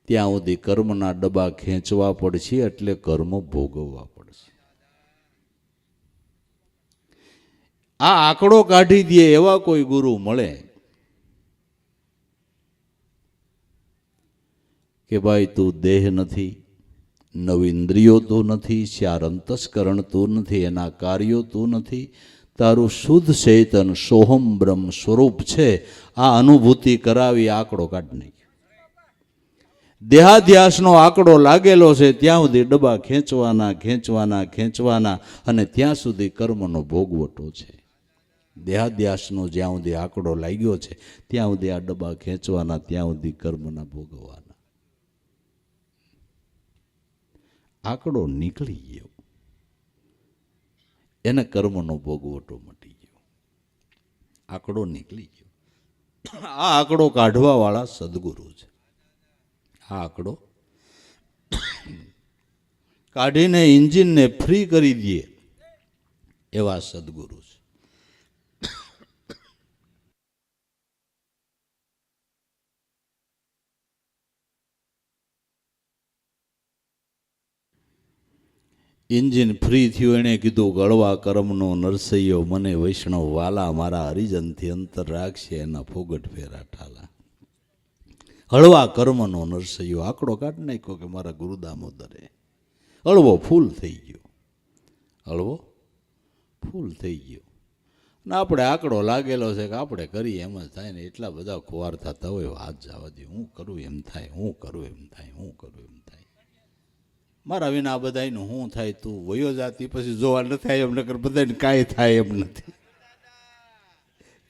ત્યાં સુધી કર્મના ડબ્બા ખેંચવા પડશે, એટલે કર્મ ભોગવવા પડશે. આ આંકડો કાઢી દે એવા કોઈ ગુરુ મળે કે ભાઈ તું દેહ નથી, નવેન્દ્રિયો તું નથી, ચાર અંતસ્કરણ તું નથી, એના કાર્યો તું નથી, તારું શુદ્ધ ચેતન સોહમ બ્રહ્મ સ્વરૂપ છે, આ અનુભૂતિ કરાવી આંકડો કાઢી નાખ્યો. દેહાધ્યાસનો આંકડો લાગેલો છે ત્યાં સુધી ડબ્બા ખેંચવાના ખેંચવાના ખેંચવાના, અને ત્યાં સુધી કર્મનો ભોગવટો છે. દેહાધ્યાસનો જ્યાં સુધી આંકડો લાગ્યો છે ત્યાં સુધી આ ડબ્બા ખેંચવાના, ત્યાં સુધી કર્મના ભોગવવાના. આંકડો નીકળી ગયો, એને કર્મનો ભોગવટો મટી ગયો. આંકડો નીકળી ગયો. આ આંકડો કાઢવા વાળા સદગુરુ છે. આ આંકડો કાઢીને ઇન્જિનને ફ્રી કરી દે એવા સદગુરુ છે. ઇન્જિન ફ્રી થયું. એણે કીધું ગળવા કર્મનો નરસૈયો મને વૈષ્ણવ વાલા, મારા હરિજનથી અંતર રાખશે એના ફોગટ ફેરા ઠાલા. હળવા કર્મનો નરસૈયો આંકડો કાઢી નાખ્યો કે મારા ગુરુ દામોદરે. હળવો ફૂલ થઈ ગયો, હળવો ફૂલ થઈ ગયો. ને આપણે આંકડો લાગેલો છે કે આપણે કરીએ એમ જ થાય ને. એટલા બધા ખુવાર થતા હોય, વાત જવા દે. હું કરું એમ થાય, હું કરું એમ થાય, હું કરું એમ થાય. મારા વિના આ બધાયનું શું થાય, તું વયો જાતી પછી જોવા ન થાય એમ, નકર બધાને કાંઈ થાય એમ નથી.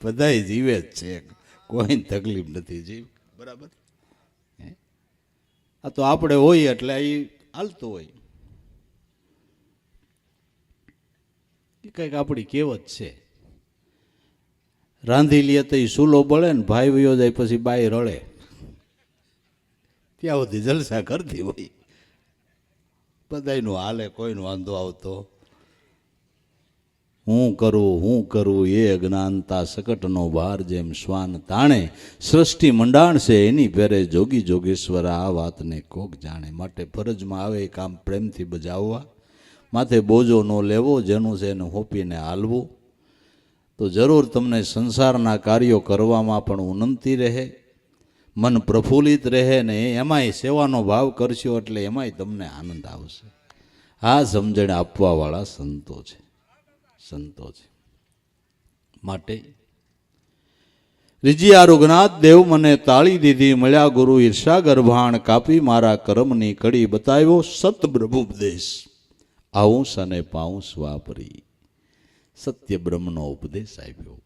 બધાય જીવે જ છે, કોઈને તકલીફ નથી જીવ, બરાબર. આ તો આપણે હોય એટલે એ હાલતું હોય, એ કંઈક આપણી કહેવત છે. રાંધી લે તો એ સૂલો બળે ને ભાઈ વયો જાય પછી બાઈ રળે, ત્યાં સુધી જલસા કરતી હોય. બધાયનું હાલે, કોઈનો વાંધો આવતો. હું કરું એ અજ્ઞાનતા સકટનો ભાર, જેમ શ્વાન તાણે સૃષ્ટિ મંડાણ છે એની પેરે જોગી જોગેશ્વર, આ વાતને કોક જાણે. માટે ફરજમાં આવે એ કામ પ્રેમથી બજાવવા, માથે બોજો ન લેવો, જેનું છે એને હોપીને હાલવું. તો જરૂર તમને સંસારના કાર્યો કરવામાં પણ ઉન્નતિ રહે, મન પ્રફુલ્લિત રહે ને એમાંય સેવાનો ભાવ કરશો એટલે એમાંય તમને આનંદ આવશે. આ સમજણ આપવાવાળા સંતો છે. માટે રીજી રઘુનાથ દેવ મને તાળી દીધી, મળ્યા ગુરુ ઈર્ષા ગર્ભાણ, કાપી મારા કર્મની કડી, બતાવ્યો સતબ્રહ્મોપદેશ, આવુંસ અને પાઉંસ વાપરી. સત્ય બ્રહ્મનો ઉપદેશ આપ્યો.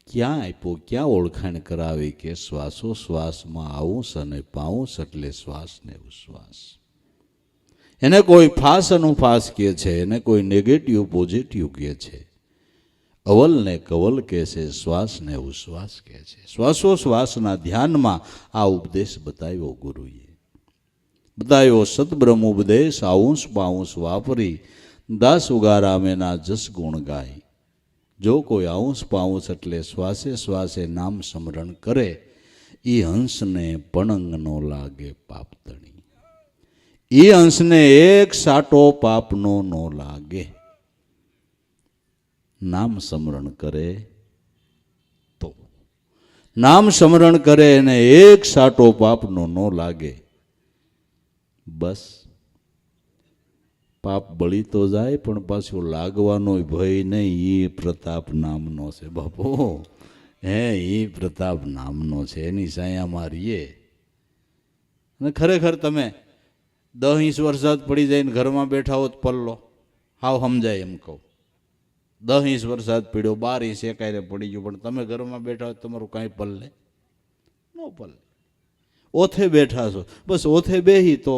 ક્યાં આપ્યો, ક્યાં ઓળખાણ કરાવી કે શ્વાસો શ્વાસમાં આવુંસ અને પાઉંસ એટલે શ્વાસ ને ઉશ્વાસ. એને કોઈ ફાસ અનુફાસ કહે છે, એને કોઈ નેગેટિવ પોઝિટિવ કહે છે, અવલ ને કવલ કહે છે, શ્વાસ ને ઉશ્વાસ કહે છે. શ્વાસો શ્વાસના ધ્યાનમાં આ ઉપદેશ બતાવ્યો ગુરુએ. બતાવ્યો સતબ્રહ્મ ઉપદેશ, આવુંસ પાઉંસ વાપરી, દાસ ઉગારામેના જસ ગુણ ગાય. જો કોઈ આવુંસ પાઉંસ એટલે શ્વાસે શ્વાસે નામ સ્મરણ કરે, એ હંસને પણંગ નો લાગે પાપતણી. એ હંસને એક સાટો પાપનો ન લાગે. નામ સ્મરણ કરે તો, નામ સ્મરણ કરે એને એક સાટો પાપનો ન લાગે. બસ પાપ બળી તો જાય પણ પાછું લાગવાનો ભય નહીં. એ પ્રતાપ નામનો છે બાપુ, એ પ્રતાપ નામનો છે. એની સાયામાં રહીએ. અને ખરેખર તમે 10 ઇંચ વરસાદ પડી જાય ને ઘરમાં બેઠા હોત પલ્લો, હાવ સમજાય એમ કહું. 10 ઇંચ વરસાદ પડ્યો, 12 ઇંચ એકાયરે પડી ગયો, પણ તમે ઘરમાં બેઠા હોય તમારું કાંઈ પલ્લે ન પલ્લે. ઓથે બેઠા છો, બસ ઓથે બેહી તો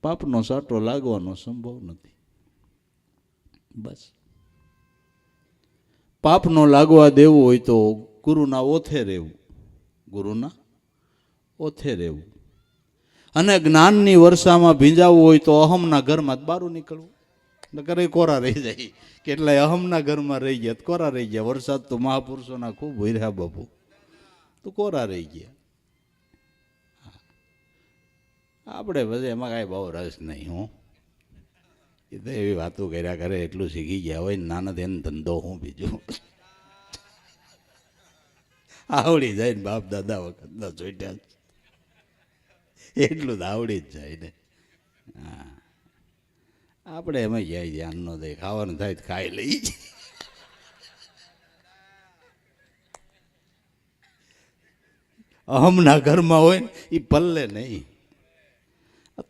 પાપનો સાટો લાગવાનો સંભવ નથી. બસ પાપનો લાગવા દેવું હોય તો ગુરુના ઓથે રહેવું, ગુરુના ઓથે રહેવું. અને જ્ઞાનની વર્ષામાં ભીંજાવવું હોય તો અહમના ઘરમાં જ બહાર નીકળવું. નકર કોરા રહી જાય. કેટલાય અહમના ઘરમાં રહી ગયા, કોરા રહી ગયા. વરસાદ તો મહાપુરુષોના ખૂબ ભર્યા બાપુ, તો કોરા રહી ગયા. આપણે પછી એમાં કાંઈ બહુ રસ નહીં. હું એ તો એવી વાતો કર્યા કરે, એટલું શીખી ગયા હોય. નાના એને ધંધો હું બીજું આવડી જાય ને, બાપ દાદા વખતના જોઈટ્યા એટલું જ આવડી જ જાય ને. હા, આપણે એમાં ક્યાંય ધ્યાન ન દે. ખાવાનું થાય તો ખાઈ લઈ. અહમના ઘરમાં હોય ને એ પલ્લે નહીં.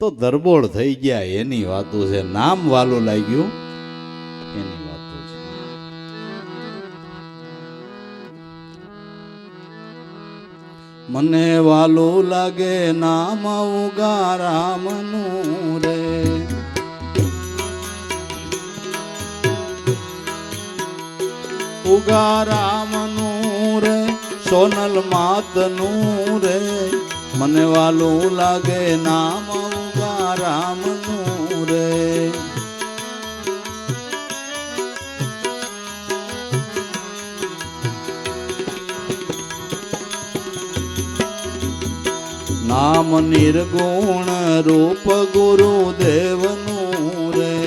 તો દરબોળ થઈ ગયા એની વાતો છે. નામ વાલું લાગ્યું એની વાતો છે. મને વાલું લાગે નામ ઉગારામનું રે, ઉગારામનું રે, સોનલ માતનું રે. મને વાલું લાગે નામ ઉગારામનું રે. નામ નિર્ગુણ રૂપ ગુરુદેવનું રે.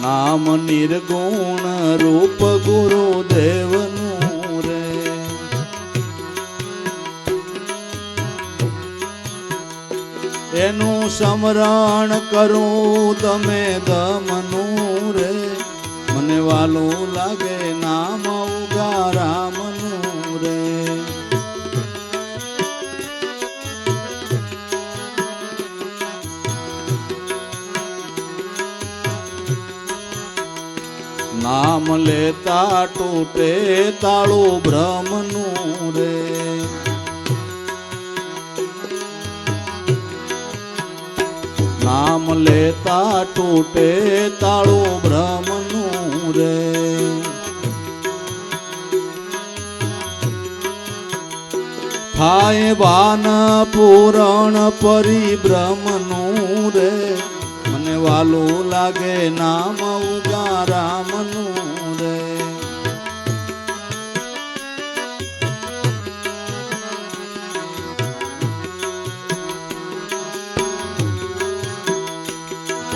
નામ નિર્ગુણ રૂપ ગુરુદેવનું રે. એનું સ્મરણ કરું તમે ગમનું રે. મને વાલું લાગે નામ ઉગારામનું રે. નામ લેતા તૂટે તાળું બ્રહ્મનું રે. નામ લેતા તૂટે તાળું બ્રહ્મનું રે. થાય બાન પૂરણ પરિબ્રહ્મનું રે. મને વાલું લાગે નામ ઉગારામનું રે.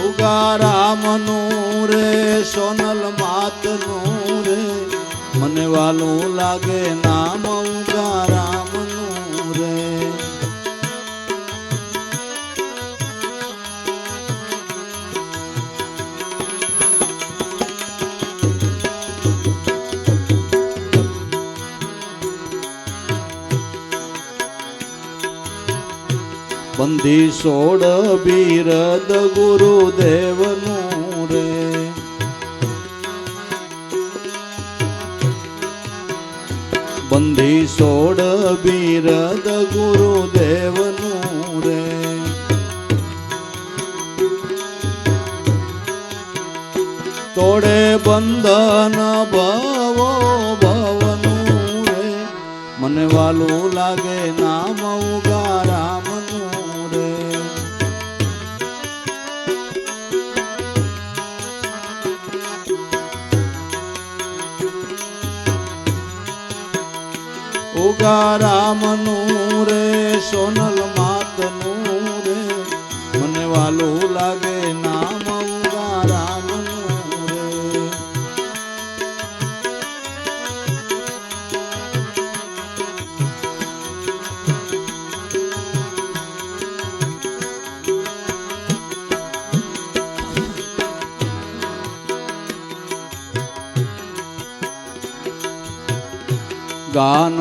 ઉગારામનું રે સોનલ માતનું રે. મને વાલું લાગે નામ ઉગારામનું રે. બંધી સોડ બિરદ ગુરુદેવનું રે. બંધી સોડ બિરદ ગુરુદેવનું રે. તોડે બંધન ભવો ભવનું રે. મને વાલું લાગે નામ ઉગારામનું રે. ઉગારામનું રે સોનલ માતનું રે. મને વાલું લાગે નામ ઉગારામનું રે. ગાન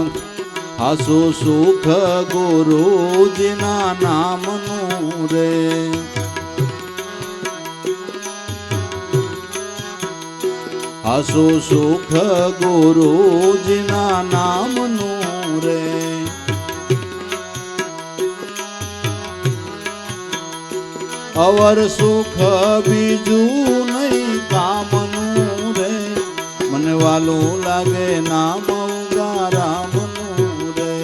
હાસુ સુખ ગુરુજીના નામનું રે. હાસુ સુખ ગુરુજીના નામનું રે. અવર સુખ બીજું નહીં કામનું રે. મને વાલું લાગે નામ ઉગારામનું રે.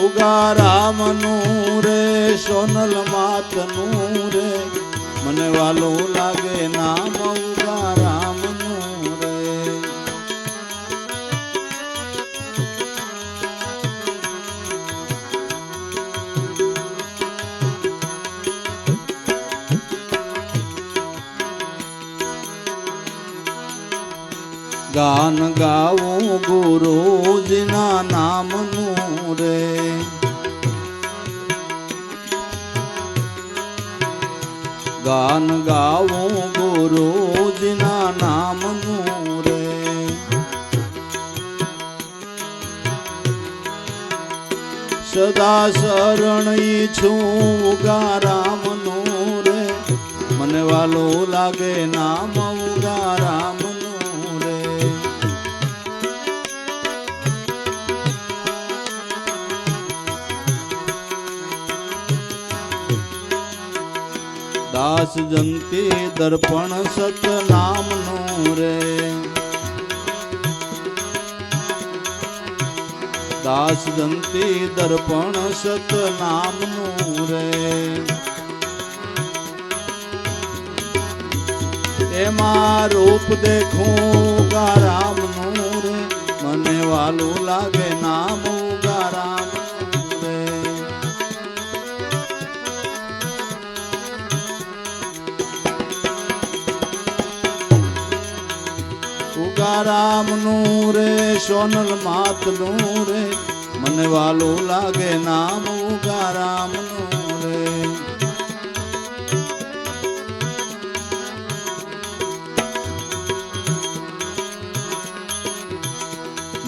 ઉગારામનું રે સોનલ માતનું રે. મને વાલું લાગે નામ ઉગારામનું રે. ગાન ગાવું ગુરુજીના નામનું રે. ગાન ગાવું ગુરુજીના નામનું રે. સદા શરણ ઈચ્છું ઉગારામનું રે. મને વાલું લાગે નામ ઉગારામનું રે. દાસ જંતી દર્પણ સત નામનું રે. દાસ જંતી દર્પણ સત નામનું રે. એમાં રૂપ દેખું ઉગારામનું રે. મને વાલું લાગે નામ ઉગારામનું રે. ઉગારામનું રે સોનલ માતનું રે. મને વાલું લાગે નામ ઉગારામનું રે.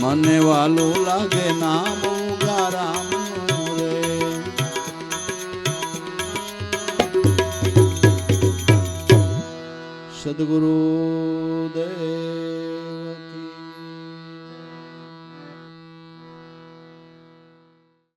મને વાલું લાગે નામ ઉગારામ રે. સદગુરુ